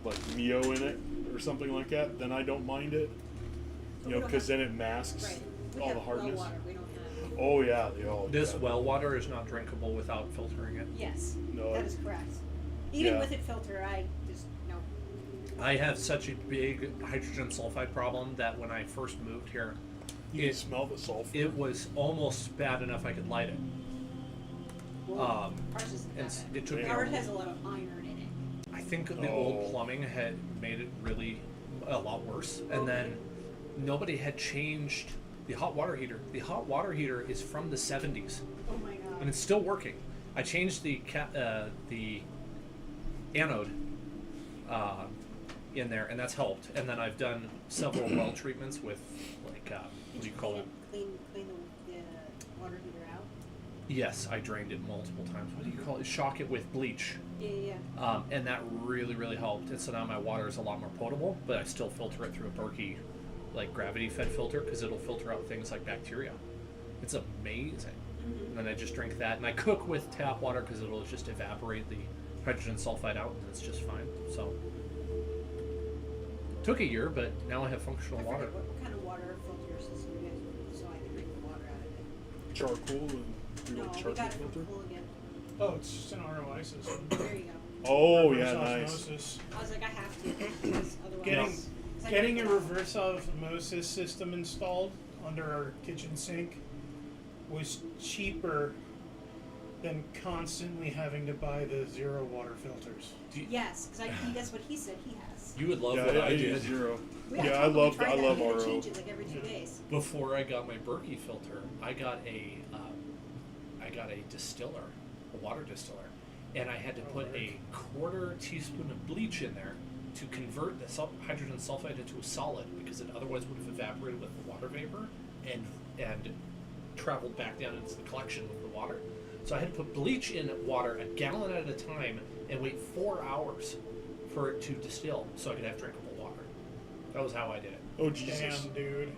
like Mio in it or something like that. Then I don't mind it. We You know, don't because have- then it masks Right. We all have the hardness. well water. We don't have. Oh yeah, they all. This yeah. well water is not drinkable without filtering it. Yes. No, that is correct. Even yeah. with it filtered, I just no. I have such a big hydrogen sulfide problem that when I first moved here, You can smell the sulfur. it was almost bad enough I could light it. Well, ours isn't And that bad. it took me. Ours has a lot of iron in it. I think the Oh. old plumbing had made it really a lot worse, and then nobody had changed the hot water heater. The hot water heater is from the 70s, Oh my god. and it's still working. I changed the anode in there, and that's helped. And then I've done several well treatments with like what do you call it? Clean the water heater out. Yes, I drained it multiple times. What do you call it? Shock it with bleach. Yeah. And that really helped. And so now my water is a lot more potable, but I still filter it through a Berkey, like gravity-fed filter, because it'll filter out things like bacteria. It's amazing. And then I just drink that, and I cook with tap water because it'll just evaporate the hydrogen sulfide out, and it's just fine. So took a year, but now I have functional I water. forget what kind of water filter system you guys use, so I can drink the water out of it. Charcoal and do No, like we charcoal got it from filter. Culligan. Oh, it's just an ROI system. There you go. Oh Reverse yeah, nice. osmosis. I was like, I have to, because otherwise. Getting 'cause I getting drink a lot. reverse osmosis system installed under our kitchen sink was cheaper than constantly having to buy the zero water filters. Yes, because that's what he said he has. You would love Yeah, what I use did. zero. We Yeah, told him to I try that. love He had to RO. change it like every 2 days. Before I got my Berkey filter, I got a distiller, a water distiller, and I had to put a quarter teaspoon of bleach in there to convert the hydrogen sulfide into a solid, because it otherwise would have evaporated with the water vapor and traveled back down into the collection with the water. So I had to put bleach in water a gallon at a time and wait 4 hours for it to distill so I could have drinkable water. That was how I did it. Oh Jesus. Damn, dude.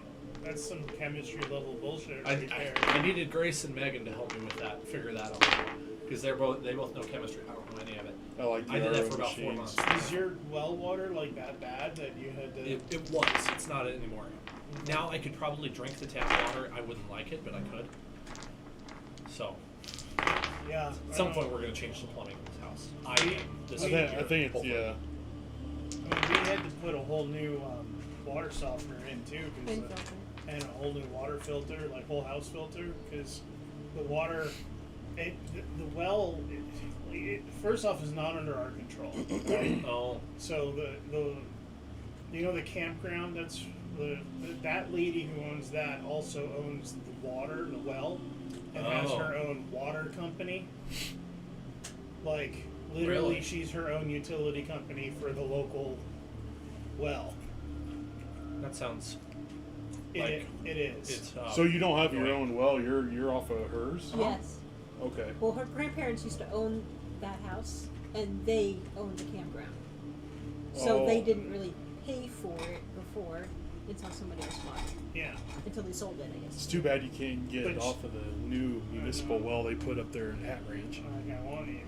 That's some chemistry level bullshit I, right there. I needed Grace and Megan to help me with that, figure that out, because they both know chemistry. I don't know any of it. I like the I did that RO for about 4 machines. months. Is your well water like that bad that you had to? It was. It's not anymore. Now I could probably drink the tap water. I wouldn't like it, but I could. So Yeah. at some point we're gonna change the plumbing in this house. I I think it's yeah. I mean, we had to put a whole new water softener in too, Bin cause, filter. and a whole new water filter, like whole house filter, because the water, the well, first off, is not under our control. Right? Oh, So the you know the campground, that's that lady who owns that also owns the water, the well, and has Oh. her own water company. Like literally, Really? she's her own utility company for the local well. that sounds like It is. it's. So you don't have your own well. You're off of hers. Yes. Okay. Well, her grandparents used to own that house, and they owned the campground. So they Oh. didn't really pay for it before until somebody else bought it. Yeah. Until they sold it, I It's guess. too bad you can't get But it off of the new municipal well they put up there in Hat Range.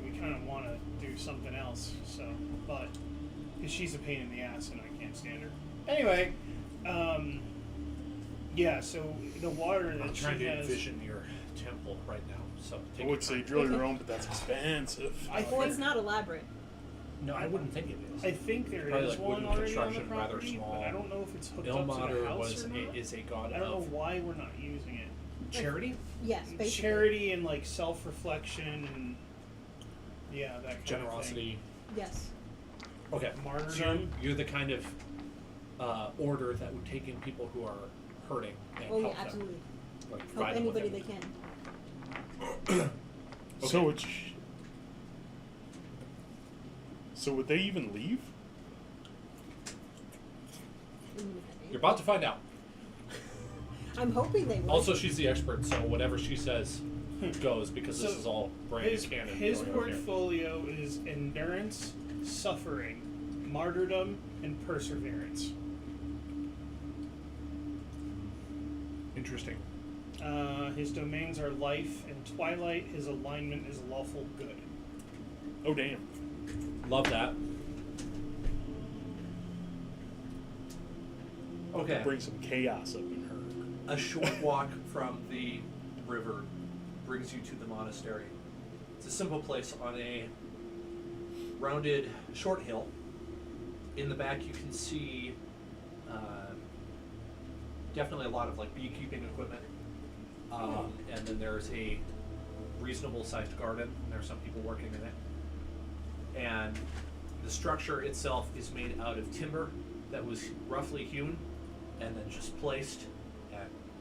We kind of want to do something else. So, but because she's a pain in the ass and I can't stand her. Anyway, yeah. So the water I'm that she trying to has. envision your temple right now. So take I would your say time. drill your own, but that's expensive. Well, it's not elaborate. No, I wouldn't think it is. I think there Probably is like one wooden already on the construction, rather property, small. but I don't know if it's hooked up to the Ilmater house or not. is a god I don't know of why we're not using it. charity, Yes, basically. Charity and like self-reflection and yeah, that kind generosity. Yes. Okay, of thing. so Martyrdom. you're the kind of order that would take in people who are hurting and Oh, yeah, help them. absolutely. Like Help provide them with anybody they everything. can. So it's. So would they even leave? You're about to find out. I'm hoping they will. Also, she's the expert, so whatever she says goes, because this So is all brand His, canon. his going on here. portfolio is endurance, suffering, martyrdom, and perseverance. Interesting. His domains are life and twilight. His alignment is lawful good. Oh damn! Love that. Okay. Bring some chaos up in her. A short walk from the river brings you to the monastery. It's a simple place on a rounded short hill. In the back, you can see definitely a lot of like beekeeping equipment, and then there's a reasonable-sized garden. There are some people working in it, and the structure itself is made out of timber that was roughly hewn and then just placed.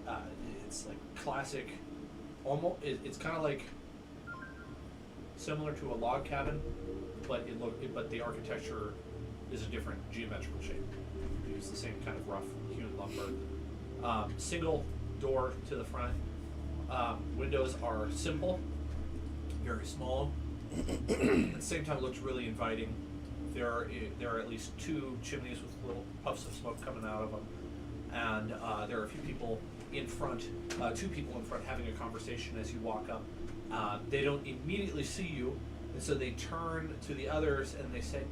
And it's like classic, almost. It's kind of like similar to a log cabin, but but the architecture is a different geometrical shape. We use the same kind of rough hewn lumber. Single door to the front. Windows are simple, very small. At the same time, it looks really inviting. There are at least 2 chimneys with little puffs of smoke coming out of them, and there are a few people in front, 2 people in front having a conversation as you walk up. They don't immediately see you, and so they turn to the others and they say,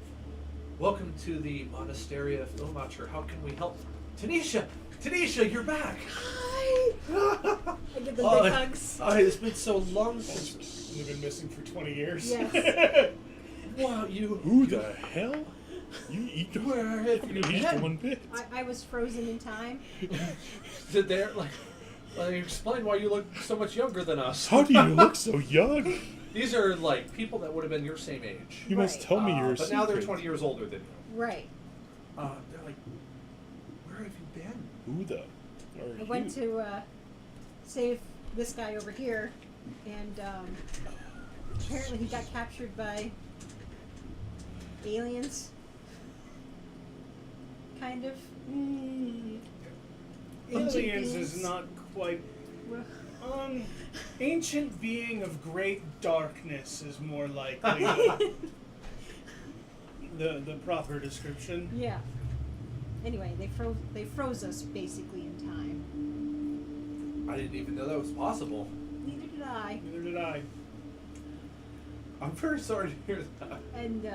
"Welcome to the monastery of Ilmacher. How can we help?" Tanisha, you're back. Hi. I give them big hugs. It's been so long since. You've been missing for 20 years. Yes. Wow, you. Who the hell? You eat Where have you each been? one bit. I was frozen in time. Did they like explain why you look so much younger than us? How do you look so young? These are like people that would have been your same age. You must Right. tell me your But now they're secret. 20 years older than you. Right. They're like, where have you been? Who the? I went to save this guy over here, and apparently he got captured by aliens. Kind of. Aliens beings. is not quite. Well, Ancient being of great darkness is more likely the proper description. yeah. Anyway, they froze us basically in time. I didn't even know that was possible. Neither did I. Neither did I. I'm very sorry to hear that. And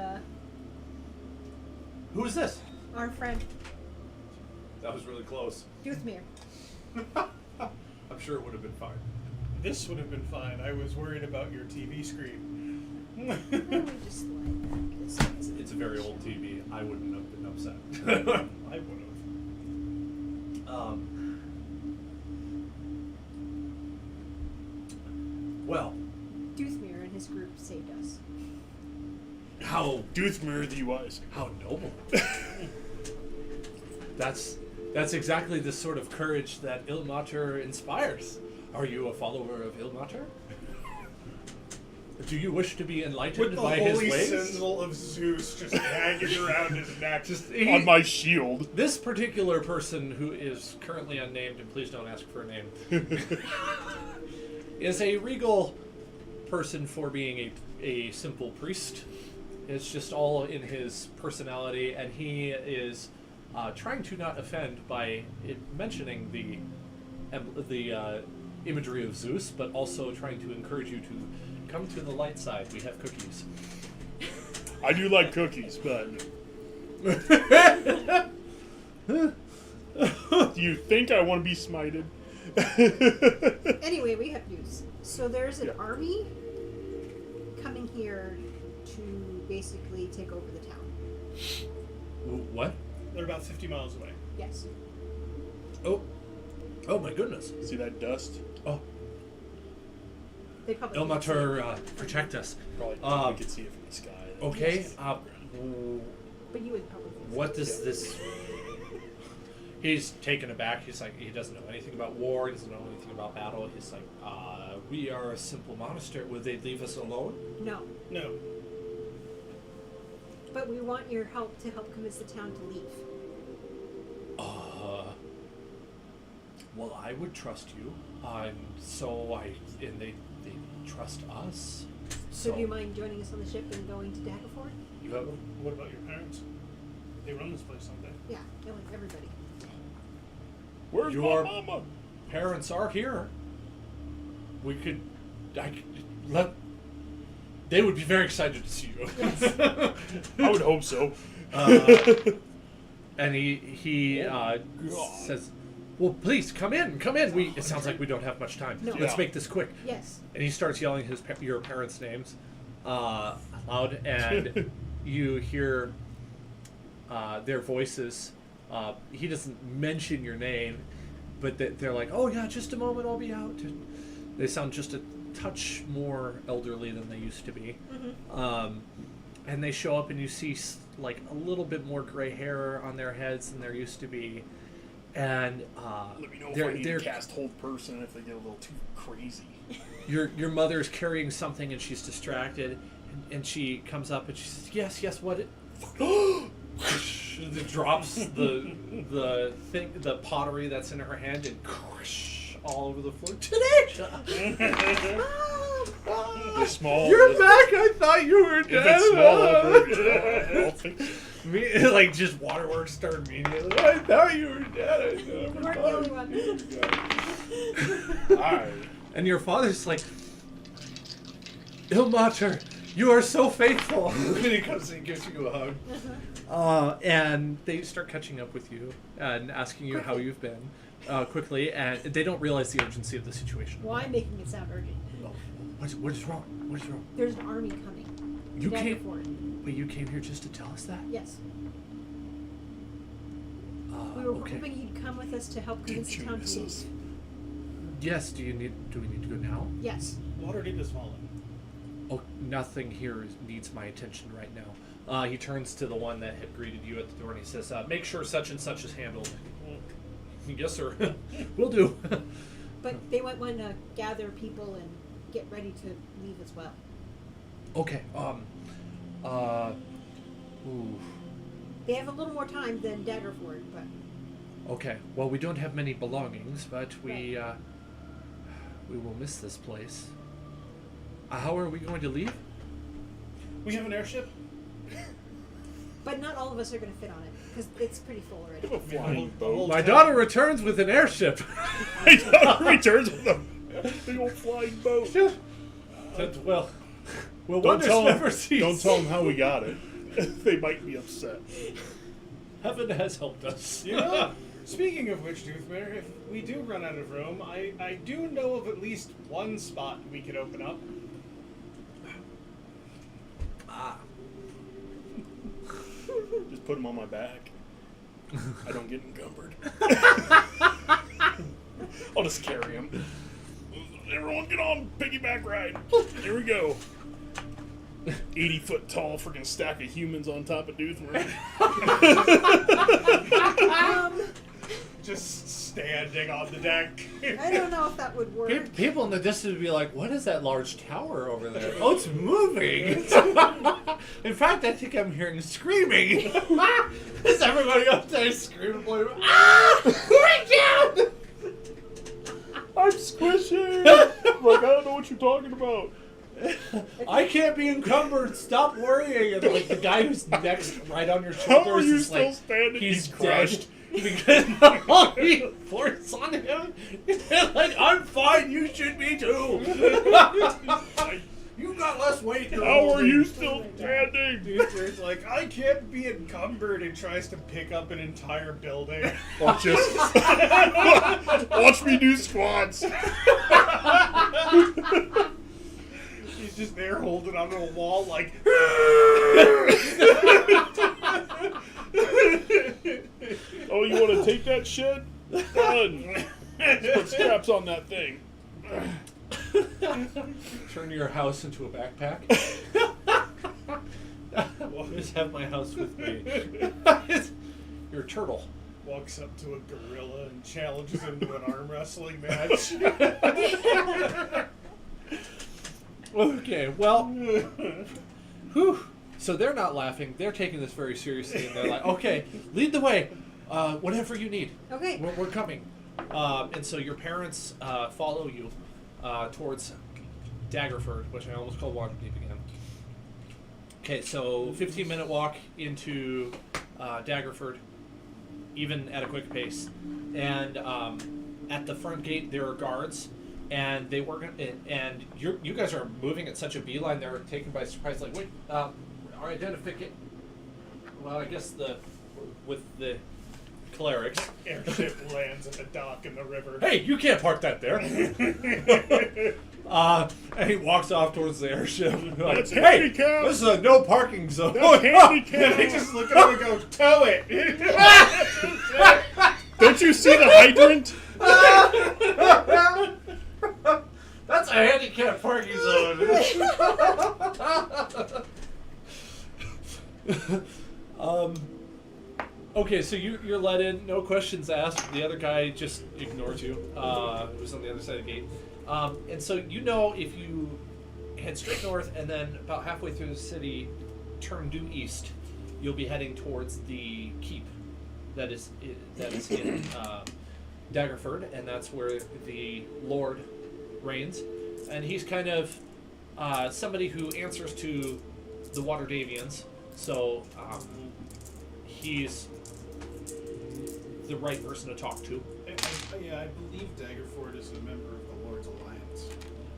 Who is this? our friend That was really close. Doothmere. I'm sure it would have been fine. This would have been fine. I was worried about your TV screen. Let me just slide back this. It's a very old TV. I wouldn't have been upset. I would have. Well, Doothmere and his group saved us. how Doothmer the wise. How noble. That's exactly the sort of courage that Ilmater inspires. Are you a follower of Ilmater? Do you wish to be enlightened With the by his holy ways? symbol of Zeus just hanging around his neck. Just On my shield. this particular person, who is currently unnamed, and please don't ask for a name, is a regal person for being a simple priest. It's just all in his personality, and he is trying to not offend by mentioning the imagery of Zeus, but also trying to encourage you to come to the light side. We have cookies. I do like cookies, but. Do you think I want to be smited? Anyway, we have news. So there's an Yeah. army coming here to basically take over the town. What? They're about 50 miles away. Yes. Oh my goodness. See that dust? Oh, They probably can't see it. Ilmater, protect us. Probably we could see it from the sky. Okay. But you would probably. What does this? He's taken aback. He's like, he doesn't know anything about war. He doesn't know anything about battle. He's like, we are a simple monastery. Would they leave us alone? No. No. But we want your help to help convince the town to leave. Well, I would trust you. And they trust us. So do you mind joining us on the ship and going to Daggerford? You have What about your parents? They run this place someday. Yeah, they like everybody. Where's Your- my mama? parents are here. I could they would be very excited to see you. I would hope so. And he says, "Well, please come in. It sounds like we don't have much time. No. Let's Yeah. make this quick." Yes. And he starts yelling your parents' names loud, and you hear their voices. He doesn't mention your name, but they're like, "Oh yeah, just a moment, I'll be out." They sound just a touch more elderly than they used to be. Mm-hmm. And they show up, and you see like a little bit more gray hair on their heads than there used to be. And Let me know if I need to cast hold person if they get a little too crazy. your mother's carrying something, and she's distracted, and she comes up and she says, "Yes, what?" It drops the pottery that's in her hand, and all over the floor. Today, The small. you're back. I thought you were If dead. it's small, I'll take it. Like just waterworks start immediately. I thought you were dead. You weren't the only one. Alright. And your father's like, Ilmater, you are so faithful. And he comes and gives you a hug. And they start catching up with you and asking you how you've been quickly, and they don't realize the urgency of the situation. Why making it sound urgent? What is wrong? What is wrong? There's an army coming. You came. Daggerford. Wait, you came here just to tell us that? Yes. We were Okay. hoping you'd come with us to help convince the town to leave. Yes. Do we need to go now? Yes. Waterdeep is falling. Oh, nothing here needs my attention right now. He turns to the one that had greeted you at the door, and he says, "Make sure such and such is handled." Yes, sir. Will do. But they might want to gather people and get ready to leave as well. Okay. Ooh. They have a little more time than Daggerford, but Okay. Well, we don't have many belongings, but we will miss this place. How are we going to leave? We have an airship. not all of us are going to fit on it because it's pretty full already. A flying boat. My daughter returns with an airship. My daughter returns with a big old flying boat. Well, Don't wonders tell never them. cease. Don't tell them how we got it. They might be upset. Heaven has helped us. You know, speaking of which, Toothmare, if we do run out of room, I do know of at least one spot we could open up. Just put them on my back. I don't get encumbered. I'll just carry them. Everyone get on piggyback ride. Here we go. 80-foot tall freaking stack of humans on top of Doothmer. Just standing on the deck. I don't know if that would work. People in the distance would be like, "What is that large tower over there?" Oh, it's moving. In fact, I think I'm hearing screaming. Is everybody up there screaming? Ah! Right down! I'm squishing. Like, I don't know what you're talking about. I can't be encumbered. Stop worrying. And like the guy who's next, right on your How shoulder, are is you just still like standing? he's He's crushed. because all the force on him. Like, I'm fine. You should be too. You got less weight. How are you still standing? Toothmare's like, I can't be encumbered, and tries to pick up an entire building. Watch this. Watch me do squats. He's just there holding onto a wall like... Oh, you want to take that shit? Done. Let's put straps on that thing. Turn your house into a backpack. Just have my house with me. You're a turtle. walks up to a gorilla and challenges him to an arm wrestling match. Okay, well, whew. So they're not laughing. They're taking this very seriously, and they're like, "Okay, lead the way. Whatever you need, Okay. we're coming." And so your parents follow you towards Daggerford, which I almost called Waterdeep again. Okay, so 15-minute walk into Daggerford, even at a quick pace. And at the front gate, there are guards, and they work. And you guys are moving at such a beeline; they're taken by surprise. Like, wait, our identification. Well, I guess with the clerics. Airship lands at the dock in the river. Hey, you can't park that there. And he walks off towards the airship. Like, That's hey, handicap. this is a no parking zone. That's handicap. They just look at him and go, tow it! Don't you see the hydrant? That's a handicap parking zone. Okay, so you're let in, no questions asked. The other guy just ignores you. It was on the other side of the gate. And so you know if you head straight north and then about halfway through the city, turn due east, you'll be heading towards the keep that is in Daggerford, and that's where the Lord reigns. And he's kind of somebody who answers to the Waterdavians, so he's the right person to talk to. Yeah, I believe Daggerford is a member of the Lord's Alliance.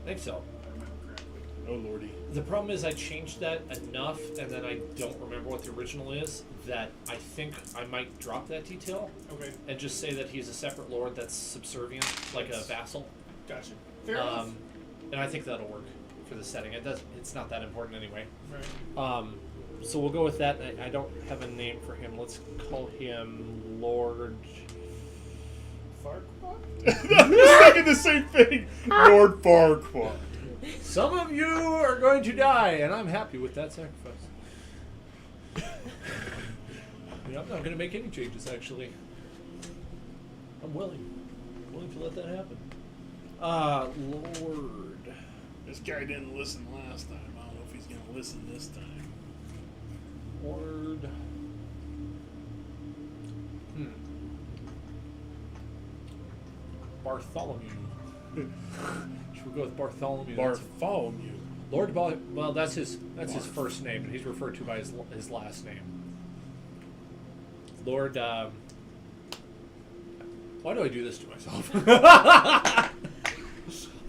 I think so. If I remember correctly. Oh lordy. The problem is I changed that enough, and then I don't remember what the original is, that I think I might drop that detail Okay, and just say that he's a separate lord that's subservient, like a vassal. gotcha. Fair enough. And I think that'll work for the setting. It's not that important anyway. Right. So we'll go with that. I don't have a name for him. Let's call him Lord. Farquaad? I'm just thinking the same thing. Lord Farquaad. Some of you are going to die, and I'm happy with that sacrifice. Yeah, I'm not going to make any changes, actually. I'm willing to let that happen. Lord. This guy didn't listen last time. I don't know if he's gonna listen this time. Lord. Bartholomew. Should we go with Bartholomew? Bartholomew. Lord well, that's his first name, but he's referred to by his last name. Lord. Why do I do this to myself?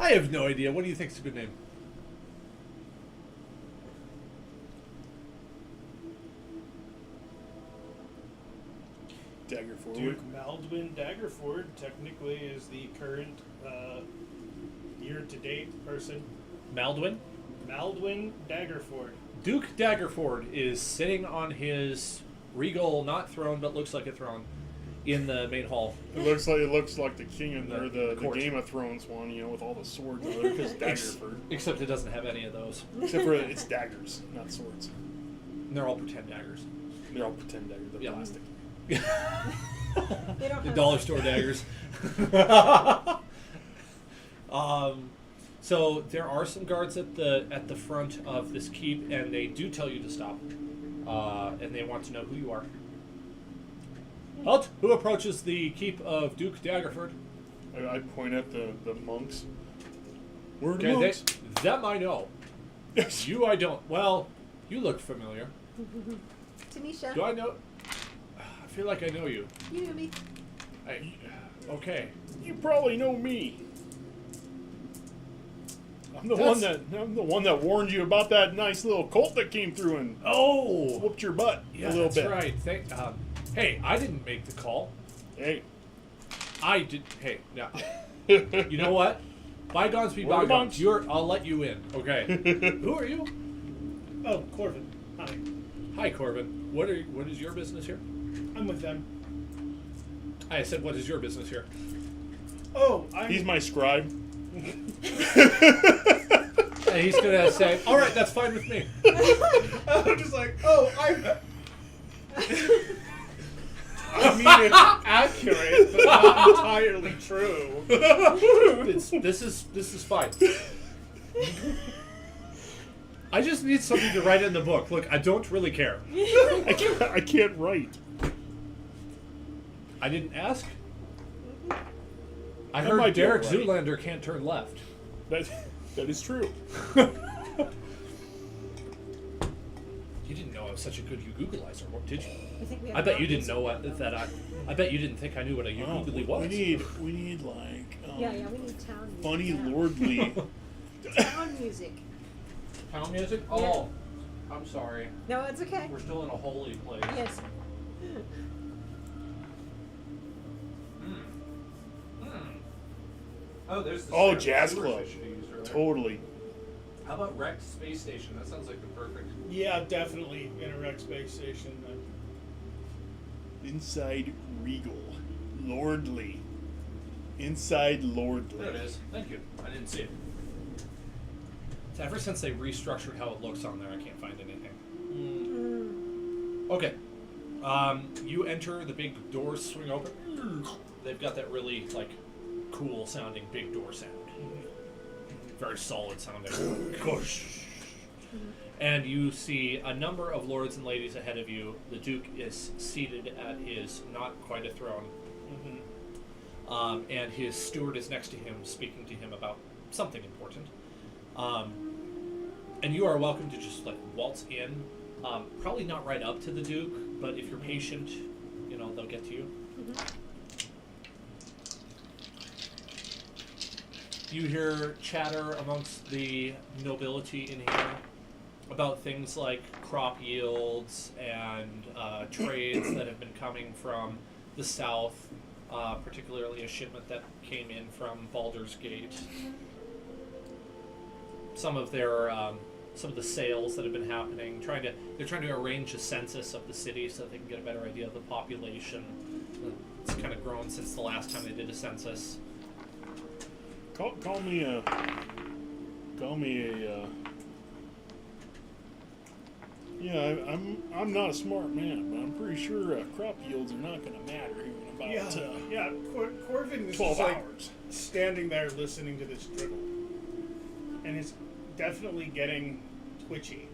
I have no idea. What do you think is a good name? Daggerford. Duke Maldwin Daggerford technically is the current year-to-date person. Maldwin? Maldwin Daggerford. Duke Daggerford is sitting on his regal, not throne, but looks like a throne, in the main hall. It looks like the king in there, the court. Game of Thrones one, you know, with all the swords on it, because Daggerford. Except it doesn't have any of those. Except for it's daggers, not swords. And they're all pretend daggers. They're all pretend daggers. They're Yeah. plastic. They don't The have dollar that. store daggers. So there are some guards at the front of this keep, and they do tell you to stop, and they want to know who you are. Halt! Who approaches the keep of Duke Daggerford? I point at the monks. We're Okay, monks. them I know. Yes. You I don't. Well, you look familiar. Tanisha, Do I know? I feel like I know you. you knew me. Okay. You probably know me. I'm the one that warned you about that nice little cult that came through and Oh, whooped your butt yeah, a little that's bit. right. Hey, I didn't make the call. Hey. I did. Hey, now, you know what? Bygones be We're bygones. monks. I'll let you in. Okay. Who are you? Oh, Corvin. Hi. Hi, Corbin. What is your business here? I'm with them. I said, what is your business here? Oh, I'm... He's my scribe. And he's gonna say, all right, that's fine with me. I'm just like, oh, I'm... I mean, it's accurate, but not entirely true. This is fine. I just need something to write in the book. Look, I don't really care. I can't write. I didn't ask. I That heard might be Derek alright. Zoolander can't turn left. That is true. You didn't know I was such a good Googleizer, did you? I think we have I bet you more didn't know what that I bet you didn't think I knew what a Wow, Googly was. we need like Yeah, we need town music. funny now. lordly. Town music. Town music? Yeah. Oh, I'm sorry. No, it's okay. We're still in a holy place. Yes. Oh, there's the Oh, sewers jazz I club. should have used earlier. Totally. How about wrecked space station? That sounds like the perfect. Yeah, definitely in a wrecked space station. Inside regal. Lordly. Inside lordly. There it is. Thank you. I didn't see it. So ever since they restructured how it looks on there, I can't find anything. Okay. You enter, the big doors swing open. They've got that really, like, cool sounding big door sound. Very solid sounding. And you see a number of lords and ladies ahead of you. The Duke is seated at his not quite a throne. And his steward is next to him, speaking to him about something important. And you are welcome to just like waltz in. Probably not right up to the Duke, but if you're patient, they'll get to you. You hear chatter amongst the nobility in here about things like crop yields and trades that have been coming from the south, particularly a shipment that came in from Baldur's Gate. Some of the sales that have been happening. They're trying to arrange a census of the city so that they can get a better idea of the population. It's kind of grown since the last time they did a census. Call me a. Yeah, I'm not a smart man, but I'm pretty sure crop yields are not going to matter here in about Corvin is 12 just like hours. standing there listening to this dribble, and is definitely getting twitchy,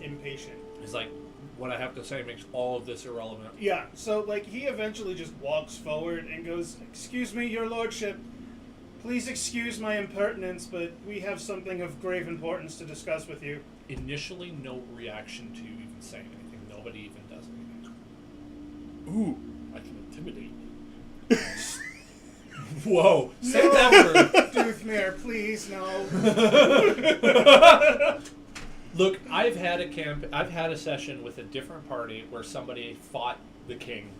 impatient. It's like, what I have to say makes all of this irrelevant. Yeah, so like he eventually just walks forward and goes, "Excuse me, your lordship. Please excuse my impertinence, but we have something of grave importance to discuss with you." Initially, no reaction to you even saying anything. Nobody even does anything. Ooh, I can intimidate. Whoa! Say that word! Doothmere, please, no. Look, I've had a session with a different party where somebody fought the king.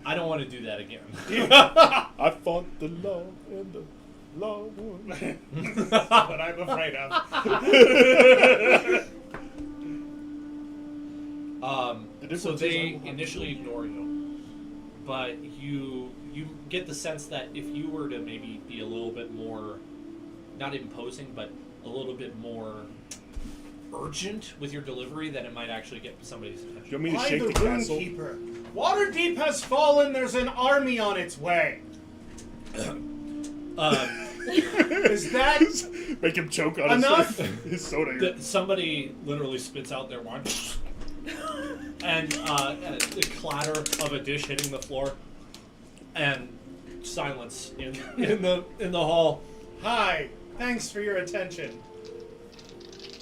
I don't want to do that again. I fought the law and the law won. But I'm afraid of. The So difference is they I will have initially to- ignore you, but you get the sense that if you were to maybe be a little bit more, not imposing, but a little bit more urgent with your delivery, that it might actually get somebody's Do attention. you want me to I'm shake the the castle? Runekeeper. Waterdeep has fallen. There's an army on its way. Is that Make him choke on enough? his soda here. Somebody literally spits out their wine, and the clatter of a dish hitting the floor, and silence in the hall. Hi? Thanks for your attention.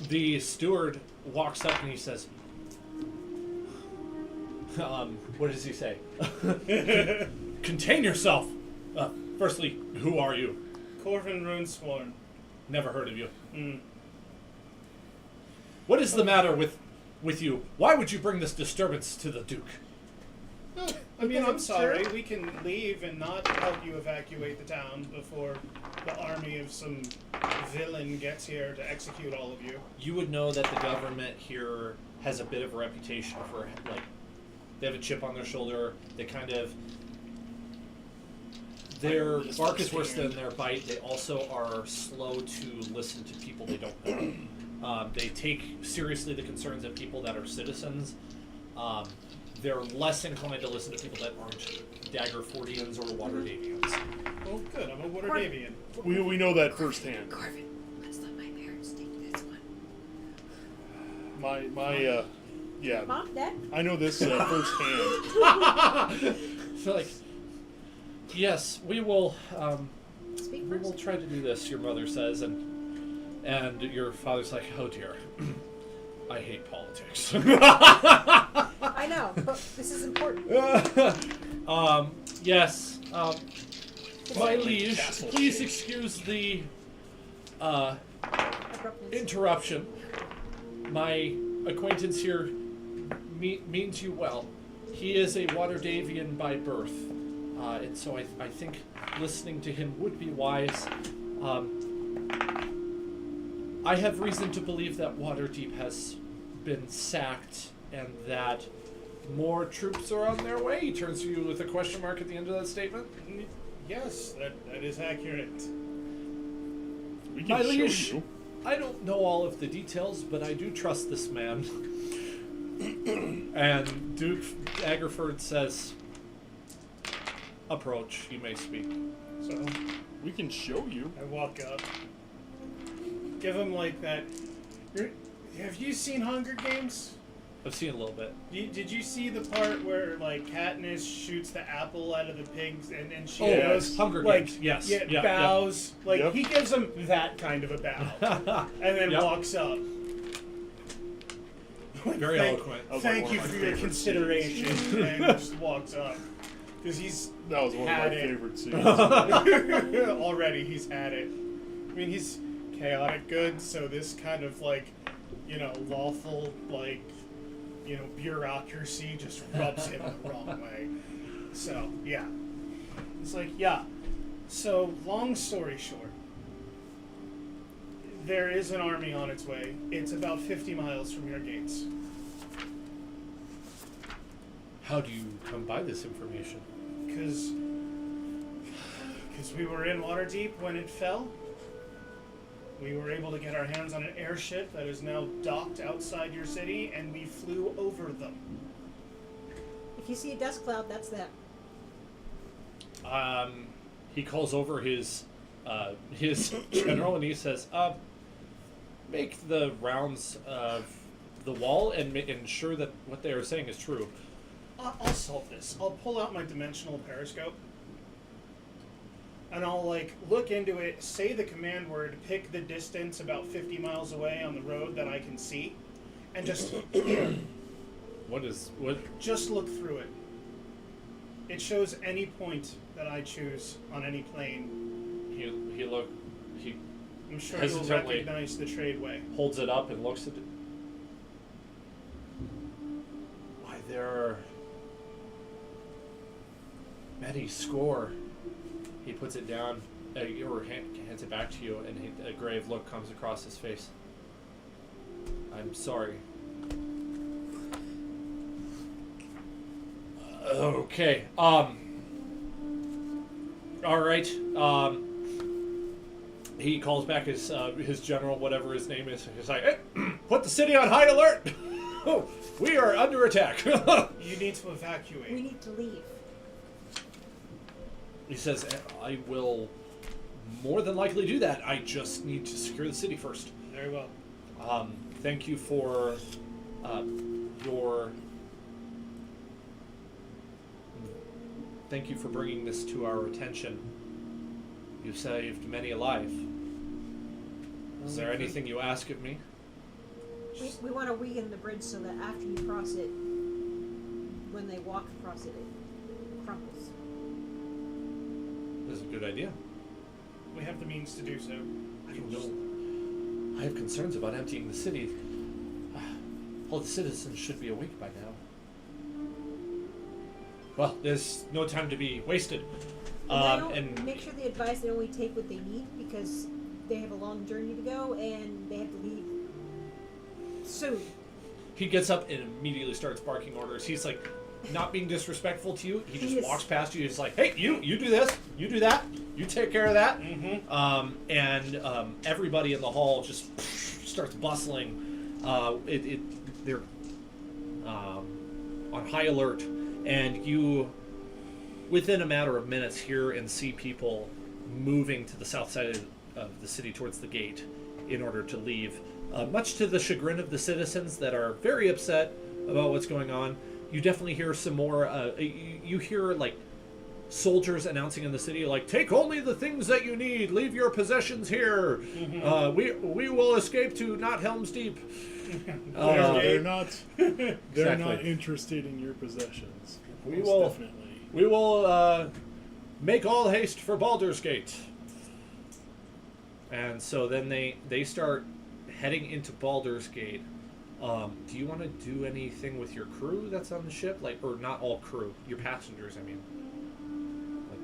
The steward walks up and he says, what does he say? Contain yourself. Firstly, who are you? Corvin Runesworn. Never heard of you. Mm. What is the matter with you? Why would you bring this disturbance to the Duke? I mean, Because I'm it's sorry. true. We can leave and not help you evacuate the town before the army of some villain gets here to execute all of you. You would know that the government here has a bit of a reputation for, like, they have a chip on their shoulder. They kind of, their bark is worse than their bite. They also are slow to listen to people they don't know. They take seriously the concerns of people that are citizens. they're less inclined to listen to people that aren't Dagger Fordians or Water Davians. Oh, good. I'm a Water Corbin. Davian. We know that firsthand. Corbin, let's let my parents take this one. Yeah. Mom, Dad? I know this firsthand. So like, yes, we will. Speak We will first. try to do this. Your mother says, and your father's like, oh dear, I hate politics. I know, but this is important. Yes. My liege, Castle please shake. excuse the Abruptness. interruption. My acquaintance here means you well. He is a Water Davian by birth, and so I think listening to him would be wise. I have reason to believe that Waterdeep has been sacked and that more troops are on their way. He turns to you with a question mark at the end of that statement. Yes, that is accurate. We My can show liege, you. I don't know all of the details, but I do trust this man. And Duke Daggerford says, approach, you may speak. So We can show you. I walk up, give him like that. Have you seen Hunger Games? I've seen a little bit. Did you see the part where like Katniss shoots the apple out of the pigs and she Oh, goes Hunger like Games, yes. yeah, Yeah, bows like Yep. he gives him that kind of a bow and then Yep. walks up. Very eloquent. That was like Thank one you of my for your favorite consideration and just walks up because he's That was one of my had it. favorite scenes. already he's had it. I mean he's chaotic good, so this kind of like lawful like bureaucracy just rubs him the wrong way. So yeah, it's like yeah. So long story short, there is an army on its way. It's about 50 miles from your gates. How do you come by this information? Because we were in Waterdeep when it fell. We were able to get our hands on an airship that is now docked outside your city, and we flew over them. If you see a dust cloud, that's them. He calls over his general and he says, make the rounds of the wall and ensure that what they are saying is true. I'll solve this. I'll pull out my dimensional periscope, and I'll look into it, say the command word, pick the distance about 50 miles away on the road that I can see, and just What? just look through it. It shows any point that I choose on any plane. He I'm sure you'll Hesitantly. recognize the tradeway. holds it up and looks at it. Why, there are many score. He puts it down, or hands it back to you, and a grave look comes across his face. I'm sorry. Okay. All right. He calls back his general, whatever his name is. He's like, hey, put the city on high alert. Oh, we are under attack. You need to evacuate. We need to leave. He says, I will more than likely do that. I just need to secure the city first. Very well. Thank you for Thank you for bringing this to our attention. You saved many a life. Is there anything you ask of me? We want to weaken the bridge so that after you cross it, when they walk across it, it crumples. That's a good idea. We have the means to do so. I don't know. I have concerns about emptying the city. All the citizens should be awake by now. Well, there's no time to be wasted. And make sure they advise they only take what they need because they have a long journey to go and they have to leave soon. He gets up and immediately starts barking orders. He's like, not being disrespectful to you. He just Yes. walks past you. He's like, hey, you do this, you do that, you take care of that. Mm-hmm. And everybody in the hall just starts bustling. They're on high alert, and you, within a matter of minutes, hear and see people moving to the south side of the city towards the gate in order to leave, much to the chagrin of the citizens that are very upset about what's going on. You definitely hear some more. You hear like soldiers announcing in the city, like, "Take only the things that you need. Leave your possessions here. We will escape to not Helm's Deep." They're not. They're Exactly. not interested in your possessions. We Most will- definitely. We will make all haste for Baldur's Gate. And so then they start heading into Baldur's Gate. Do you want to do anything with your crew that's on the ship, like, or not all crew, your passengers? I mean,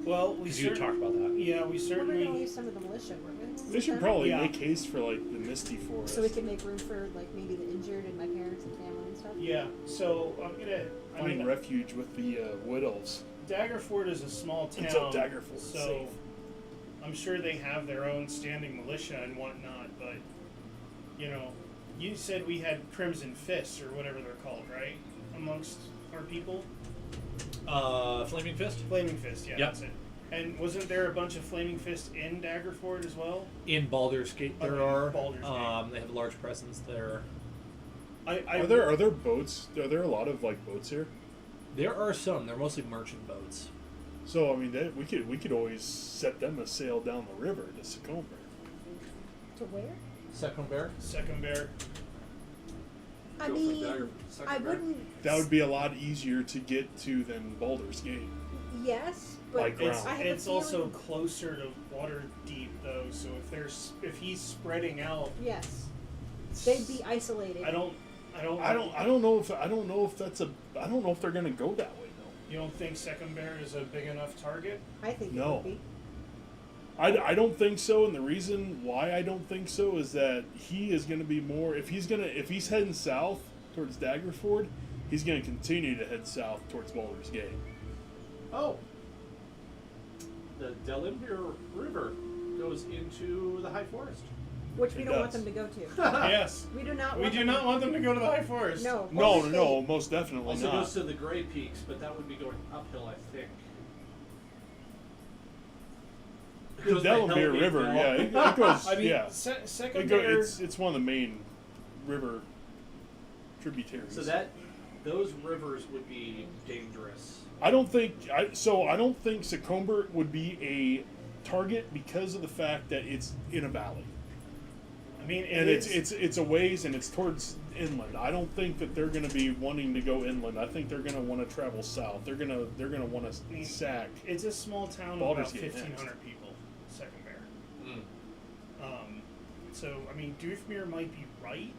Well, we because you talked about that. Yeah, we We're going to certainly. leave some of the militia, weren't we? They should probably Yeah. make haste for like the Misty Forest. So we can make room for like maybe the injured and my parents and family and stuff. Yeah. So I'm gonna. I Find mean, refuge with the Wood Elves. Daggerford is a small town. Until Daggerford is so safe. I'm sure they have their own standing militia and whatnot, but you know, you said we had Crimson Fists or whatever they're called, right? Amongst our people, Flaming Fist? Flaming Fist, yeah, Yep. that's it. And wasn't there a bunch of Flaming Fists in Daggerford as well? In Baldur's Gate there Okay, are. Baldur's Gate. They have a large presence there. I Are there boats? Are there a lot of like boats here? There are some. They're mostly merchant boats. So I mean, we could always set them a sail down the river to Succomber. To where? Second Bear? Second Bear. I Go from mean, Dagger- second I bear. wouldn't. That would be a lot easier to get to than Baldur's Gate. Yes, but Like It's, ground. I have it's a also feeling- closer to Waterdeep though, so if he's spreading out, yes, they'd be isolated. I don't know if they're gonna go that way though. You don't think Second Bear is a big enough target? I think No. it would be. I don't think so, and the reason why I don't think so is that he is going to be more if he's heading south towards Daggerford, he's going to continue to head south towards Baldur's Gate. Oh. The Delimbir River goes into the High Forest. Which we It don't want does. them to go to. Yes. We do not. We want do them not want them to go to the High Forest. No. No, Baldur's no, Gate. most definitely Also not. goes to the Gray Peaks, but that would be going uphill, I think. The Goes by Delaware Hellgate River, Fall. yeah, it goes. I mean, yeah, Second Bear. it's one of the main river tributaries. So those rivers would be dangerous. I don't think Succomber would be a target because of the fact that it's in a valley. I mean, And it's a ways and it's towards inland. I don't think that they're going to be wanting to go inland. I think they're going to want to travel south. They're going to want to sack. It's a small town of Baldur's about Gate 1,500 people. Second Bear. Mm. So I mean, Doofmere might be right,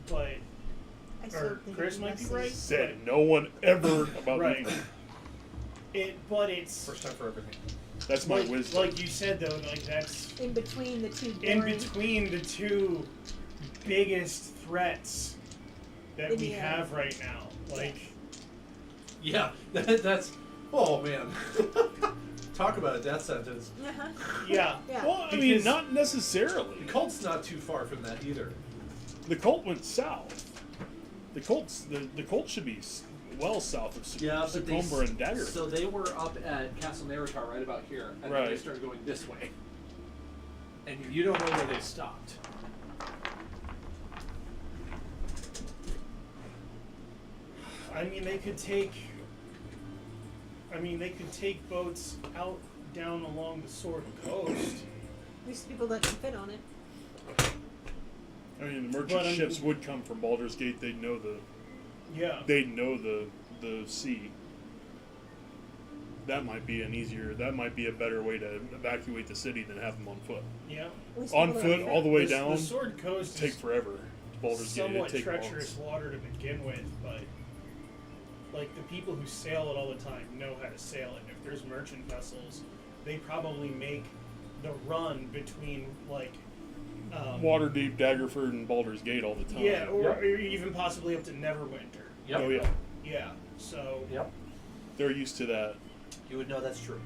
but I still or think Chris it's might be less- right. Said no one ever about Right. me. But it's First time for everything. That's my like, wisdom. like you said though, like that's in between the two. in boring- between the two biggest threats that In we the air. have right now. Like, Yeah, that's. Oh man. Talk about a death sentence. Uh-huh. yeah. Yeah. Well, I mean, Because- not necessarily. The cult's not too far from that either. The cult went south. The cult should be well south of Succomber and Dagger. So they were up at Castle Neritar right about here, and then they Right. started going this way. And you don't know where they stopped. I mean, they could take. Boats out down along the Sword Coast. There's people that can fit on it. I mean, the merchant But, I mean- ships would come from Baldur's Gate. They'd know Yeah. the sea. That might be a better way to evacuate the city than have them on foot. Yeah. At least On people that foot, can all the way The down, Sword Coast take is forever. Baldur's Gate, it'd somewhat take treacherous months. water to begin with, but like the people who sail it all the time know how to sail it. If there's merchant vessels, they probably make the run between like Waterdeep, Daggerford, and Baldur's Gate all the time. yeah, or, Yep. or even possibly up to Neverwinter. Yep. Oh yeah, Yeah, so Yep. they're used to that. You would know that's true.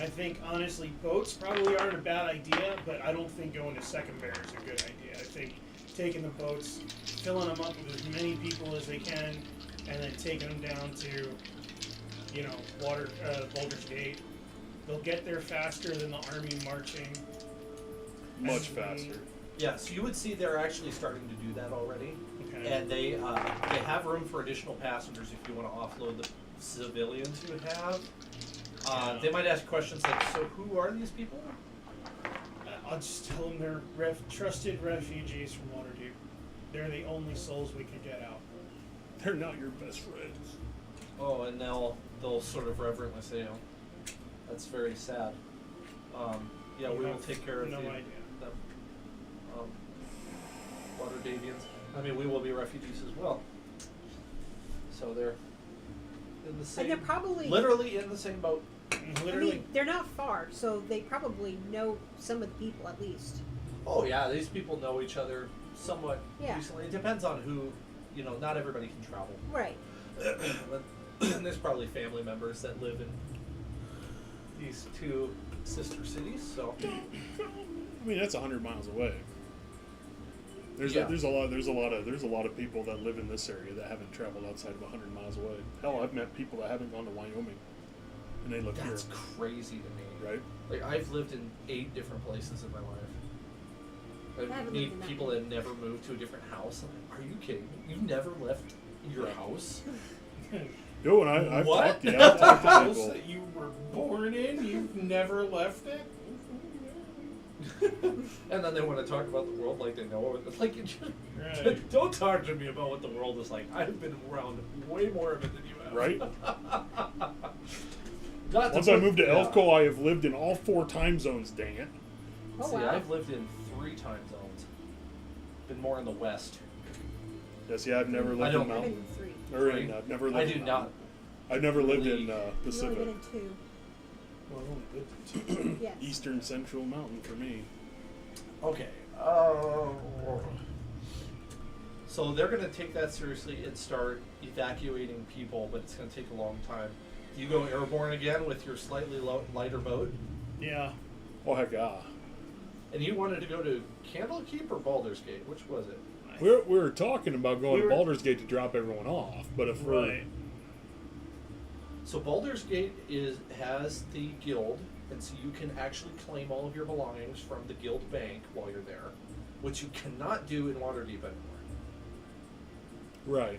I think honestly boats probably aren't a bad idea, but I don't think going to Second Bear is a good idea. I think taking the boats, filling them up with as many people as they can, and then taking them down to, Baldur's Gate. They'll get there faster than the army marching. Much And faster. Yeah, so you would see they're actually starting to do that already. Okay. And they have room for additional passengers if you want to offload the civilians you have. They might ask questions like, so who are these people? I'll just tell them they're trusted refugees from Waterdeep. They're the only souls we can get out. They're not your best friends. Oh, and they'll sort of reverently say, oh, that's very sad. Yeah, You we will have take care of no them. idea. Waterdavians. I mean, we will be refugees as well. So they're in the same. And they're probably literally in the same boat. Literally. I mean, they're not far, so they probably know some of the people at least. Oh yeah, these people know each other somewhat Yeah. recently. It depends on who. Not everybody can travel. Right. But there's probably family members that live in these two sister cities. So I mean, that's 100 miles away. There's Yeah. a lot of people that live in this area that haven't traveled outside of 100 miles away. Hell, I've met people that haven't gone to Wyoming, and they live that's here, crazy to me. right? Like I've lived in 8 different places in my life. I I haven't lived meet in that people many. that never moved to a different house. I'm like, are you kidding me? You've never left your house? Yo, and I've What? talked to House people. that you were born in, you've never left it? And then they want to talk about the world like they know it. It's like, Right. don't talk to me about what the world is like. I've been around way more of it than you have. Right? Not to Once I put- moved to yeah. Elko, I have lived in all 4 time zones, dang it. Oh, See, wow. I've lived in 3 time zones. Been more in the west. Yeah, see, I've never I lived don't in know. I've been Mountain. in 3. Or Right. I've never lived I in do Mountain. not. I've never lived in Really- You've only Pacific. been in 2. Well, I've only lived in 2. Yes. Eastern Central Mountain for me. Okay. So they're going to take that seriously and start evacuating people, but it's going to take a long time. You go airborne again with your slightly lighter boat, Yeah. Oh, heck yeah. and you wanted to go to Candlekeep or Baldur's Gate? Which was it? We were talking about going We to were- Baldur's Gate to drop everyone off, but if we're Right. So Baldur's Gate has the guild, and so you can actually claim all of your belongings from the guild bank while you're there, which you cannot do in Waterdeep anymore. right,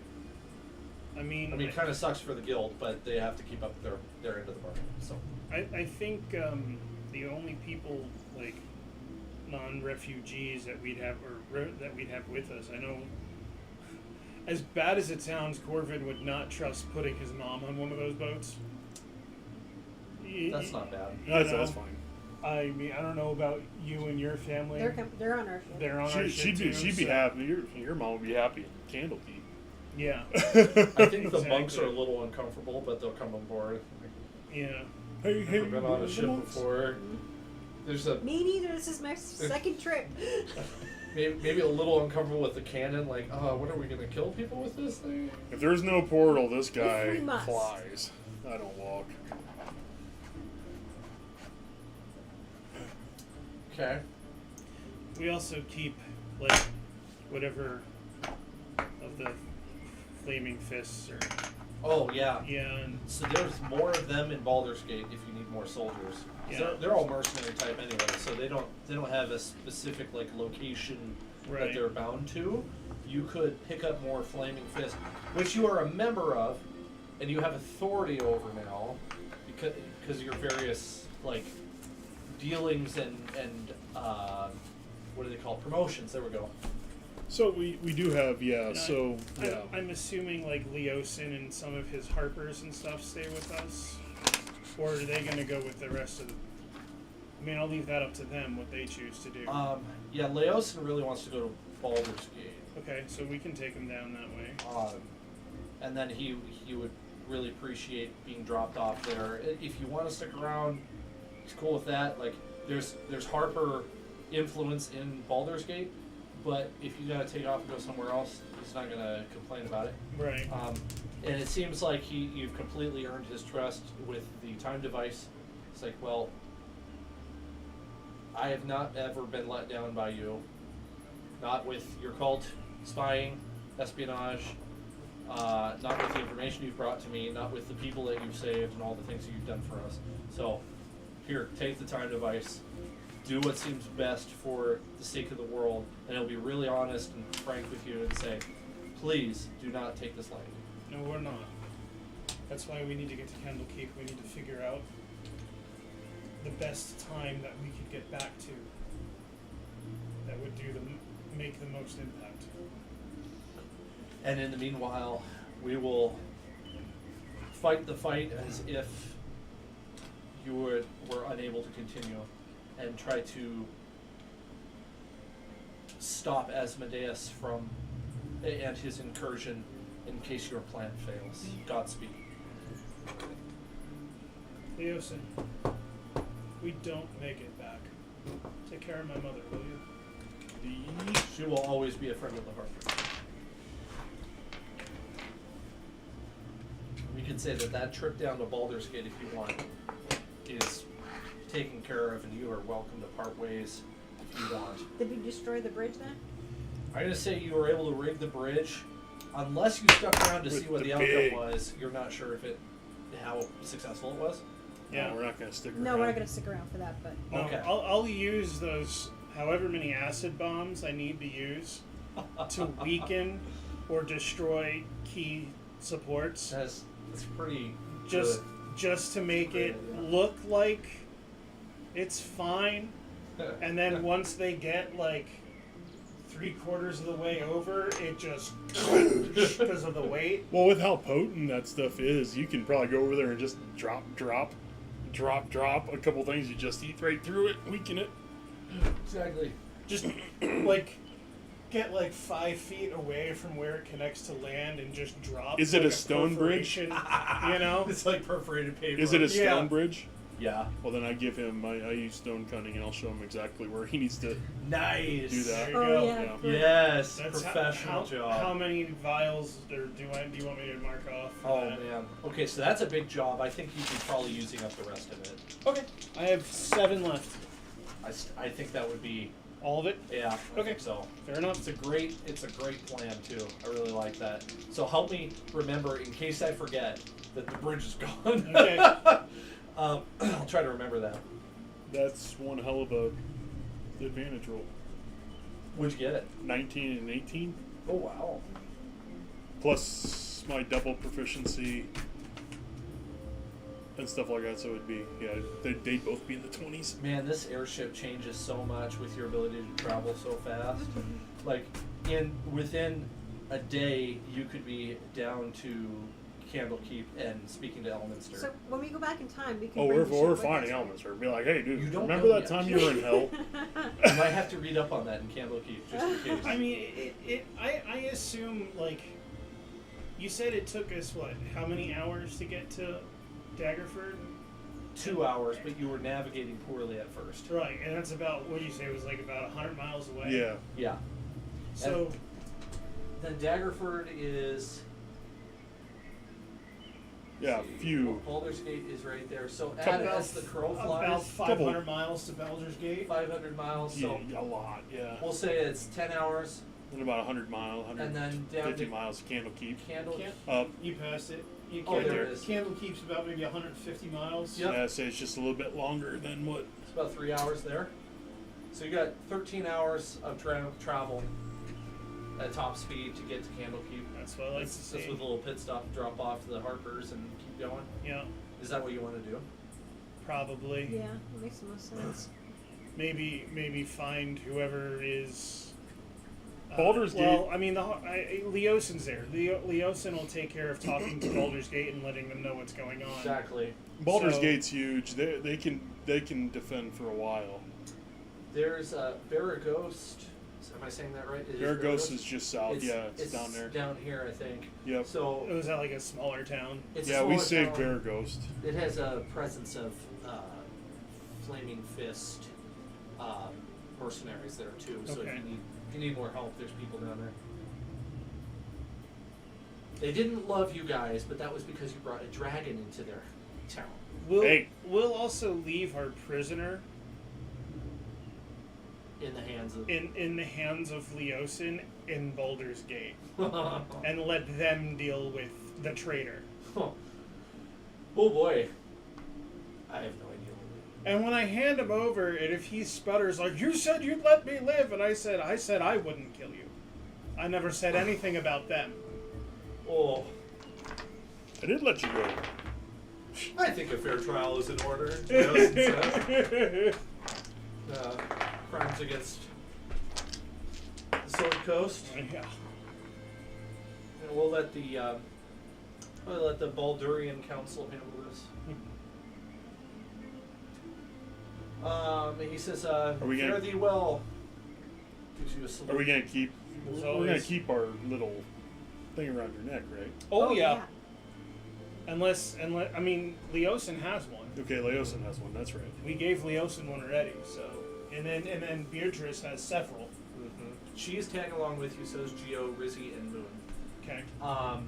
I mean, I mean, it kind of sucks for the guild, but they have to keep up their end of the bargain. So I think the only people like non-refugees that we'd have that we'd have with us. I know, as bad as it sounds, Corvid would not trust putting his mom on one of those boats. that's not bad. that's fine. I mean, I don't know about you and your family. They're on our ship. They're on our ship She'd be too, so- happy. Your mom would be happy in Candlekeep. Yeah, I think the monks Exactly. are a little uncomfortable, but they'll come on board. yeah. Hey, hey, Never been on a the ship monks. before. There's a Me neither. This is my second trip. maybe a little uncomfortable with the cannon. Like, what are we gonna kill people with this thing? If there's no portal, this If guy we must. flies. I don't walk. Okay. We also keep like whatever of the flaming fists or Oh yeah. and So there's more of them in Baldur's Gate if you need more soldiers. 'Cause Yeah. They're all mercenary type anyway, so they don't have a specific like location that Right. they're bound to. You could pick up more Flaming Fist, which you are a member of, and you have authority over now because of your various like dealings and what do they call promotions? There we go. So we do have And So yeah. I'm assuming like Leosin and some of his harpers and stuff stay with us, or are they going to go with the rest of the? I mean, I'll leave that up to them what they choose to do. Yeah, Leosin really wants to go to Baldur's Gate. Okay, so we can take them down that way. And then he would really appreciate being dropped off there. If you want to stick around, he's cool with that. Like there's Harper influence in Baldur's Gate, but if you gotta take off and go somewhere else, he's not gonna complain about it. Right. And it seems like you've completely earned his trust with the time device. It's like, well, I have not ever been let down by you. not with your cult, spying, espionage, not with the information you've brought to me, not with the people that you've saved and all the things that you've done for us. So, here, take the time device. Do what seems best for the sake of the world, and it'll be really honest and frank with you and say, please do not take this lightly. No, we're not. That's why we need to get to Candlekeep. We need to figure out the best time that we could get back to that would make the most impact. And in the meanwhile, we will fight the fight as if you were unable to continue, and try to stop Asmodeus from and his incursion in case your plan fails. Godspeed. Leosin, we don't make it back. Take care of my mother, will you? She will always be a friend of the heart. We can say that trip down to Baldur's Gate, if you want, is taken care of, and you are welcome to part ways if you want. Did we destroy the bridge then? I'm going to say you were able to rig the bridge. Unless you stuck around to With see what the the outcome big- was, you're not sure how successful it was. Yeah. No, we're not going to stick around. No, we're not going to stick around for that, but No, Okay. I'll use those however many acid bombs I need to use to weaken or destroy key supports, That's pretty just to make it look like it's fine. good. And then once they get like 3/4 of the way over, it just because of the weight. Well, with how potent that stuff is, you can probably go over there and just drop a couple things. You just eat right through it, weaken it. Exactly. Just like get like 5 feet away from where it connects to land and just drop. Is it like a stone bridge? perforation, You know? It's like perforated paper. Is it a Yeah. stone bridge? Yeah. Well, then I give him. I use stone cutting, and I'll show him exactly where he needs to Nice. do that. There you oh go. yeah. Yeah. for- Yes. That's Professional job. How many vials or do you want me to mark off? For Oh that? man. Okay, so that's a big job. I think you'd be probably using up the rest of it. Okay. I have 7 left. I think that would be. All of it? Yeah. I Okay. think so. Fair enough. It's a great plan too. I really like that. So help me remember in case I forget that the bridge is gone. Okay. I'll try to remember that. That's one hell of a advantage roll. Where'd you get it? 19 and 18, Oh wow. plus my double proficiency and stuff like that. So it'd be they'd both be in the 20s. Man, this airship changes so much with your ability to travel so fast. Like within a day, you could be down to Candlekeep and speaking to Elminster. So when we go back in time, we can. Oh, bring we're the ship with finding us. elements. Or be like, hey, dude, You don't remember know that yet. time you were in hell? You might have to read up on that in Candlekeep just in case. I mean, I assume, like, you said it took us, what, how many hours to get to Daggerford? 2 hours, but you were navigating poorly at first. Right, and that's about, what did you say, it was like about 100 miles away? Yeah. Yeah. So, Then Daggerford is. Yeah, let's see, few. Baldur's Gate is right there. So Couple- as the crow about flies, 500 miles to Baldur's Gate. 500 miles. So Yeah, a lot, yeah. we'll say it's 10 hours, Then about 100 miles, and then down 150 to miles to Candlekeep. Candle. Can't- Up. You passed it. You Oh, there it is. Candlekeep's about maybe 150 miles. Yep. Yeah, I'd say it's just a little bit longer than what. It's about 3 hours there. So you got 13 hours of travel at top speed to get to Candlekeep. That's what I like to That's see. with a little pit stop, drop off to the Harpers, and keep going. Yeah, Is that what you want to do? probably. Yeah, it makes the most sense. Maybe find whoever is. Baldur's well, Gate. I mean, Leosin's there. Leosin will take care of talking to Baldur's Gate and letting them know what's going on. Exactly. Baldur's So- Gate's huge. They can defend for a while. There's Baraghost. Am I saying that right? It Baraghost is just south. It's It's down there. Down here, I think. Yep. So Was that like a smaller town? it's a Yeah, we smaller saved town. Baraghost. It has a presence of flaming fist mercenaries there too. So Okay. if you need more help, there's people down there. They didn't love you guys, but that was because you brought a dragon into their town. We'll Hey. we'll also leave our prisoner in the hands of. in the hands of Leosin in Baldur's Gate, and let them deal with the traitor. Oh boy, I have no idea. And when I hand him over, and if he sputters like, "You said you'd let me live," and I said I wouldn't kill you. I never said anything about them. Oh, I did let you go. I think a fair trial is in order. Leosin says. Crimes against the Sword Coast. Yeah. And we'll let the Baldurian Council handle this. He says, we fare gonna- thee well. Gives you a salute. Are we gonna keep? As We're gonna always. keep our little thing around your neck, right? Oh yeah. Unless I mean, Leosin has one. Okay, Leosin has one. That's right. We gave Leosin one already. So, and then Beatrice has several. She's tagging along with you, so is Geo, Rizzy, and Moon. Okay. I'm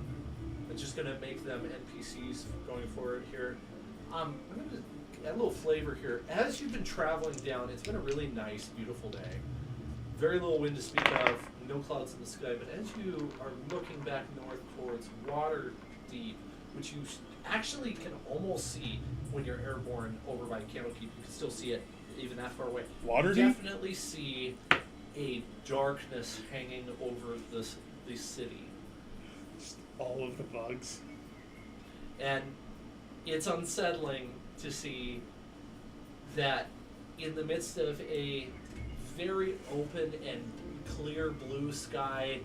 just gonna make them NPCs going forward here. I'm gonna add a little flavor here. As you've been traveling down, it's been a really nice, beautiful day. Very little wind to speak of, no clouds in the sky, but as you are looking back north towards Waterdeep, which you actually can almost see when you're airborne over by Candlekeep, you can still see it even that far away. Waterdeep? You definitely see a darkness hanging over the city. All of the bugs. And it's unsettling to see that in the midst of a very open and clear blue sky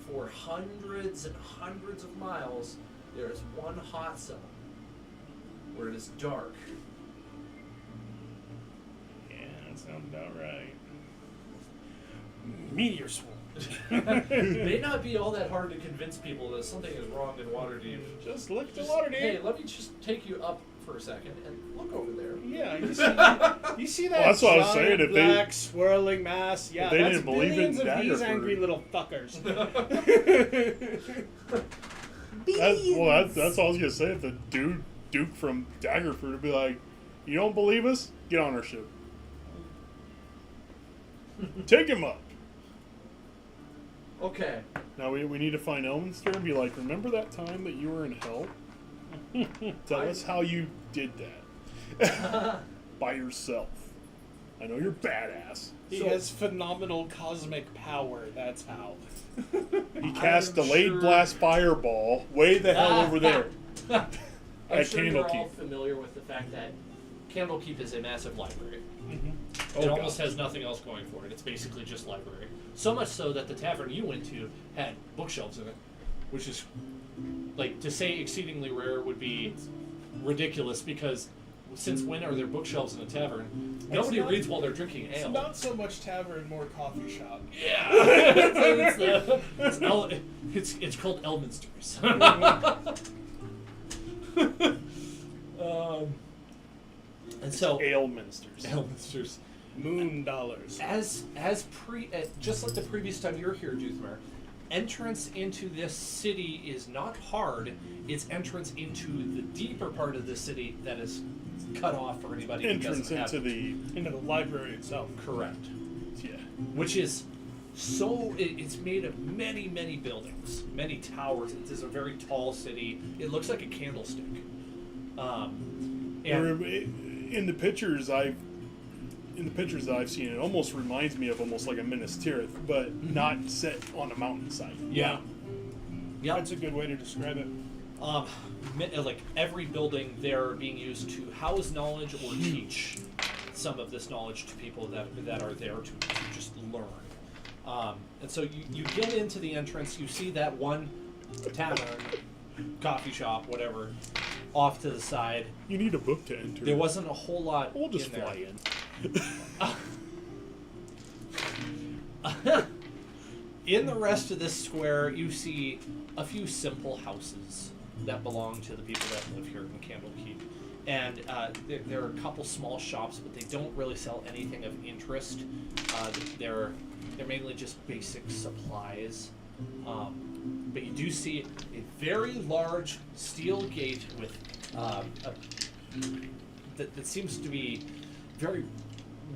for hundreds and hundreds of miles, there is one hot zone where it is dark. Yeah, that sounds about right. Meteor swarm. May not be all that hard to convince people that something is wrong in Waterdeep. Just look to Just, Waterdeep. hey, let me just take you up for a second and look over there. Yeah, you see that Well, that's what I was giant saying, if they- black swirling mass? Yeah, if they that's didn't believe in billions of these Daggerford. angry little fuckers. That's all I was gonna say. If the Duke from Daggerford would be like, "You don't believe us? Get on our ship. Take him up." Okay. Now we need to find Elminster and be like, "Remember that time that you were in hell? Tell us how you did that by yourself. I know you're badass." He has phenomenal cosmic power. That's how. He cast I'm delayed sure- blast fireball way the hell over there. I'm At sure you're all Candlekeep. familiar with the fact that Candlekeep is a massive library. Oh, It almost God. has nothing else going for it. It's basically just library. So much so that the tavern you went to had bookshelves in it, which is, like, to say exceedingly rare would be ridiculous because since when are there bookshelves in a tavern? Nobody not- reads while they're drinking It's ale. not so much tavern, more coffee shop. Yeah, it's called Elminster's. And so Ailminsters. Elminster's. Moon dollars. Just like the previous time you were here, Duthmer, entrance into this city is not hard. It's entrance into the deeper part of the city that is cut off for anybody who Entrance doesn't have into the Into the library itself. correct, yeah. which is it's made of many, many buildings, many towers. It is a very tall city. It looks like a candlestick. And In the pictures that I've seen, it almost reminds me of almost like a Minas Tirith, but not set on a mountainside. yeah. Yep. That's a good way to describe it. Like every building there being used to house knowledge or teach some of this knowledge to people that are there to just learn. And so you get into the entrance, you see that one tavern, coffee shop, whatever, off to the side. You need a book to enter. There wasn't a whole lot We'll just in there. fly in. In the rest of this square, you see a few simple houses that belong to the people that live here in Candlekeep. And there are a couple small shops, but they don't really sell anything of interest. They're mainly just basic supplies. But you do see a very large steel gate with that seems to be very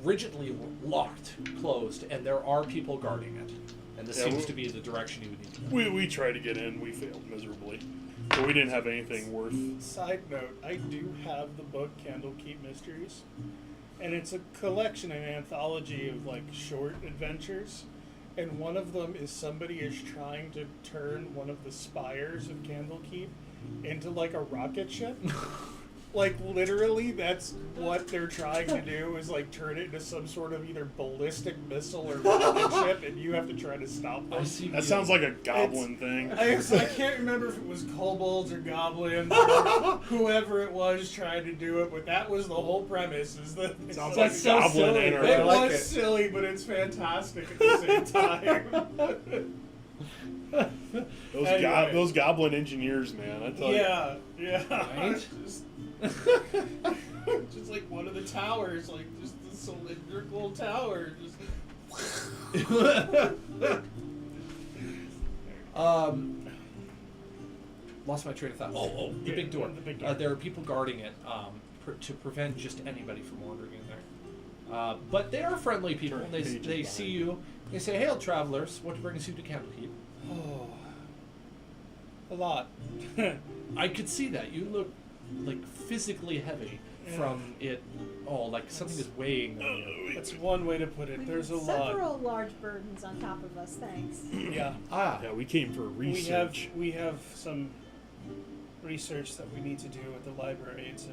rigidly locked, closed, and there are people guarding it. And this Yeah, seems we- to be the direction you would need to go. We tried to get in. We failed miserably. So we didn't have anything worth. Side note, I do have the book Candlekeep Mysteries, and it's a collection, an anthology of like short adventures, and one of them is somebody is trying to turn one of the spires of Candlekeep into like a rocket ship. Like literally, that's what they're trying to do is like turn it into some sort of either ballistic missile or rocket ship, and you have to try to stop them. I see. That sounds like a goblin thing. I can't remember if it was kobolds or goblins or whoever it was trying to do it, but that was the whole premise. Is that Sounds like like so goblin silly. energy. it I like was it. silly, but it's fantastic at the same time. Anyway. Those goblin engineers, man. I tell you. Yeah. Right? Just like one of the towers, like just the cylindrical tower, just. Lost my train of thought. The Yeah, big door. the big door. There are people guarding it to prevent just anybody from wandering in there. But they are friendly people. Turn They pages they see behind. you. They say, "Hail, travelers! What brings you to Candlekeep?" Oh, a lot. I could see that. You look like physically heavy from it all. Like something is weighing on you. That's one way to put it. We've There's a got lot. several large burdens on top of us. Thanks. Yeah. Ah, Yeah, we came for research. We have some research that we need to do at the library. It's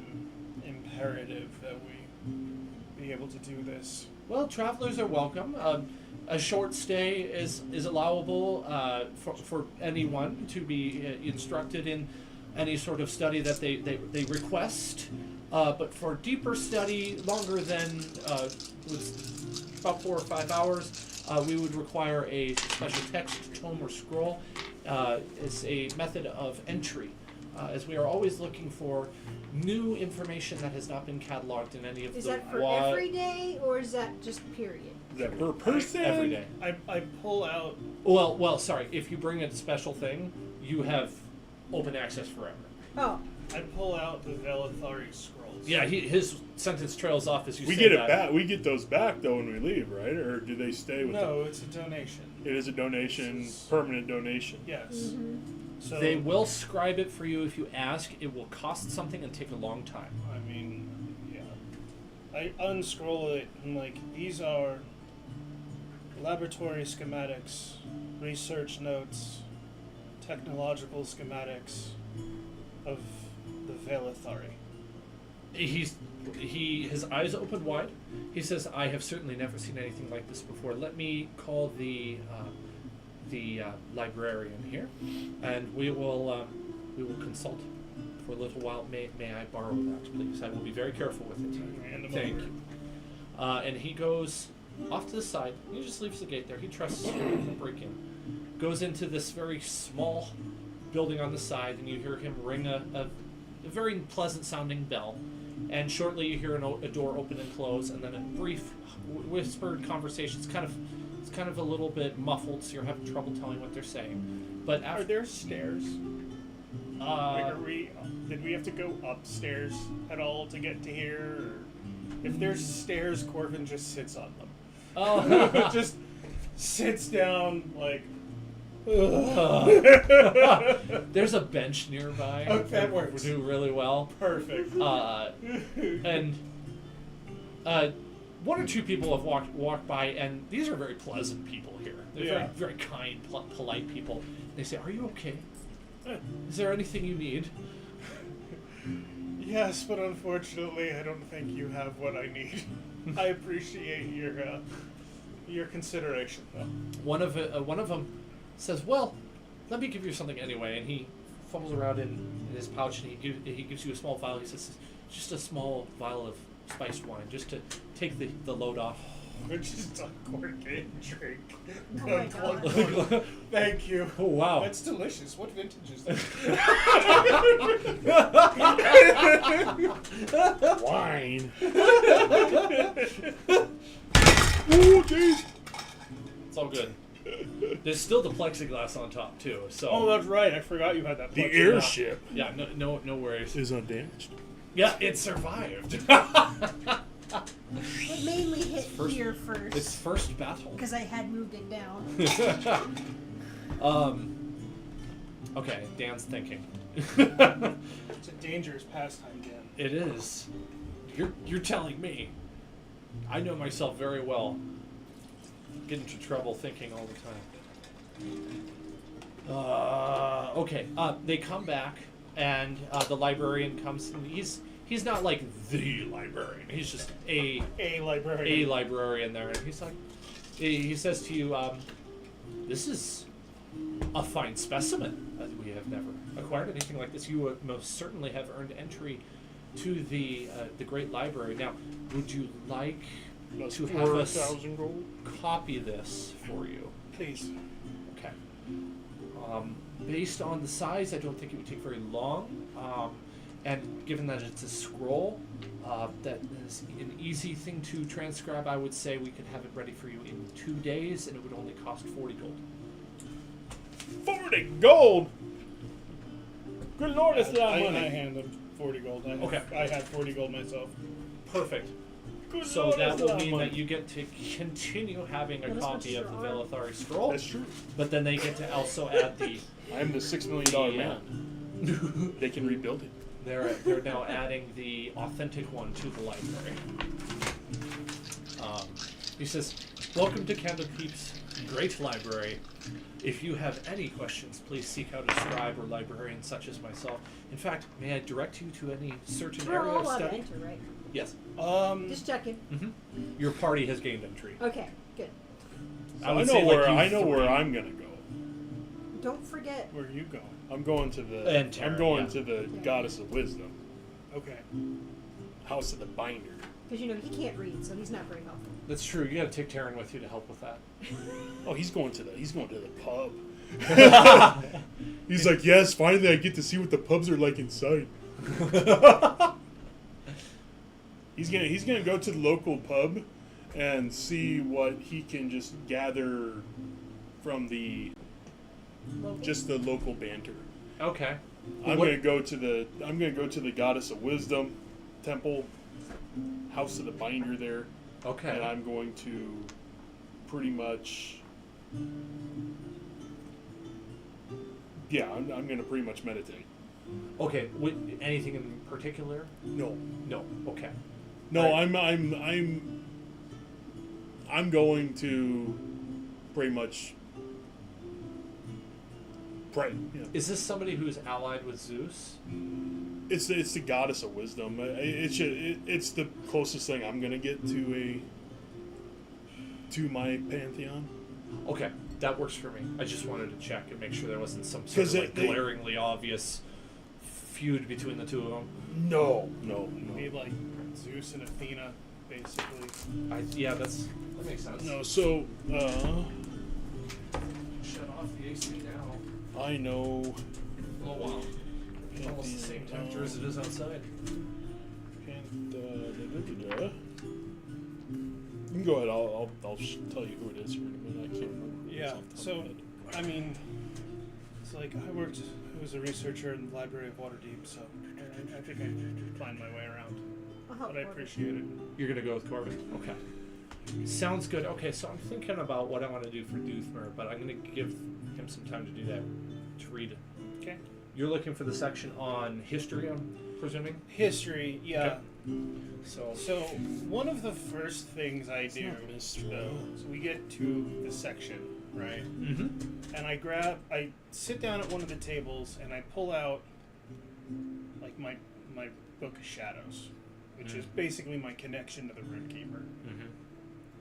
imperative that we be able to do this. well, travelers are welcome. A short stay is allowable for anyone to be instructed in any sort of study that they request. But for deeper study, longer than about 4 or 5 hours, we would require a special text, tome, or scroll. It's a method of entry, as we are always looking for new information that has not been cataloged in any of Is the that for What? every day or is that just period? Is that per person? every day. I pull out. Well, sorry. If you bring a special thing, you have open access forever. Oh, I pull out the Velithari scrolls. Yeah, his sentence trails off as you We say get it that. back. We get those back though when we leave, right? Or do they stay with? No, it's a donation. It is a donation, This is- permanent donation. Yes. mm-hmm. So They will scribe it for you if you ask. It will cost something and take a long time. I mean, yeah. I unscroll it and like these are laboratory schematics, research notes, technological schematics of the Velithari. His eyes open wide. He says, "I have certainly never seen anything like this before. Let me call the librarian here, and we will consult for a little while. May I borrow that, please? I will be very careful with it. Hand them Thank over. you." And he goes off to the side. He just leaves the gate there. He trusts you to break in. Goes into this very small building on the side, and you hear him ring a very pleasant sounding bell. And shortly you hear a door open and close, and then a brief whispered conversation. It's kind of a little bit muffled, so you're having trouble telling what they're saying. But Are after there stairs? Like, did we have to go upstairs at all to get to here? Or if there's stairs, Corvin just sits on them. oh, Just sits down like. there's a bench nearby. Oh, that works. Do really well. Perfect. And one or two people have walked by, and these are very pleasant people here. They're Yeah. very kind, polite people. They say, "Are you okay? Is there anything you need?" Yes, but unfortunately, I don't think you have what I need. I appreciate your consideration, though. One of them says, "Well, let me give you something anyway." And he fumbles around in his pouch, and he gives you a small vial. He says, "Just a small vial of spiced wine, just to take the load off." Which is a corrugated drink. Oh my Glug, God. glug, glug. Thank you. Oh wow! That's delicious. What vintage is that? Wine. Oh, jeez. It's all good. There's still the plexiglass on top too, so Oh, that's right. I forgot you had that. The plug. airship yeah, no worries. is undamaged. Yeah, it survived. It mainly hit First- here first Its first battle. because I had moved it down. Okay, Dan's thinking. It's a dangerous pastime, Dan. It is. You're telling me. I know myself very well. Get into trouble thinking all the time. Okay. They come back, and the librarian comes. And he's not like the librarian. He's just a librarian. librarian there, and he's like, he says to you, "This is a fine specimen. We have never acquired anything like this. You most certainly have earned entry to the great library. Now, would you like to have us 4,000 gold. copy this for you?" Please. Okay. Based on the size, I don't think it would take very long. And given that it's a scroll, that is an easy thing to transcribe, I would say we could have it ready for you in 2 days, and it would only cost 40 gold. 40 gold. Good lord, it's that I money. hand them 40 gold. Okay. I had 40 gold myself. Perfect. Good So lord, that it's will mean money. that you get to continue having a That is what copy of the your arm- Velethari scroll, That's true. but then they get to also add the. I am the $6 million Yeah. man. They can rebuild it. They're now adding the authentic one to the library. He says, "Welcome to Candlekeep's great library. If you have any questions, please seek out a scribe or librarian such as myself. In fact, may I direct you to any certain We're area all of allowed to study?" enter, right? Yes. Just checking. Mm-hmm. Your party has gained entry. Okay, good. I would know say, where like, you where three. I'm gonna go. Don't forget. Where are you going? I'm going to the. And Terran, I'm going yeah. to the goddess of wisdom, Okay. house of the binder. Because he can't read, so he's not very helpful. That's true. You got to take Taryn with you to help with that. Oh, he's going to the pub. He's like, yes, finally I get to see what the pubs are like inside. He's gonna go to the local pub and see what he can just gather from the local banter. Okay. I'm What- gonna go to the goddess of wisdom temple, house of the binder there, Okay. and I'm going to pretty much. Yeah, I'm going to pretty much meditate. Okay. Anything in particular? No, No. Okay. no, Right. I'm going to pretty much pray. Yeah. Is this somebody who's allied with Zeus? It's the goddess of wisdom. It's the closest thing I'm going to get to my pantheon. Okay, that works for me. I just wanted to check and make sure there wasn't some sort 'Cause of like they- glaringly obvious feud between the two of them. No. Be like Zeus and Athena, basically. Yeah, that makes sense. No. So Shut off the AC now. I know. Oh wow. Almost the same temperature as it is outside. And you can go ahead. I'll tell you who it is here in a minute. I can't remember. Who it is Yeah. off the top of So, my head. I mean, it's like I was a researcher in the Library of Waterdeep, so I think I can find my way around. I'll help But I Corbin. appreciate it. You're gonna go with Corbin? Okay. Sounds good. Okay, so I'm thinking about what I want to do for Doothmer, but I'm gonna give him some time to do that, to read it. Okay. You're looking for the section on history, I'm presuming? History, yeah. So, So one of the first things I do, not mystery. though, so we get to the section, right? mm-hmm. And I sit down at one of the tables and I pull out like my book of shadows, which is basically my connection to the Runekeeper. Mm-hmm.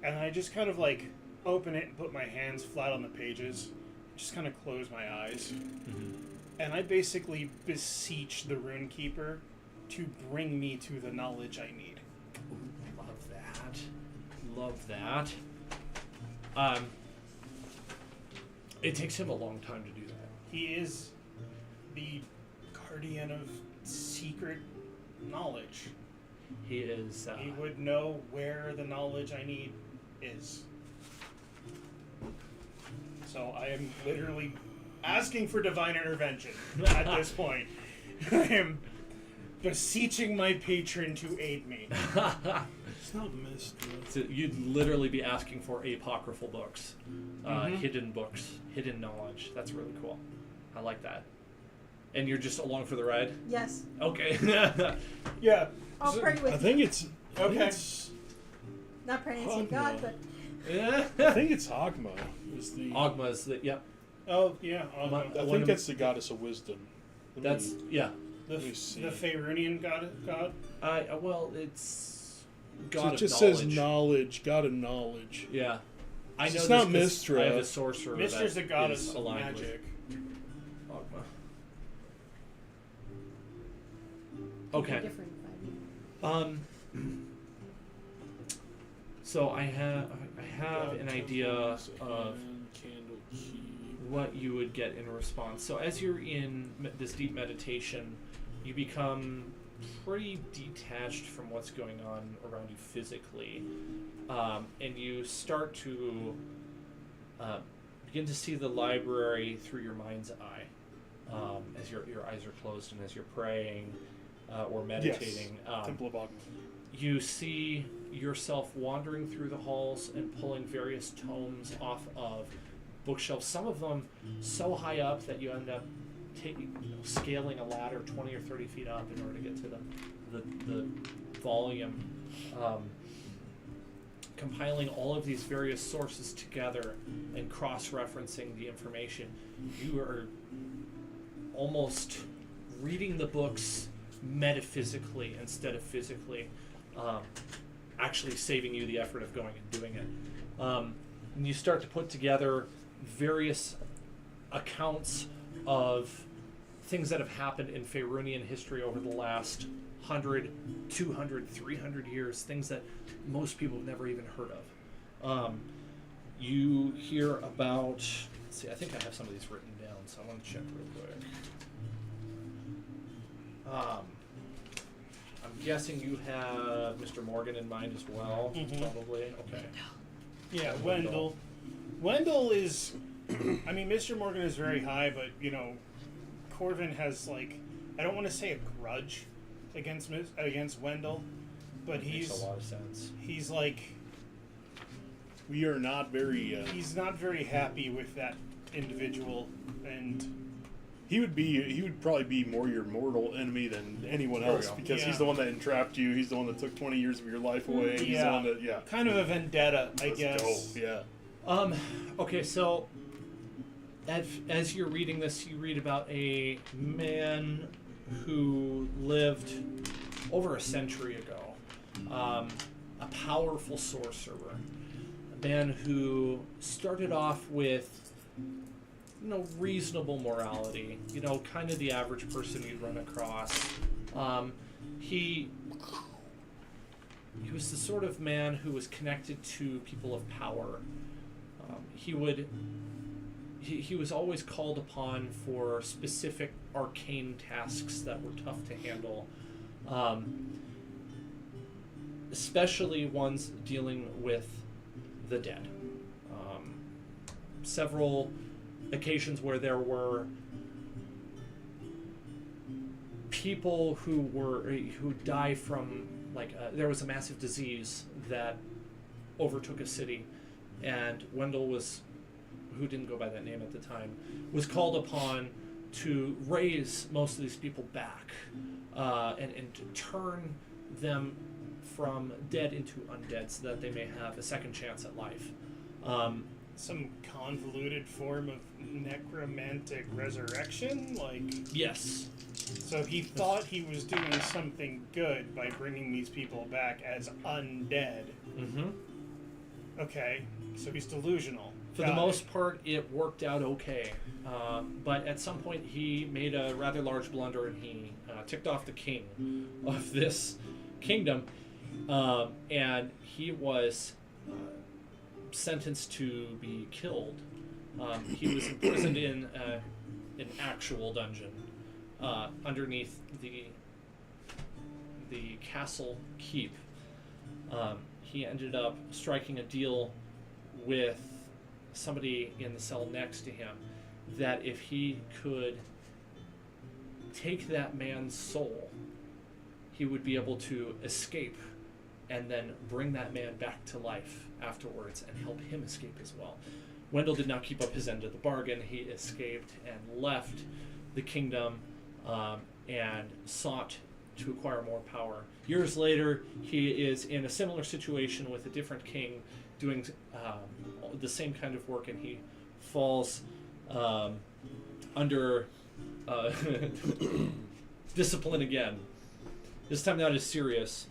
And I just kind of like open it and put my hands flat on the pages, just kind of close my eyes, Mm-hmm. and I basically beseech the Runekeeper to bring me to the knowledge I need. Love that. Love that. It takes him a long time to do that. He is the guardian of secret knowledge. He is. He would know where the knowledge I need is. So I am literally asking for divine intervention at this point. I am beseeching my patron to aid me. It's not mystery. So you'd literally be asking for apocryphal books, hidden books, hidden knowledge. That's really cool. I like that. And you're just along for the ride? Yes. Okay. Yeah. I'll So- pray with I you. think it's. Okay. Not praying to Oh, God, no. but I think it's Agma. Is the. Ogma's the yep. Oh yeah. My- Oh, I one think of- that's the goddess of wisdom. Let me- That's yeah. the let me see. the Faerunian god. Well, it's So God it of just knowledge. says knowledge, god of knowledge. Yeah. I know It's this not 'cause Mystra. I have a sorcerer. Mister's that the goddess is of aligned with magic. Ogma. it'd be Okay. different if I knew. So I have an idea of Candlekeep. what you would get in response. So as you're in this deep meditation, you become pretty detached from what's going on around you physically, and you start to begin to see the library through your mind's eye, as your eyes are closed and as you're praying or meditating. Temple of Agma. You see yourself wandering through the halls and pulling various tomes off of bookshelves, some of them so high up that you end up scaling a ladder 20 or 30 feet up in order to get to the volume, compiling all of these various sources together and cross-referencing the information. You are almost reading the books metaphysically instead of physically, actually saving you the effort of going and doing it. And you start to put together various accounts of things that have happened in Faerunian history over the last 100, 200, 300 years, things that most people have never even heard of. You hear about, let's see, I think I have some of these written down, so I want to check real quick. I'm guessing you have Mr. Morgan in mind as well, probably. Okay. Yeah, Wendell. Wendell is. I mean, Mr. Morgan is very high, but Corvin has I don't want to say a grudge against Wendell, but Makes a lot of sense. he's We are not very. he's not very happy with that individual, and He would probably be more your mortal enemy than anyone There we else go. because Yeah. he's the one that entrapped you. He's the one that took 20 years of your life away. He's the Yeah. one that kind of a vendetta, I Let's guess. go. Yeah. Okay, so as you're reading this, you read about a man who lived over a century ago, a powerful sorcerer, a man who started off with reasonable morality, kind of the average person you'd run across. He was the sort of man who was connected to people of power. He was always called upon for specific arcane tasks that were tough to handle, especially ones dealing with the dead. Several occasions where there were people who die from there was a massive disease that overtook a city, and Wendell who didn't go by that name at the time, was called upon to raise most of these people back and to turn them from dead into undead so that they may have a second chance at life. Some convoluted form of necromantic resurrection, Yes. so he thought he was doing something good by bringing these people back as undead. Mm-hmm. Okay, so he's delusional. For the most part, it worked out okay. But at some point, he made a rather large blunder and he ticked off the king of this kingdom. And he was sentenced to be killed. He was imprisoned in an actual dungeon underneath the castle keep. He ended up striking a deal with somebody in the cell next to him that if he could take that man's soul, he would be able to escape and then bring that man back to life afterwards and help him escape as well. Wendell did not keep up his end of the bargain. He escaped and left the kingdom and sought to acquire more power. Years later, he is in a similar situation with a different king doing the same kind of work, and he falls under discipline again. This time not as serious.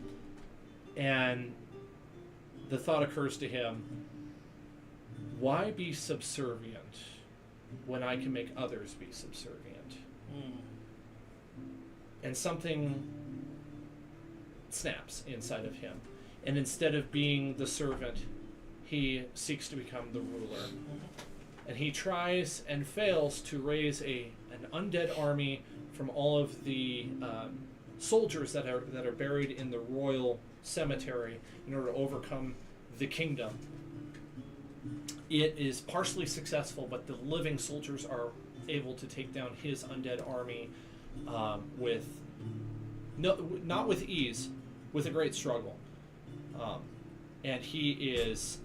And the thought occurs to him, why be subservient when I can make others be subservient? And something snaps inside of him. And instead of being the servant, he seeks to become the ruler. And he tries and fails to raise an undead army from all of the soldiers that are buried in the royal cemetery in order to overcome the kingdom. It is partially successful, but the living soldiers are able to take down his undead army not with ease, with a great struggle. And he is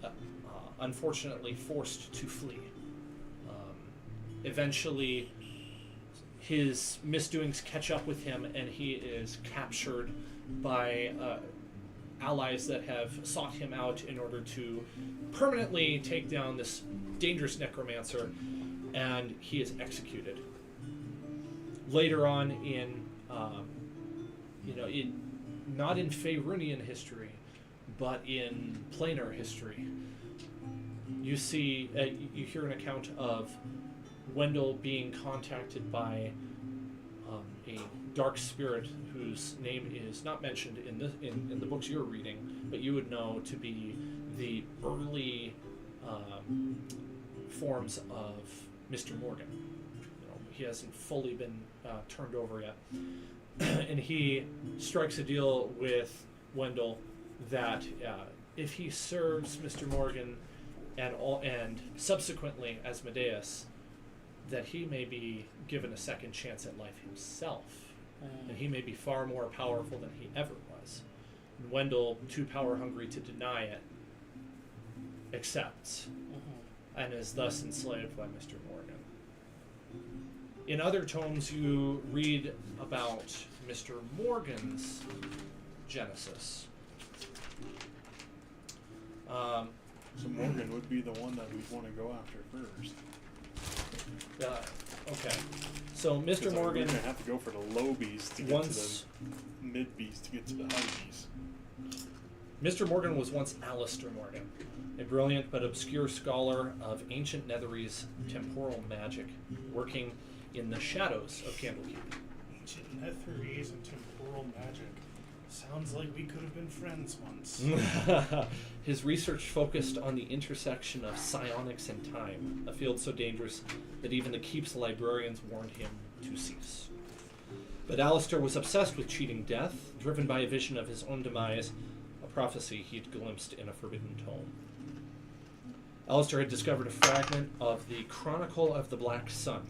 unfortunately forced to flee. Eventually, his misdoings catch up with him, and he is captured by allies that have sought him out in order to permanently take down this dangerous necromancer, and he is executed. Later on not in Faerunian history, but in planar history, you hear an account of Wendell being contacted by a dark spirit whose name is not mentioned in the books you're reading, but you would know to be the early forms of Mr. Morgan. He hasn't fully been turned over yet. And he strikes a deal with Wendell that if he serves Mr. Morgan and subsequently Asmodeus, that he may be given a second chance at life himself, and he may be far more powerful than he ever was. And Wendell, too power hungry to deny it, accepts, and is thus enslaved by Mr. Morgan. In other tomes, you read about Mr. Morgan's genesis. So Morgan would be the one that we'd want to go after first. Okay. So Mr. Morgan, we're gonna have to go for the low beast to get to the mid beast to get to the high beast. Mr. Morgan was once Alistair Morgan, a brilliant but obscure scholar of ancient Netherese temporal magic, working in the shadows of Candlekeep. Ancient Netherese and temporal magic. Sounds like we could have been friends once. His research focused on the intersection of psionics and time, a field so dangerous that even the Keep's librarians warned him to cease. But Alistair was obsessed with cheating death, driven by a vision of his own demise, a prophecy he'd glimpsed in a forbidden tome. Alistair had discovered a fragment of the Chronicle of the Black Sun,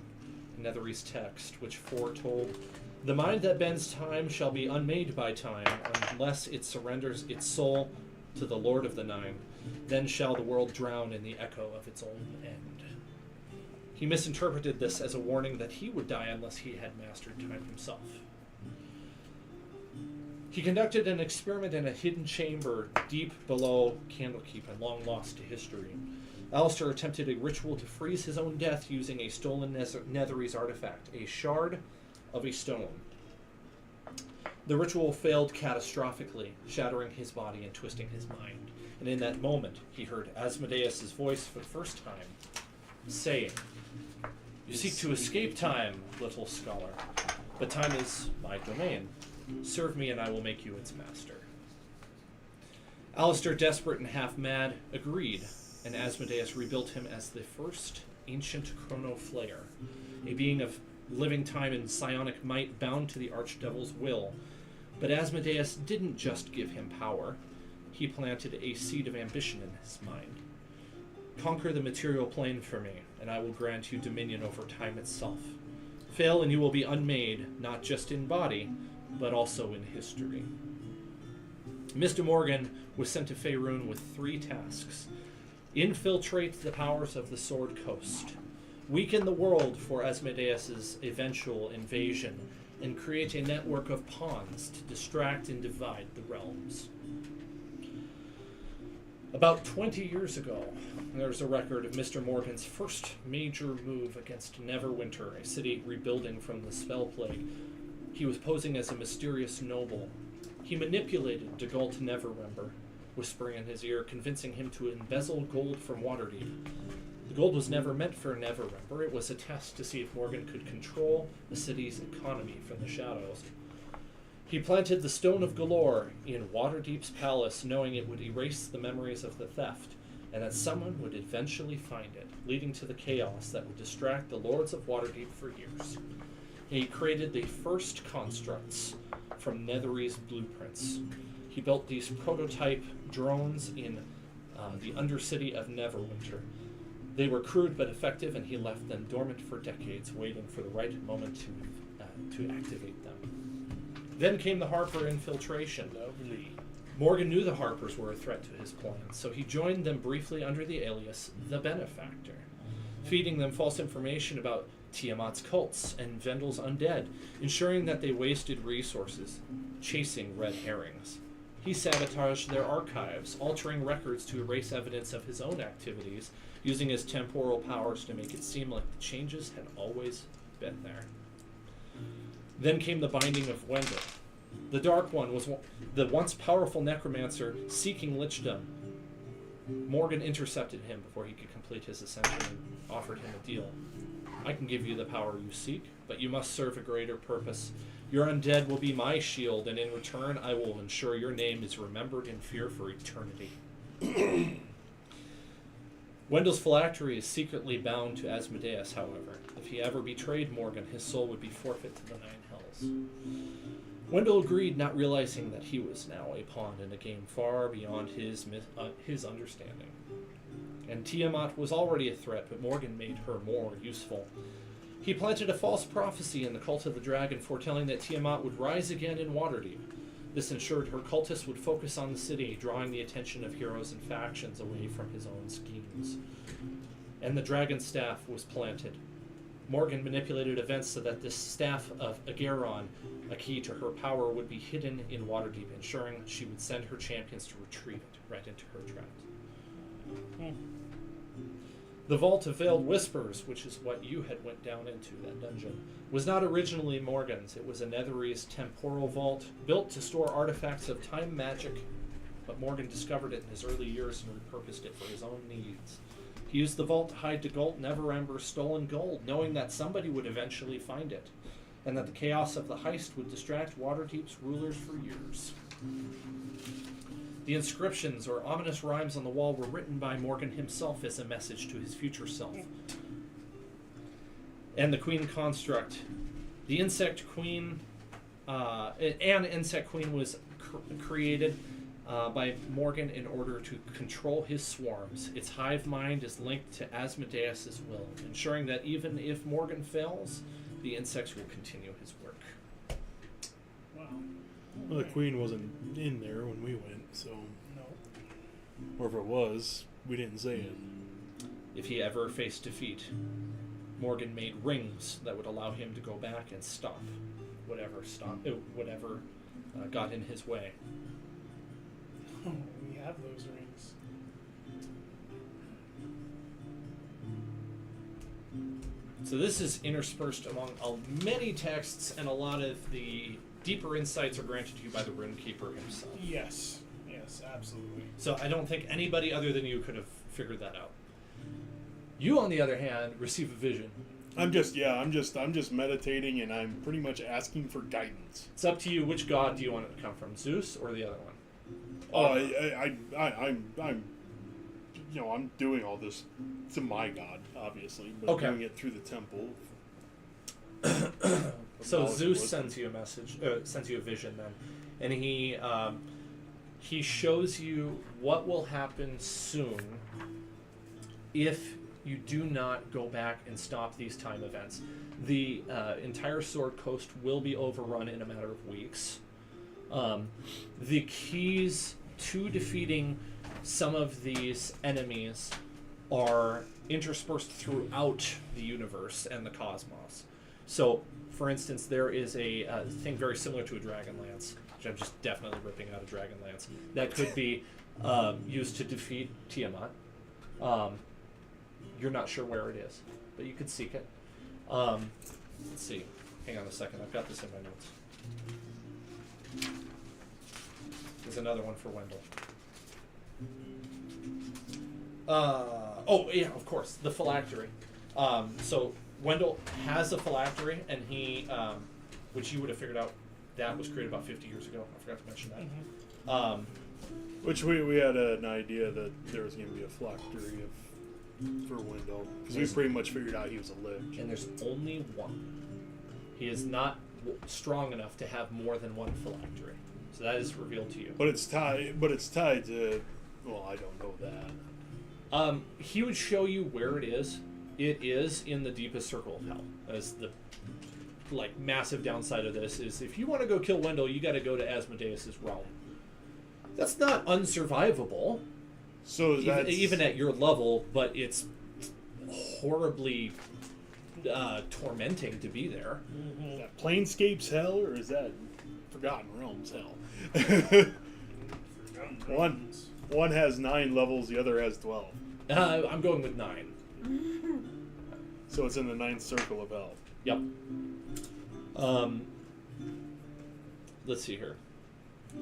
a Netherese text, which foretold, "The mind that bends time shall be unmade by time, unless it surrenders its soul to the Lord of the Nine. Then shall the world drown in the echo of its own end." He misinterpreted this as a warning that he would die unless he had mastered time himself. He conducted an experiment in a hidden chamber deep below Candlekeep and long lost to history. Alistair attempted a ritual to freeze his own death using a stolen Netherese artifact, a shard of a stone. The ritual failed catastrophically, shattering his body and twisting his mind. And in that moment, he heard Asmodeus' voice for the first time, saying, "You seek to escape time, little scholar, but time is my domain. Serve me and I will make you its master." Alistair, desperate and half-mad, agreed, and Asmodeus rebuilt him as the first ancient chronoflayer, a being of living time and psionic might bound to the archdevil's will. But Asmodeus didn't just give him power. He planted a seed of ambition in his mind. "Conquer the material plane for me, and I will grant you dominion over time itself. Fail and you will be unmade, not just in body, but also in history." Mr. Morgan was sent to Faerun with 3 tasks. Infiltrate the powers of the Sword Coast, weaken the world for Asmodeus' eventual invasion, and create a network of pawns to distract and divide the realms. About 20 years ago, there's a record of Mr. Morgan's first major move against Neverwinter, a city rebuilding from the spell plague. He was posing as a mysterious noble. He manipulated Dagult Neverember, whispering in his ear, convincing him to embezzle gold from Waterdeep. The gold was never meant for Neverember. It was a test to see if Morgan could control the city's economy from the shadows. He planted the Stone of Galore in Waterdeep's palace, knowing it would erase the memories of the theft, and that someone would eventually find it, leading to the chaos that would distract the Lords of Waterdeep for years. He created the first constructs from Nethery's blueprints. He built these prototype drones in the Undercity of Neverwinter. They were crude but effective, and he left them dormant for decades, waiting for the right moment to activate them. Then came the Harper infiltration. Lovely. Morgan knew the Harpers were a threat to his plans, so he joined them briefly under the alias The Benefactor, feeding them false information about Tiamat's cults and Vendel's undead, ensuring that they wasted resources, chasing red herrings. He sabotaged their archives, altering records to erase evidence of his own activities, using his temporal powers to make it seem like the changes had always been there. Then came the binding of Wendell. The Dark One was the once powerful necromancer seeking lichdom. Morgan intercepted him before he could complete his ascension and offered him a deal. I can give you the power you seek, but you must serve a greater purpose. Your undead will be my shield, and in return I will ensure your name is remembered in fear for eternity. Wendell's phylactery is secretly bound to Asmodeus, however. If he ever betrayed Morgan, his soul would be forfeit to the Nine Hells. Wendell agreed, not realizing that he was now a pawn in a game far beyond his understanding. And Tiamat was already a threat, but Morgan made her more useful. He planted a false prophecy in the Cult of the Dragon, foretelling that Tiamat would rise again in Waterdeep. This ensured her cultists would focus on the city, drawing the attention of heroes and factions away from his own schemes. And the dragon staff was planted. Morgan manipulated events so that this staff of Ageron, a key to her power, would be hidden in Waterdeep, ensuring she would send her champions to retrieve it right into her traps. The Vault of Veiled Whispers, which is what you had went down into, that dungeon, was not originally Morgan's. It was a Nethery's temporal vault, built to store artifacts of time magic, but Morgan discovered it in his early years and repurposed it for his own needs. He used the vault to hide Dagult Neverember's stolen gold, knowing that somebody would eventually find it, and that the chaos of the heist would distract Waterdeep's rulers for years. The inscriptions, or ominous rhymes on the wall, were written by Morgan himself as a message to his future self. And the Queen construct. The Insect Queen, an Insect Queen was created by Morgan in order to control his swarms. Its hive mind is linked to Asmodeus' will, ensuring that even if Morgan fails, the insects will continue his work. Wow. Well, the queen wasn't in there when we went, so. No. Or if it was, we didn't say it. If he ever faced defeat, Morgan made rings that would allow him to go back and stop whatever got in his way. Oh, we have those rings. So this is interspersed among many texts, and a lot of the deeper insights are granted to you by the Runekeeper himself. Yes. Yes, absolutely. So I don't think anybody other than you could have figured that out. You, on the other hand, receive a vision. I'm just meditating, and I'm pretty much asking for guidance. It's up to you. Which god do you want it to come from, Zeus or the other one? I'm doing all this to my god, obviously, but Okay. doing it through the temple. So Knowledge Zeus and sends you a message, sends you a vision then, and he shows you what will happen soon if you do not go back and stop these time events. The entire Sword Coast will be overrun in a matter of weeks. the keys to defeating some of these enemies are interspersed throughout the universe and the cosmos. So, for instance, there is a thing very similar to a Dragonlance, which I'm just definitely ripping out a Dragonlance, that could be used to defeat Tiamat. You're not sure where it is, but you could seek it. Let's see. Hang on a second. I've got this in my notes. There's another one for Wendell. Oh, yeah, of course. The phylactery. So Wendell has a phylactery, and he, which you would have figured out, that was created about 50 years ago. I forgot to mention that. Which we had an idea that there was going to be a phylactery for Wendell, because we pretty much figured out he was a lich. And there's only one. He is not strong enough to have more than one phylactery. So that is revealed to you. But it's tied. But it's tied to. Well, I don't know that. He would show you where it is. It is in the deepest circle of hell. As the massive downside of this is, if you want to go kill Wendell, you got to go to Asmodeus's realm. That's not unsurvivable. So even at your level, but it's horribly tormenting to be there. Is that Planescape's hell, or is that Forgotten Realms hell? One has 9 levels, the other has 12. I'm going with 9. So it's in the 9th circle of hell. Yep. Let's see here.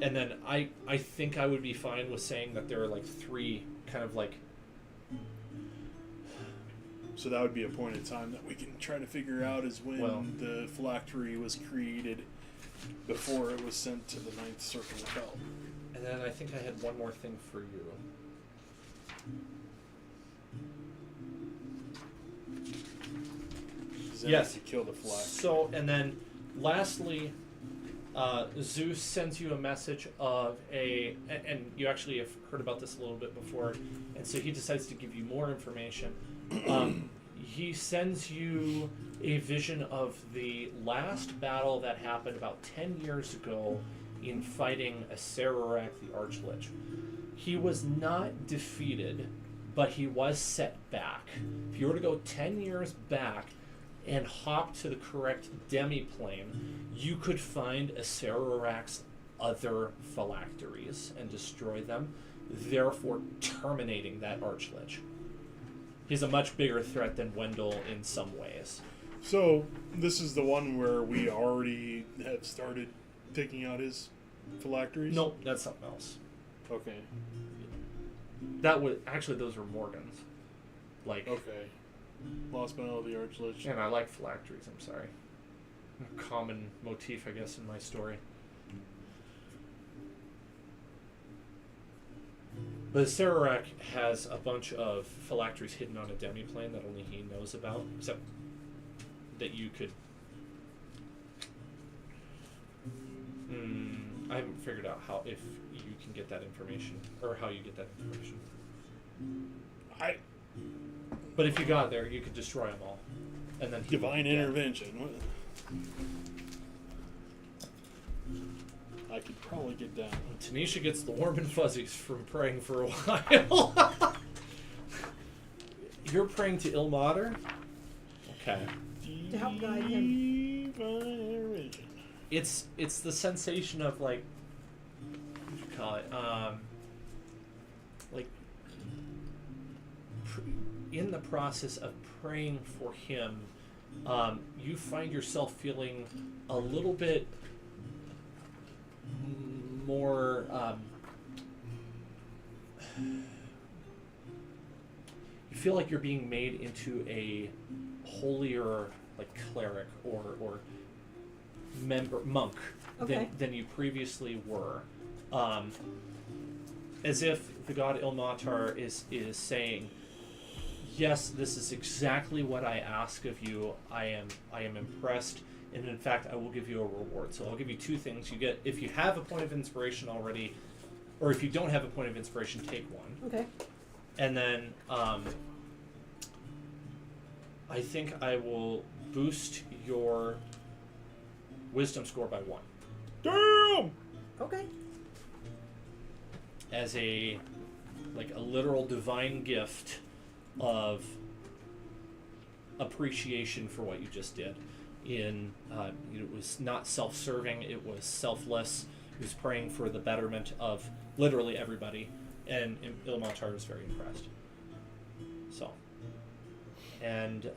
And then I think I would be fine with saying that there are 3 kind of So that would be a point in time that we can try to figure out is when the phylactery was created before it was sent to the 9th circle of hell. And then I think I had one more thing for you. Yes. To kill the phylactery. So, and then lastly, Zeus sends you a message of and you actually have heard about this a little bit before, and so he decides to give you more information. He sends you a vision of the last battle that happened about 10 years ago in fighting Acererak the Archlich. He was not defeated, but he was set back. If you were to go 10 years back and hop to the correct demi-plane, you could find Acererak's other phylacteries and destroy them, therefore terminating that Archlich. He's a much bigger threat than Wendell in some ways. So this is the one where we already have started taking out his phylacteries? Nope, that's something else. Okay. That would actually, those were Morgan's. Okay. Lost Battle of the Archlich. And I like phylacteries, I'm sorry. A common motif, I guess, in my story. But Acererak has a bunch of phylacteries hidden on a demi-plane that only he knows about, except that you could... I haven't figured out if you can get that information, or how you get that information. But if you got there, you could destroy them all. And then Divine intervention. What? I could probably get down. Tanisha gets the warm and fuzzies from praying for a while. You're praying to Ilmater? Okay. To help guide him. Divine intervention. It's the sensation of what do you call it? In the process of praying for him, you find yourself feeling a little bit more you feel like you're being made into a holier cleric or monk than you previously were, as if the god Ilmatar is saying, yes, this is exactly what I ask of you. I am impressed, and in fact, I will give you a reward. So I'll give you 2 things. You get, if you have a point of inspiration already, or if you don't have a point of inspiration, take 1. Okay. And then I think I will boost your wisdom score by 1. Damn! Okay. as a literal divine gift of appreciation for what you just did. It was not self-serving, it was selfless. It was praying for the betterment of literally everybody, and Ilmatar was very impressed. So, and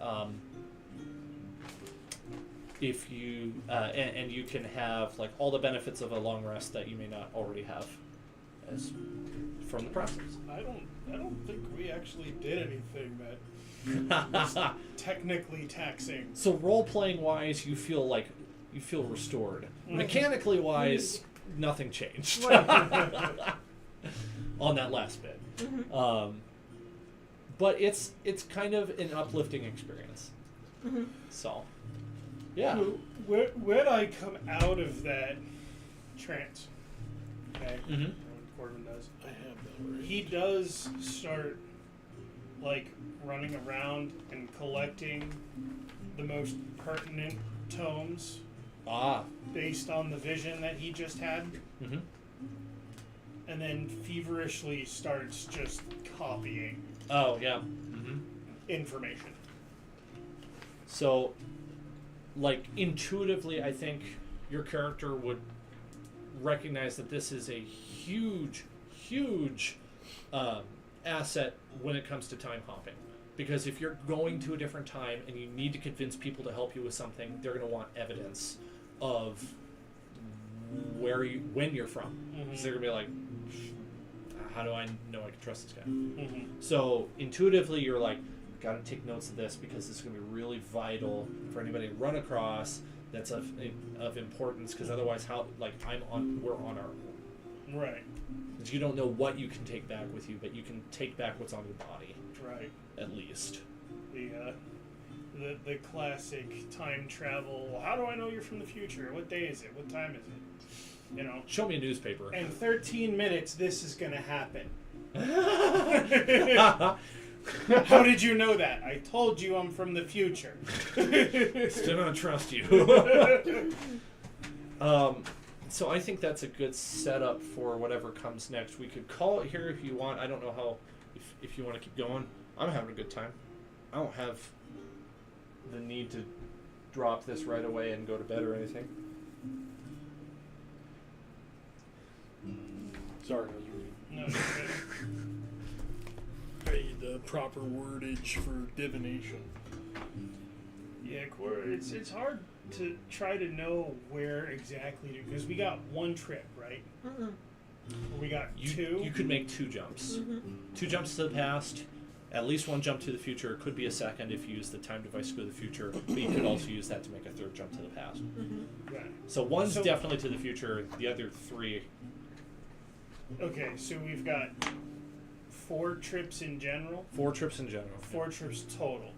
if you and you can have like all the benefits of a long rest that you may not already have as from the process. I don't think we actually did anything that was technically taxing. So role-playing wise, you feel restored. Mechanically wise, nothing changed on that last bit. But it's kind of an uplifting experience. So, yeah. When I come out of that trance, okay, what Corbin does, I have that right. he does start like running around and collecting the most pertinent tomes based on the vision that he just had, and then feverishly starts just copying information. So, like, intuitively, I think your character would recognize that this is a huge asset when it comes to time hopping. Because if you're going to a different time and you need to convince people to help you with something, they're going to want evidence of when you're from. So they're going to be like, how do I know I can trust this guy? So intuitively, you're like, got to take notes of this because this is going to be really vital for anybody to run across that's of importance, because otherwise we're on our own. Right. Because you don't know what you can take back with you, but you can take back what's on your body. Right. At least. The classic time travel. How do I know you're from the future? What day is it? What time is it? You know. Show me a newspaper. In 13 minutes, this is gonna happen. How did you know that? I told you I'm from the future. Still don't trust you. So I think that's a good setup for whatever comes next. We could call it here if you want. I don't know how, if you want to keep going. I'm having a good time. I don't have the need to drop this right away and go to bed or anything. Sorry, I was reading. No, The proper wordage for divination. yeah, it's hard to try to know where exactly, because we got one trip, right? We got two. You could make two jumps. 2 jumps to the past, at least 1 jump to the future. It could be a second if you use the time device to go to the future, but you could also use that to make a 3rd jump to the past. Right. So 1's definitely to the future, the other 3... Okay, so we've got 4 trips in general. 4 trips in general. 4 trips total.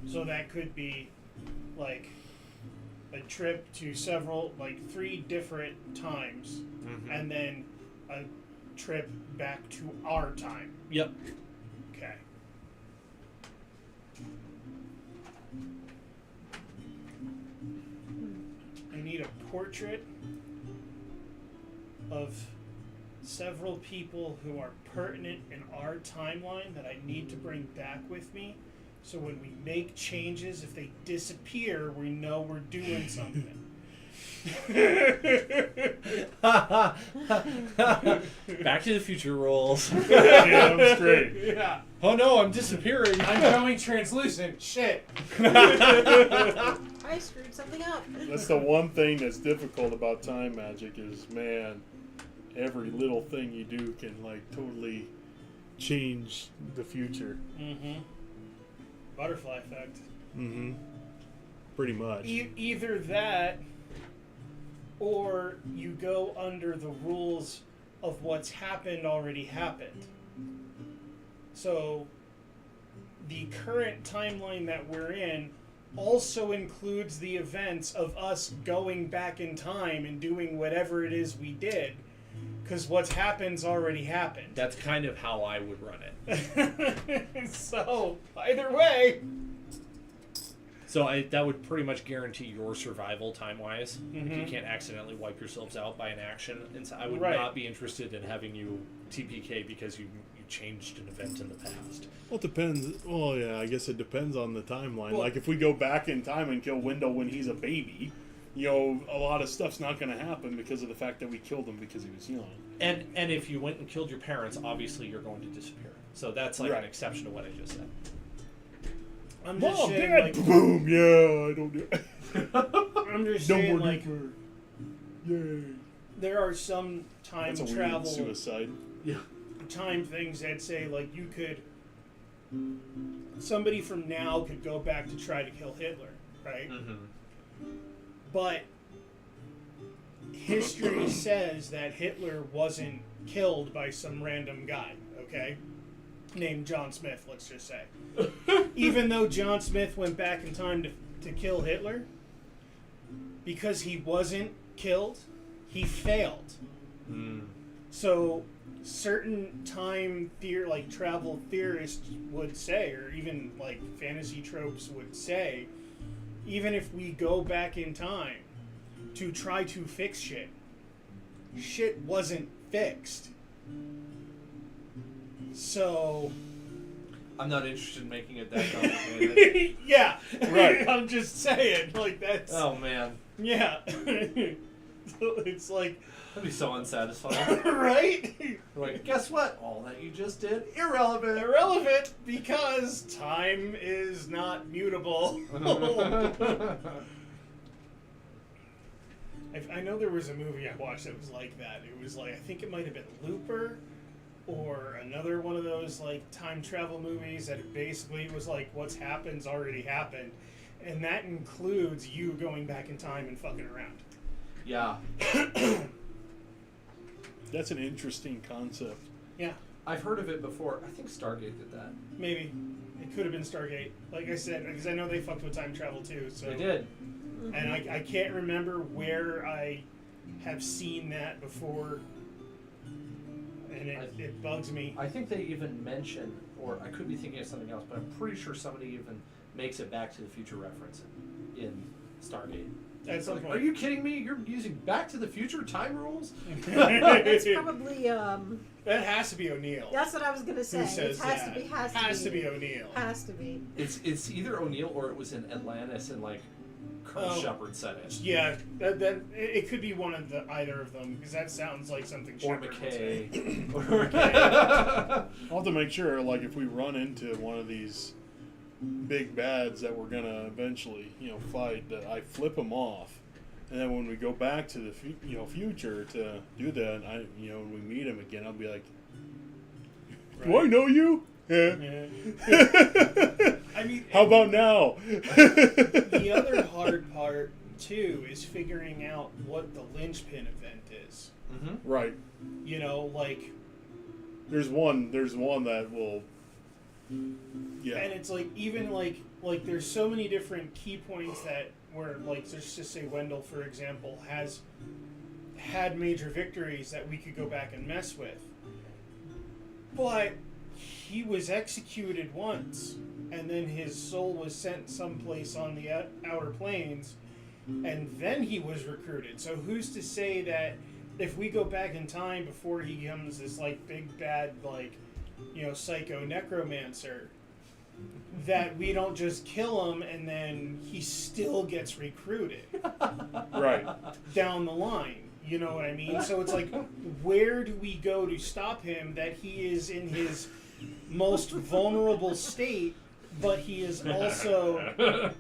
So that could be like a trip to 3 different times, and then a trip back to our time. Yep. Okay. I need a portrait of several people who are pertinent in our timeline that I need to bring back with me, so when we make changes, if they disappear, we know we're doing something. Back to the Future rules. Yeah, I'm straight. Yeah. Oh no, I'm disappearing. I'm going translucent. Shit. I screwed something up. That's the one thing that's difficult about time magic is, man, every little thing you do can totally change the future. Butterfly effect. Pretty much. Either that, or you go under the rules of what's already happened. So the current timeline that we're in also includes the events of us going back in time and doing whatever it is we did, because what's happened's already happened. That's kind of how I would run it. So either way, So that would pretty much guarantee your survival time-wise. If you Mhm. can't accidentally wipe yourselves out by an action. And so I would Right. not be interested in having you TPK because you changed an event in the past. Well, it depends. Well, yeah, I guess it depends on the timeline. Well- Like, if we go back in time and kill Wendell when he's a baby, a lot of stuff's not going to happen because of the fact that we killed him because he was young. And if you went and killed your parents, obviously you're going to disappear. So that's like Right. an exception to what I just said. I'm just Mom, saying, Dad, like, boom, yeah, I don't do it. I'm just No saying, more like, deeper. Yay. there are some time That's a travel, weird suicide. time things that say, like, you could, somebody from now could go back to try to kill Hitler, right? But history says that Hitler wasn't killed by some random guy, okay? Named John Smith, let's just say. Even though John Smith went back in time to kill Hitler, because he wasn't killed, he failed. So certain time travel theorists would say, or even like fantasy tropes would say, even if we go back in time to try to fix shit wasn't fixed. So I'm not interested in making it that complicated. yeah, Right. I'm just saying, like that's Oh man, yeah. So it's like that'd be so unsatisfying. right. Like, guess what? All that you just did, irrelevant. Irrelevant because time is not mutable. I know there was a movie I watched that was like that. It was like, I think it might have been Looper or another one of those like time travel movies that basically was like what's happened's already happened. And that includes you going back in time and fucking around. Yeah, That's an interesting concept. Yeah, I've heard of it before. I think Stargate did that. maybe. It could have been Stargate. Like I said, because I know they fucked with time travel too. So They did. And I can't remember where I have seen that before, and it bugs me. I think they even mention, or I could be thinking of something else, but I'm pretty sure somebody even makes it Back to the Future reference in Stargate. At some Like, point. are you kidding me? You're using Back to the Future time rules? It's probably That has to be O'Neill. that's what I was gonna say. Who says It has that? to be Has to be O'Neill. Has to be. It's either O'Neill or it was in Atlantis and like Colonel Oh. Shepard said it. Yeah, it could be one of either of them because that sounds like something Or Shepard would say. McKay. I'll have to make sure, like, if we run into one of these big bads that we're gonna eventually, fight, that I flip them off, and then when we go back to the future to do that, when we meet him again, I'll be like, "Do I know you? Yeah. Yeah. I mean, How about now?" the other hard part too is figuring out what the linchpin event is. Mm-hmm. Right. Like. There's one that will. Yeah. And it's like even like there's so many different key points that where like let's just say Wendell, for example, has had major victories that we could go back and mess with. But he was executed once, and then his soul was sent someplace on the outer planes, and then he was recruited. So who's to say that if we go back in time before he becomes this like big bad psycho necromancer, that we don't just kill him and then he still gets recruited Right. down the line. You know what I mean? So it's like, where do we go to stop him that he is in his most vulnerable state, but he is also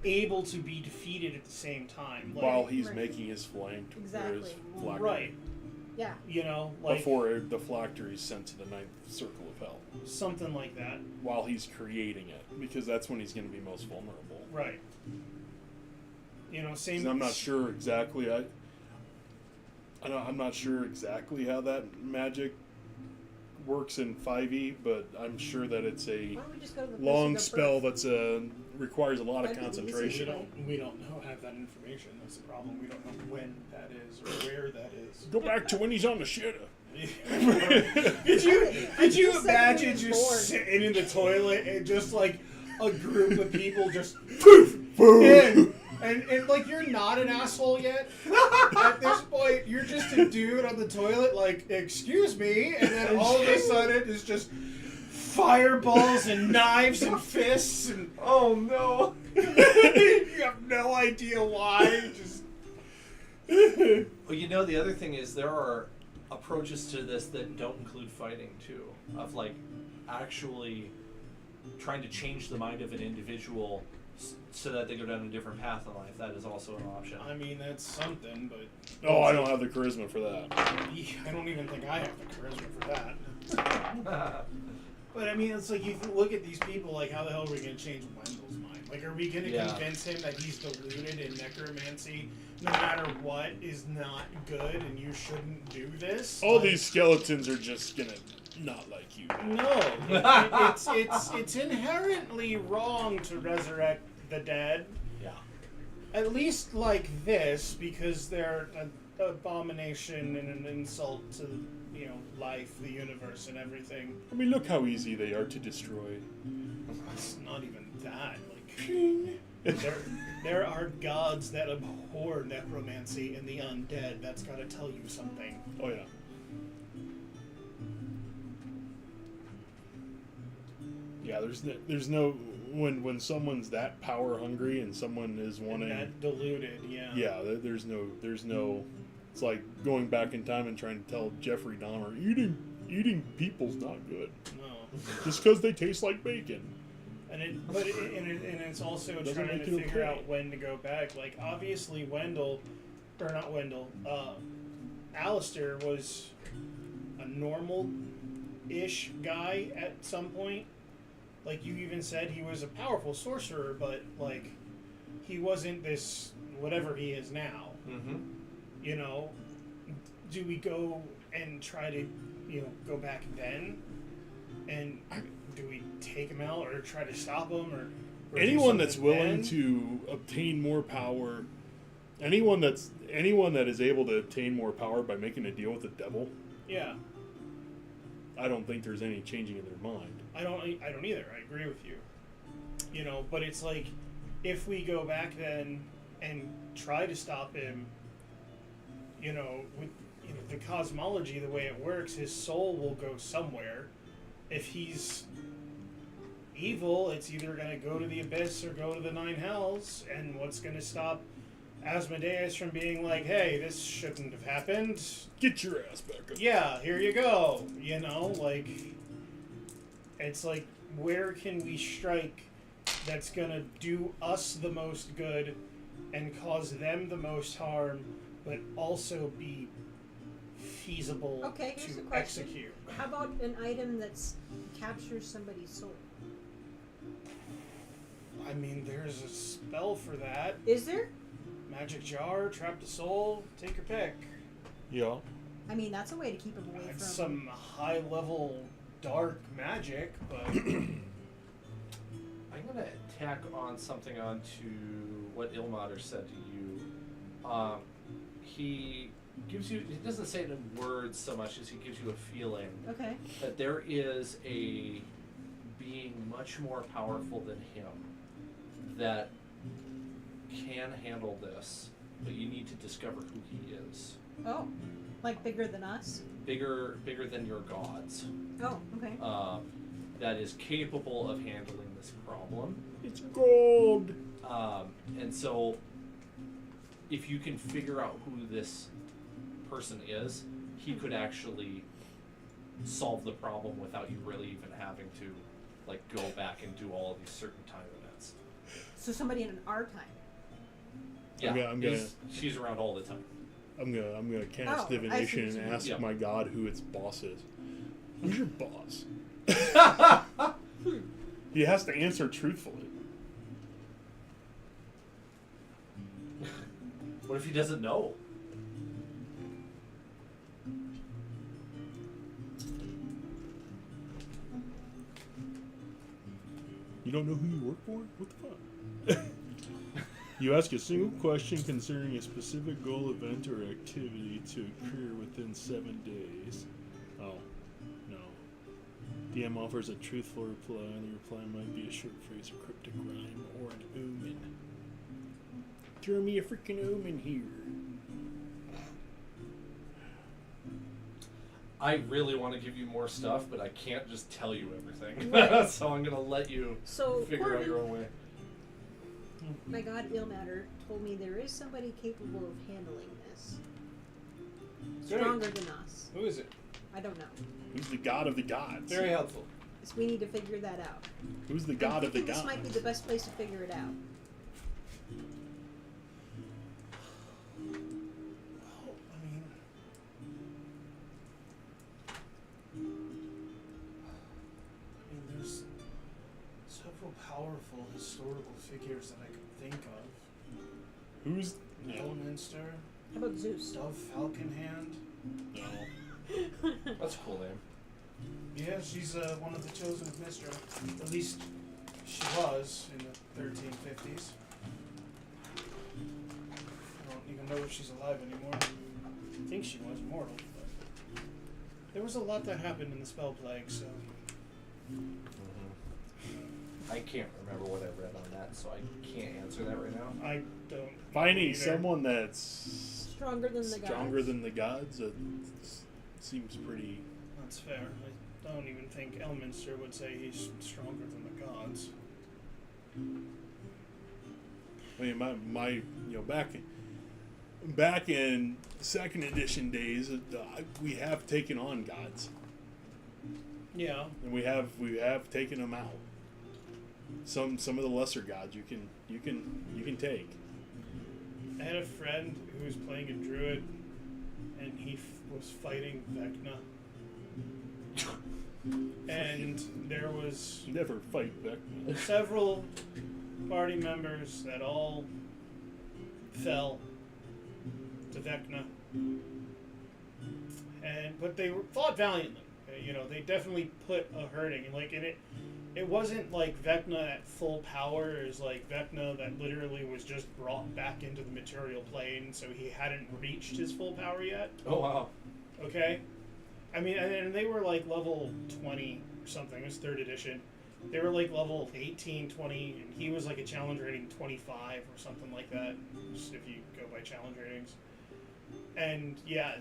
able to be defeated at the same time? Like, While he's Right. making his flame to prepare his Exactly. phylactery. right. Yeah. Like Before the phylactery is sent to the ninth circle of hell. something like that. While he's creating it. Because that's when he's going to be most vulnerable. Right. Same. 'Cause I'm not sure exactly. I'm not sure exactly how that magic works in 5e, but I'm sure that it's a Why don't we just go to the long place of spell birth? that's requires a lot of That'd be easy. concentration. We don't have that information. That's the problem. We don't know when that is or where that is. Go back to when he's on the shitter. Could you just said imagine he was just bored. sitting in the toilet and just like a group of people just poof in. And like, you're not an asshole yet. At this point, you're just a dude on the toilet, like, excuse me, and then all of a sudden it's just fireballs and knives and fists and Oh no! you have no idea why. Just Well, you know, the other thing is there are approaches to this that don't include fighting too. Of like actually trying to change the mind of an individual so that they go down a different path in life. That is also an option. I mean, that's something, but Oh, I don't have the charisma for that. I don't even think I have the charisma for that. But I mean, it's like, you look at these people, like, how the hell are we going to change Wendell's mind? Like, are we going to Yeah. convince him that he's deluded in necromancy, no matter what, is not good and you shouldn't do this? All Like, these skeletons are just gonna not like you. No, it's inherently wrong to resurrect the dead. Yeah. At least like this, because they're an abomination and an insult to, you know, life, the universe, and everything. I mean, look how easy they are to destroy. It's not even that. Like, there are gods that abhor necromancy and the undead. That's got to tell you something. Oh yeah. Yeah, there's no when someone's that power hungry and someone is wanting. And that deluded, yeah. Yeah, there's no. It's like going back in time and trying to tell Jeffrey Dahmer eating people's not good No. just because they taste like bacon. And it's also Doesn't trying to make it figure okay. out when to go back. Like, obviously Alistair was a normal-ish guy at some point. Like, you even said he was a powerful sorcerer, but, like, he wasn't this whatever he is now. Mm-hmm. You know? Do we go and try to, you know, go back then? And do we take him out or try to stop him or do Anyone that's something willing then? to obtain more power, anyone that is able to obtain more power by making a deal with the devil, Yeah. I don't think there's any changing in their mind. I don't either. I agree with you. You know, but it's like, if we go back then and try to stop him, you know, with the cosmology, the way it works, his soul will go somewhere. If he's evil, it's either going to go to the abyss or go to the nine hells. And what's going to stop Asmodeus from being like, hey, this shouldn't have happened? Get your ass back up. Yeah, here you go. You know, like, it's like, where can we strike that's gonna do us the most good and cause them the most harm, but also be feasible Okay, here's to a question. execute? How about an item that captures somebody's soul? I mean, there's a spell for that. Is there? Magic jar, trap the soul, take your pick. Yeah. I mean, that's a way to keep them away It's from. some high-level dark magic, but I'm gonna tack on something onto what Ilmater said to you. He gives you. He doesn't say it in words so much as he gives you a feeling Okay. that there is a being much more powerful than him that can handle this, but you need to discover who he is. Oh, like bigger than us? Bigger than your gods. Oh, okay. That is capable of handling this problem. It's gold. And so, if you can figure out who this person is, he could actually solve the problem without you really even having to, like, go back and do all of these certain time events. So somebody in our time. Yeah, I'm gonna- she's around all the time. I'm gonna cast Oh, I see divination what you and mean. ask Yeah. my god who its boss is. Who's your boss? He has to answer truthfully. What if he doesn't know? You don't know who you work for? What the fuck? You ask a single question concerning a specific goal, event, or activity to occur within 7 days. Oh, no. DM offers a truthful reply. The reply might be a short phrase, a cryptic rhyme, or an omen. Throw me a freaking omen here. I really want to give you more stuff, but I can't just tell you everything. Right. So I'm gonna let you So figure out your own way. my god, Ilmatter told me there is somebody capable of handling this. Great. Stronger than us. Who is it? I don't know. Who's the god of the gods? Very helpful. So we need to figure that out. Who's the I'm god of the thinking gods? this might be the best place to figure it out. There's several powerful historical figures that I could think of. Who's Elminster, How about Zeus? Dove Falconhand. no? That's a cool name. Yeah, she's one of the chosen of Mystra. At least she was in the 1350s. I don't even know if she's alive anymore. I think she was immortal, but there was a lot that happened in the Spell Plague, so I can't remember what I read on that, so I can't answer that right now. I don't. Finding either. someone that's Stronger than the gods? stronger than the gods seems pretty. That's fair. I don't even think Elminster would say he's stronger than the gods. I mean, my back in second edition days, we have taken on gods, Yeah. and we have taken them out. Some of the lesser gods you can take. I had a friend who was playing a druid, and he was fighting Vecna. And there was Never fight back. several party members that all fell to Vecna. But they fought valiantly. They definitely put a hurting. It wasn't like Vecna at full power. It was like Vecna that literally was just brought back into the material plane, so he hadn't reached his full power yet. Oh wow. Okay? I mean, and they were like level 20 or something. It was 3rd edition. They were like level 18, 20, and he was like a challenge rating 25 or something like that, just if you go by challenge ratings. And yeah,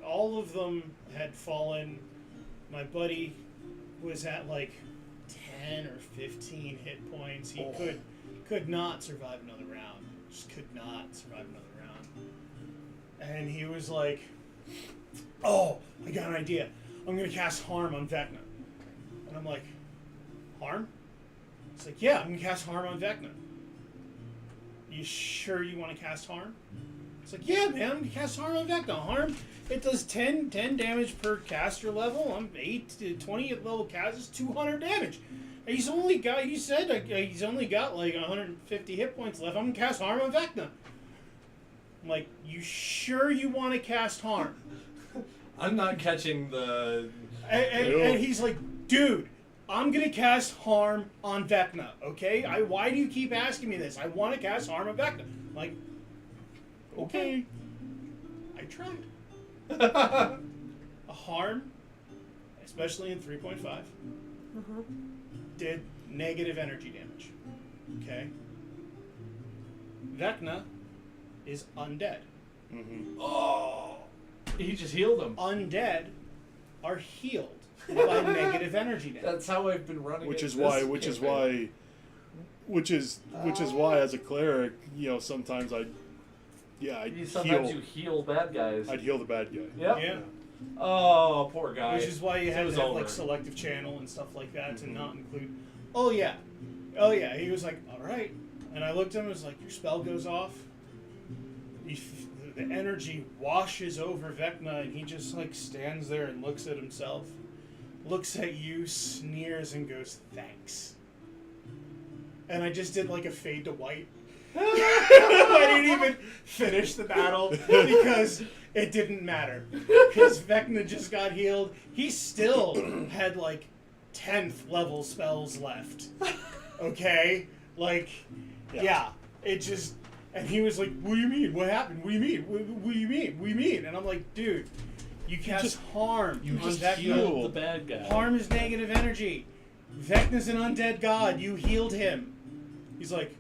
all of them had fallen. My buddy was at like 10 or 15 hit points. He could not survive another round. Just could not survive another round. And he was like, "Oh, I got an idea. I'm gonna cast Harm on Vecna." And I'm like, "Harm?" It's like, "Yeah, I'm gonna cast Harm on Vecna." "You sure you want to cast Harm?" It's like, "Yeah, man, I'm gonna cast Harm on Vecna. Harm, it does 10 damage per caster level. I'm 8 to 20 at level cast, 200 damage. And he's only got like 150 hit points left. I'm gonna cast Harm on Vecna." I'm like, "You sure you want to cast Harm?" I'm not catching the. And he's like, "Dude, I'm gonna cast Harm on Vecna, okay? Why do you keep asking me this? I want to cast Harm on Vecna." I'm like, okay. I tried. A Harm, especially in 3.5, did negative energy damage. Okay? Vecna is undead. Mm-hmm. Oh, he just healed him. Undead are healed by negative energy damage. That's how I've been running. Which it is this campaign. why as a cleric, sometimes I'd Sometimes heal. you heal bad guys. I'd heal the bad guy. Yep. Yeah. Oh, poor guy. Which is why you It had was to have over. like selective channel and stuff like that Mhm. to not include. Oh yeah. He was like, "All right," and I looked at him. and was like, "Your spell goes off. The energy washes over Vecna, and he just like stands there and looks at himself, looks at you, sneers, and goes, 'Thanks.'" And I just did like a fade to white. I didn't even finish the battle because it didn't matter. Because Vecna just got healed. He still had like 10th level spells left. Okay? Like, yeah. It just... And he was like, "What do you mean? What happened? What do you mean? What do you mean? What do you mean?" And I'm like, "Dude, You cast just- harm. you on just Vecna. heal. the bad guy. Harm is negative energy. Vecna's an undead god. You healed him. He's like,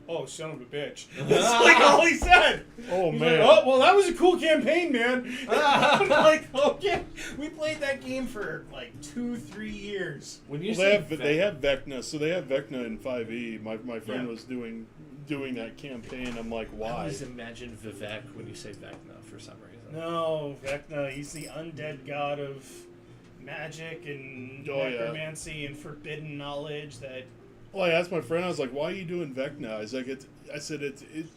oh, son of a bitch. That's like all he said. Oh He's man. like, oh, well, that was a cool campaign, man. I'm like, okay. We played that game for like 2-3 years. When you Well, say they have Vecna, so they have Vecna in 5e. My friend Yeah. was doing that campaign. I'm like, I why? always imagine Vivek when you say Vecna for some reason. No, Vecna, he's the undead god of magic and Oh, yeah. necromancy and forbidden knowledge that Well, I asked my friend. I was like, "Why are you doing Vecna?" I was like, I said,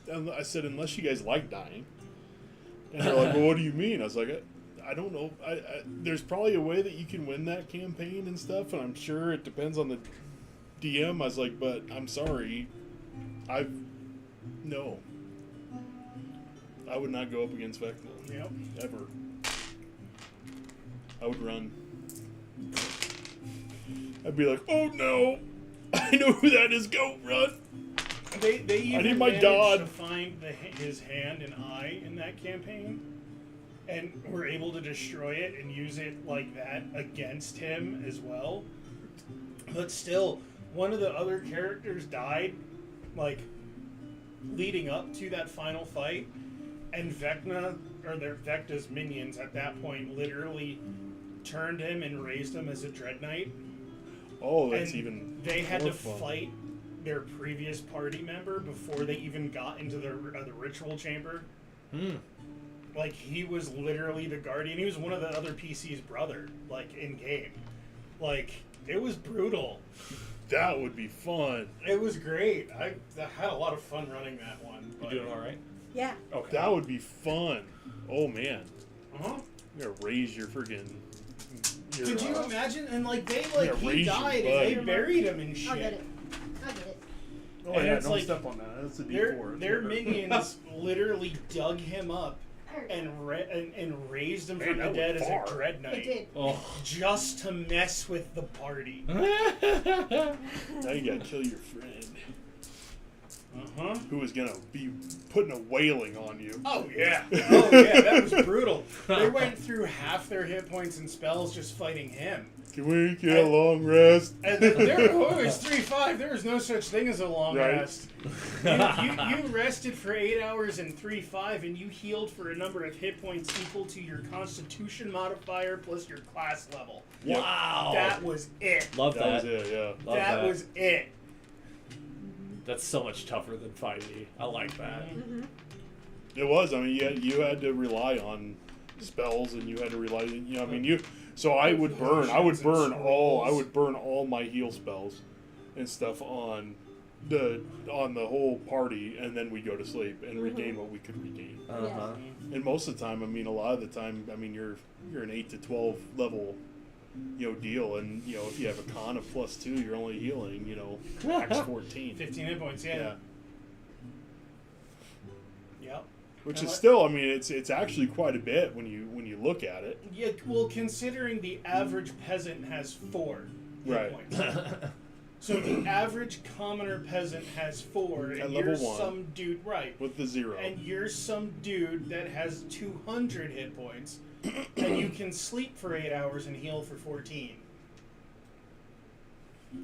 "Unless you guys like dying." And they're like, "Well, what do you mean?" I was like, "I don't know. There's probably a way that you can win that campaign and stuff, and I'm sure it depends on the DM." I was like, "But I'm sorry, no. I would not go up against Vecna. Yep. Ever. I would run. I'd be like, oh no, I know who that is. Go run. They even need my managed god. to find his hand and eye in that campaign, and were able to destroy it and use it like that against him as well. But still, one of the other characters died, like leading up to that final fight, and Vecna's minions at that point literally turned him and raised him as a Dread Knight. Oh, that's And even. they had more to fun. fight their previous party member before they even got into the ritual chamber. Like, he was literally the guardian. He was one of the other PC's brother, like, in game. Like, it was brutal. That would be fun. It was great. I had a lot of fun running that one. You But, doing all right? Yeah. Okay. That would be fun. Oh man, uh-huh. you're gonna raise your friggin'. Your, Could you imagine? And, like, they, Yeah, he raise your died butt. and they buried him and shit. I'll get it. I'll get it. Oh And yeah, it's don't like step on that. That's a Their, D4. their minions literally dug him up and raised him Man, from the that dead went as far. a Dread It Knight. did. Oh. Just to mess with the party. Now you gotta kill your friend, Uh-huh. who is gonna be putting a wailing on you. Oh, yeah. Oh, yeah, that was brutal. They went through half their hit points and spells just fighting him. Can we get a long rest? And there was 3-5. There was no such thing as a long Right. rest. You rested for 8 hours in 3-5, and you healed for a number of hit points equal to your Constitution modifier plus your class level. Wow. That was it. Love That that. was it. Yeah. Love that was it. That's so much tougher than 5e. I like that. It was. I mean, you had to rely on spells, and you had to rely. I mean, you. So I would burn. I would burn all. I would burn all my heal spells and stuff on the whole party, and then we go to sleep and regain what we could regain. Uh-huh. And most of the time, I mean, a lot of the time, I mean, you're an 8 to 12 level, deal, and if you have a con of +2, you're only healing, max 14. 15 hit points, yeah. Yep. Which And is still, I mean, it's actually quite a bit when you look at it. Yeah, well, considering the average peasant has 4 hit Right. points. So the average commoner peasant has 4, At and level you're 1. some dude, right? With the 0. And you're some dude that has 200 hit points, and you can sleep for 8 hours and heal for 14.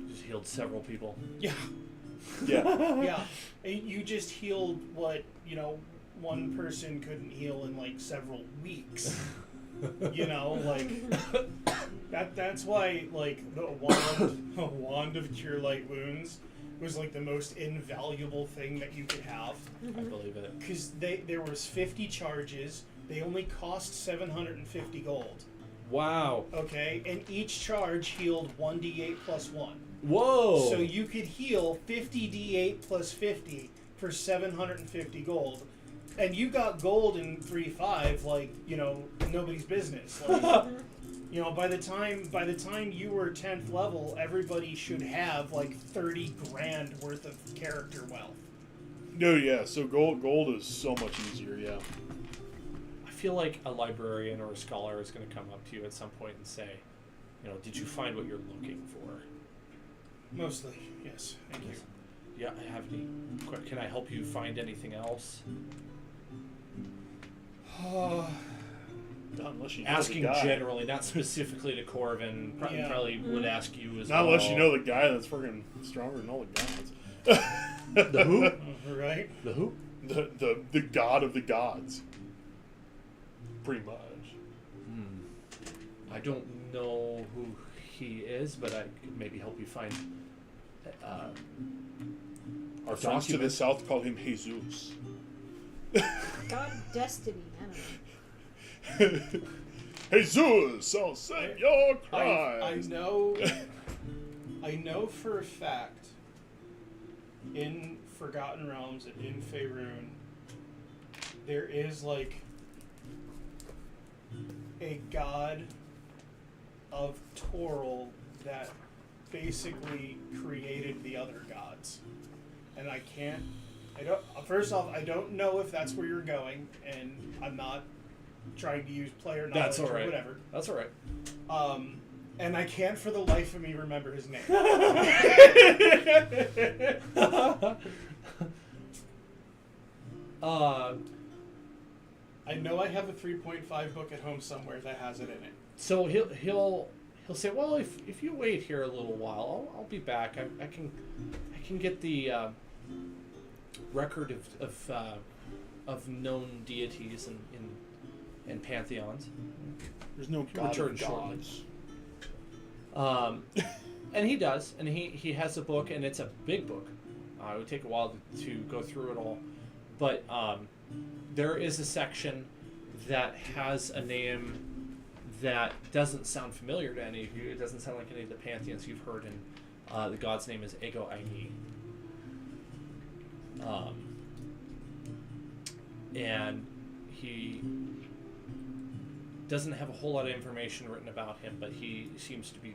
Just healed several people. Yeah, Yeah. yeah. And you just healed what, one person couldn't heal in like several weeks. That's why like the wand of cure light wounds was like the most invaluable thing that you could have, I believe it. because there was 50 charges. They only cost 750 gold. Wow. Okay, and each charge healed 1d8 plus 1. Whoa. So you could heal 50d8 plus 50 for 750 gold. And you got gold in 3-5 like, nobody's business. Like, by the time you were 10th level, everybody should have like 30 grand worth of character wealth. No, yeah. So gold is so much easier. Yeah. I feel like a librarian or a scholar is going to come up to you at some point and say, did you find what you're looking for? Mostly, yes. Thank you. Yeah, I have any. Can I help you find anything else? Not unless you know asking the guy. generally, not specifically to Corvin. Yeah. Probably would ask you as Not well. unless you know the guy that's freaking stronger than all the gods. The who? Right? The who? The god of the gods. Pretty much. I don't know who he is, but I could maybe help you find. Our friends to the document. south call him Jesus. God of Destiny. I don't know. Jesus, I'll save your I crimes. know. I know for a fact. In Forgotten Realms and in Faerun, there is like a god of Toril that basically created the other gods, and I don't. First off, I don't know if that's where you're going, and I'm not trying to use player knowledge That's all right. or whatever. That's all right. And I can't for the life of me remember his name. I know I have a 3.5 book at home somewhere that has it in it. So he'll say, well, if you wait here a little while, I'll be back. I can get the record of known deities and pantheons. There's no god Return of shortly. gods. And he does, and he has a book, and it's a big book. It would take a while to go through it all, but there is a section that has a name that doesn't sound familiar to any of you. It doesn't sound like any of the pantheons you've heard, and the god's name is Ego Aini. And he doesn't have a whole lot of information written about him, but he seems to be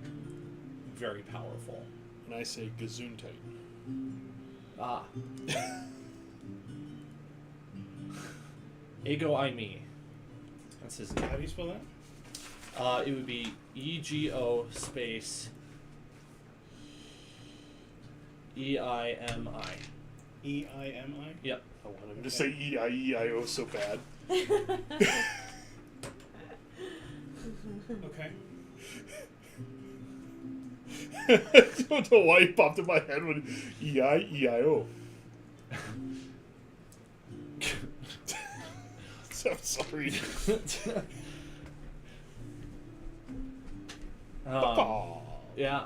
very powerful. And I say Gesundheit. Ah. Ego Aimi. That's his How name. do you spell that? It would be EGO space EIMI. E-I-M-I? Yep. I wanted to say E-I-E-I-O so bad. Okay. I don't know why it popped in my head when E-I-E-I-O. I'm sorry. Yeah.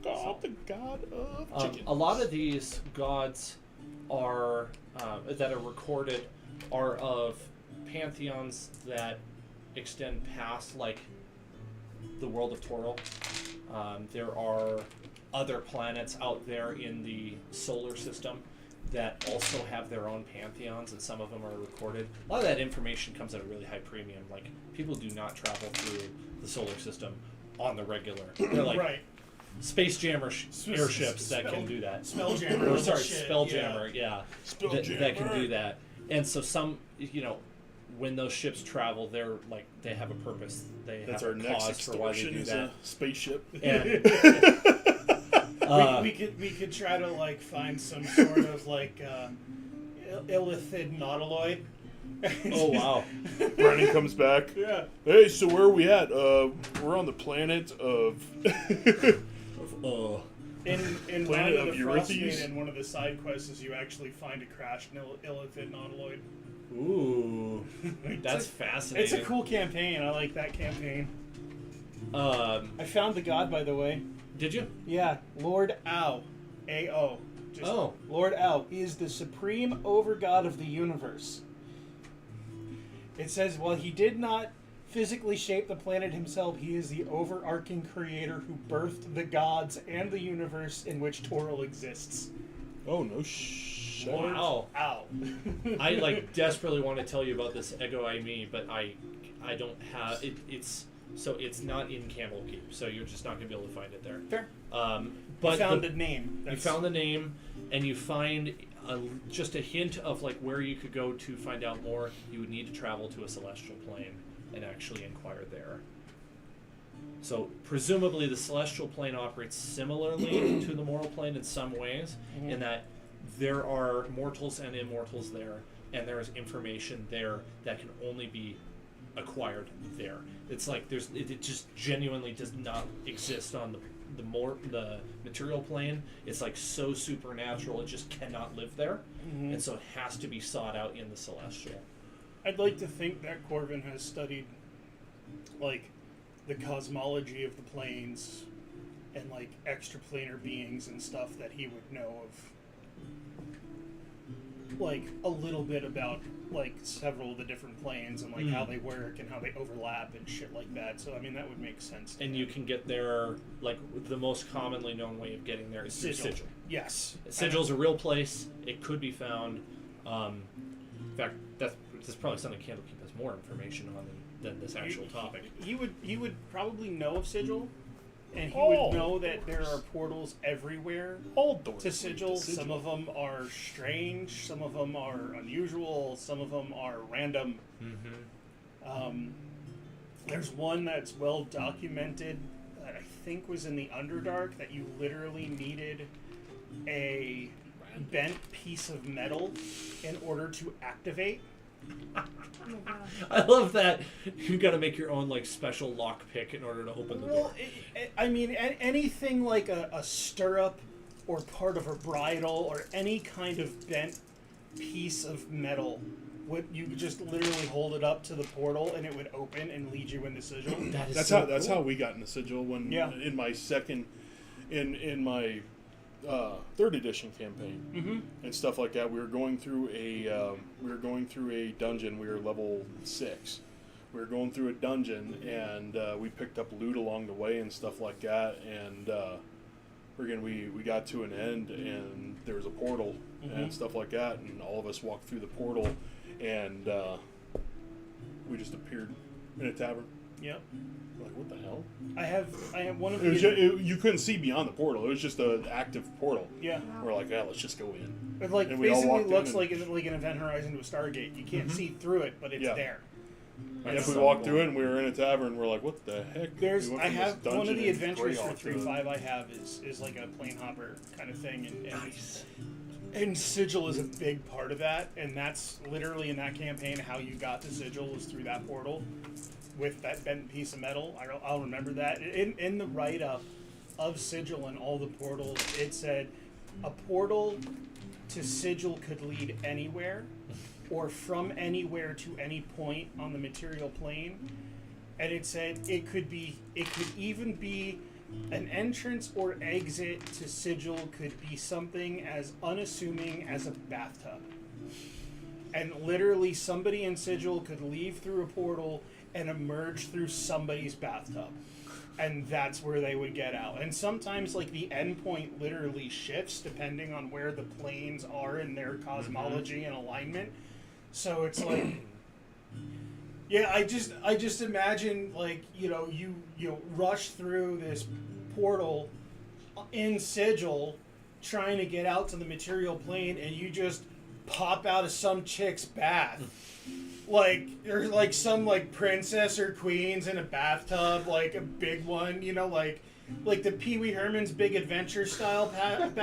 God, the god of chicken. A lot of these gods are that are recorded are of pantheons that extend past like the world of Toril. There are other planets out there in the solar system that also have their own pantheons, and some of them are recorded. A lot of that information comes at a really high premium. Like, people do not travel through the solar system on the regular. They're like Right. space jammer airships that can do that. Spelljammer. Or sorry, shit, Spelljammer, yeah. Spelljammer. That can do that. And so some, when those ships travel, they're like, they have a purpose. They That's have our a next cause for why they extortion do is that. a spaceship. And We could try to like find some sort of like illithid nautiloid. oh wow. Brennan comes back. Yeah. Hey, so where are we at? We're on the planet of... In Planet Mind of of the Frost Eurystheus? Maiden, one of the side quests is you actually find a crashed illithid nautiloid. Ooh. That's It's fascinating. a cool campaign. I like that campaign. Um, I found the god, by the way. did you? Yeah, Lord Ao. A-O. Just Oh. Lord Ao. He is the supreme overgod of the universe. It says, while he did not physically shape the planet himself, he is the overarching creator who birthed the gods and the universe in which Toril exists. Oh, no shit. Wow. Ao. I like desperately want to tell you about this Ego Aimi, but I don't have it. It's not in Candlekeep, so you're just not gonna be able to find it there. Fair. But You found the name. you found the name, and you find just a hint of like where you could go to find out more. You would need to travel to a celestial plane and actually inquire there. So presumably the celestial plane operates similarly to the mortal plane in some ways, in that there are mortals and immortals there, and there is information there that can only be acquired there. It's like it just genuinely does not exist on the material plane. It's like so supernatural, it just cannot live there, and so it has to be sought out in the celestial. I'd like to think that Corbin has studied, like, the cosmology of the planes and, like, extraplanar beings and stuff that he would know of, like, a little bit about, like, several of the different planes and, like, how they work and how they overlap and shit like that. So, I mean, that would make sense. And you can get there, like, the most commonly known way of getting there is through Sigil. Yes. Sigil's a real place. It could be found. In fact, that's probably something Candlekeep has more information on than this actual topic. He would probably know of Sigil, and he Oh, would know that there are portals everywhere All doors to lead Sigil. Some of them are strange, some of them are unusual, some of them are random. There's one that's well documented that I think was in the Underdark that you literally needed a bent piece of metal in order to activate. Oh my god. I love that you got to make your own like special lock pick in order to open the door. Well, I mean, anything like a stirrup or part of a bridle or any kind of bent piece of metal, you could just literally hold it up to the portal and it would open and lead you into Sigil. That is That's so that's cool. how we got into Sigil when Yeah. in my second, in my third edition campaign and stuff like that. We were going through a dungeon. We were level 6. We were going through a dungeon and we picked up loot along the way and stuff like that. And we got to an end and there was a portal and stuff like that. And all of us walked through the portal and we just appeared in a tavern. Yep. Like, what the hell? I have one of It was the you couldn't see beyond the portal. It was just an active portal. yeah. We're like, yeah, let's just go in. It like And we all basically walked in looks and- like an event horizon to a Stargate. You can't see through it, but it's Yeah. there. And if That's we so walked cool. through it and we were in a tavern, we're like, what the heck? There's We went I from this have one dungeon of the in adventures for Greyhawk to 3.5 I have is like a plane hopper kind of thing, and Nice. and Sigil is a big part of that, and that's literally in that campaign how you got to Sigil was through that portal with that bent piece of metal. I'll remember that. In the write-up of Sigil and all the portals, it said a portal to Sigil could lead anywhere or from anywhere to any point on the material plane. And it said it could even be an entrance or exit to Sigil could be something as unassuming as a bathtub. And literally somebody in Sigil could leave through a portal and emerge through somebody's bathtub. And that's where they would get out. And sometimes like the endpoint literally shifts depending on where the planes are in their cosmology and alignment. So it's like yeah, I just imagine like, you rush through this portal in Sigil trying to get out to the material plane and you just pop out of some chick's bath. Like there's like some like princess or queens in a bathtub, like a big one, like the Pee Wee Herman's Big Adventure style bathtub,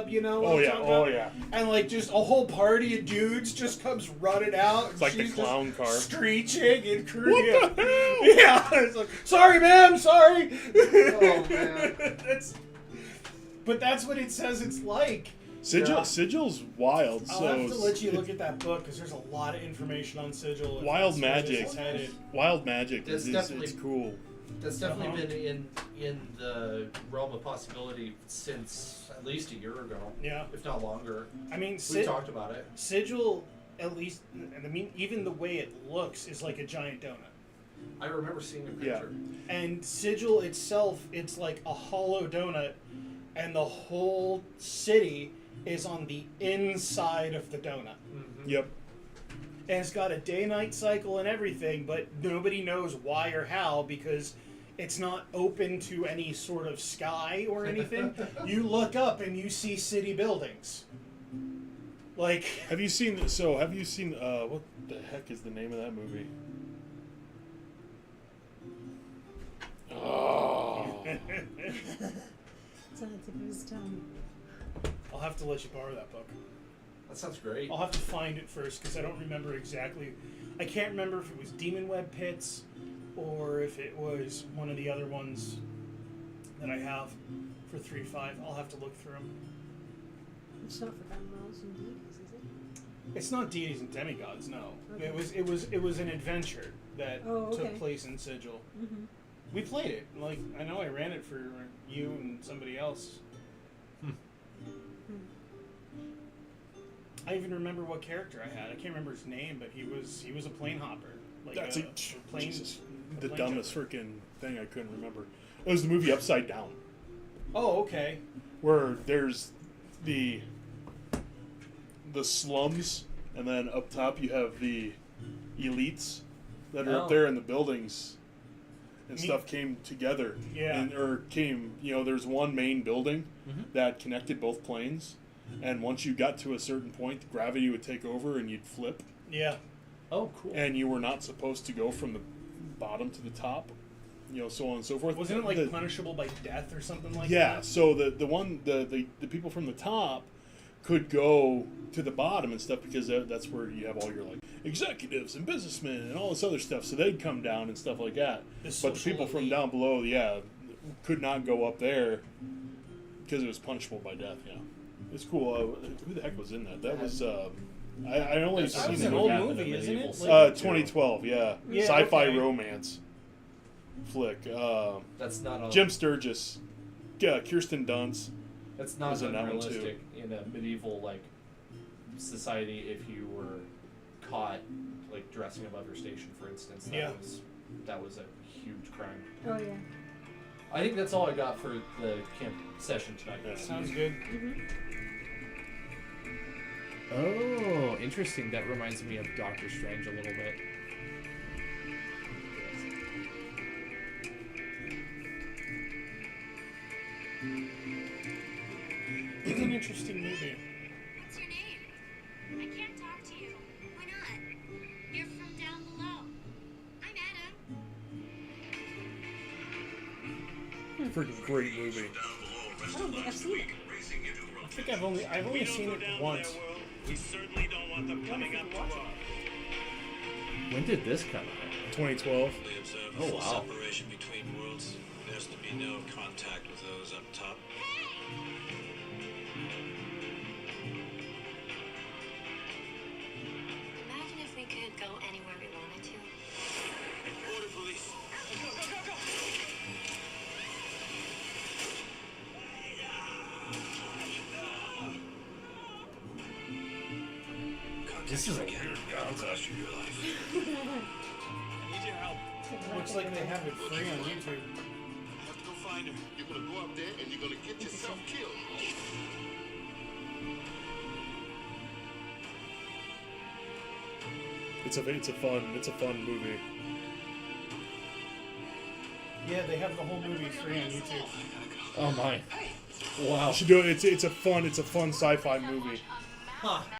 what Oh I'm yeah, talking oh about? yeah. And like just a whole party of dudes just comes running out. It's like the she's clown just car. screeching and What the hell? Yeah, it's like, sorry, ma'am, sorry. Oh, man. But that's what it says it's like. Sigil's wild. I'll So have to let you look at that book because there's a lot of information on Sigil. and Wild that's where this magic. is headed. Wild magic That's is definitely- it's cool. That's definitely been in the realm of possibility since at least a year ago, Yeah, if not longer. I mean, We talked about it. Sigil, at least, I mean, even the way it looks is like a giant donut. I remember seeing a Yeah. picture. And Sigil itself, it's like a hollow donut, and the whole city is on the inside of the donut. Yep. And it's got a day-night cycle and everything, but nobody knows why or how because it's not open to any sort of sky or anything. You look up and you see city buildings. Like, Have you seen what the heck is the name of that movie? Oh. It's on the tip of his tongue. I'll have to let you borrow that book. That sounds great. I'll have to find it first because I don't remember exactly. I can't remember if it was Demon Web Pits or if it was one of the other ones that I have for 3.5. I'll have to look through them. It's not Forgotten Realms and Deities, is it? It's not deities and demigods, no. Okay. It was an adventure that Oh, okay. took place in Sigil. Mm-hmm. We played it. Like, I know I ran it for you and somebody else. I even remember what character I had. I can't remember his name, but he was a plane hopper. Like That's a plane. Jesus. a The plane dumbest jumper. freaking thing I couldn't remember. It was the movie Upside Down, Oh, okay. where there's the slums, and then up top you have the elites that are Oh. up there in the buildings, and Me- stuff came together. Yeah. There's one main building Mhm. that connected both planes, and once you got to a certain point, gravity would take over and you'd flip, Yeah. Oh, cool. and you were not supposed to go from the bottom to the top, so on and so forth. Wasn't it like The- punishable by death or something like yeah, that? so the people from the top could go to the bottom and stuff because that's where you have all your like executives and businessmen and all this other stuff. So they'd come down and stuff like that. The But the social people from elite. down below, yeah, could not go up there because it was punishable by death. Yeah, it's cool. Who the heck was in that? That was I only That That seen was it an in old Yeah, movie, the isn't it? medieval Like, 2012. Yeah, Yeah, sci-fi okay. romance flick. That's not a, Jim Sturgis, Kirsten Dunst. That's not was in that one, too. unrealistic in a medieval like society. If you were caught like dressing above your station, for instance, that was a huge crime. Oh yeah. I think that's all I got for the camp session tonight. Yeah. Sounds good. Mm-hmm. Oh, interesting. That reminds me of Doctor Strange a little bit. It's an interesting movie. What's your name? I can't talk to you. Why not? You're from down below. I'm Adam. Freaking great movie. I don't think I've seen it. I think I've only seen it once. We certainly don't want them coming up to us. When did this come out? 2012. We observe Oh, full wow. separation between worlds. There's to be no contact with those up top. Imagine if we could go anywhere we wanted to. Order police. Go, go, go, go! This is a Again, weird cost you your life. Need your help. Looks like they have it free on YouTube. I have to go find her. You're gonna go up there and you're gonna get yourself killed. It's a fun movie. Yeah, they have the whole movie free on YouTube. Oh my. You should do it. It's a fun sci-fi movie. Huh.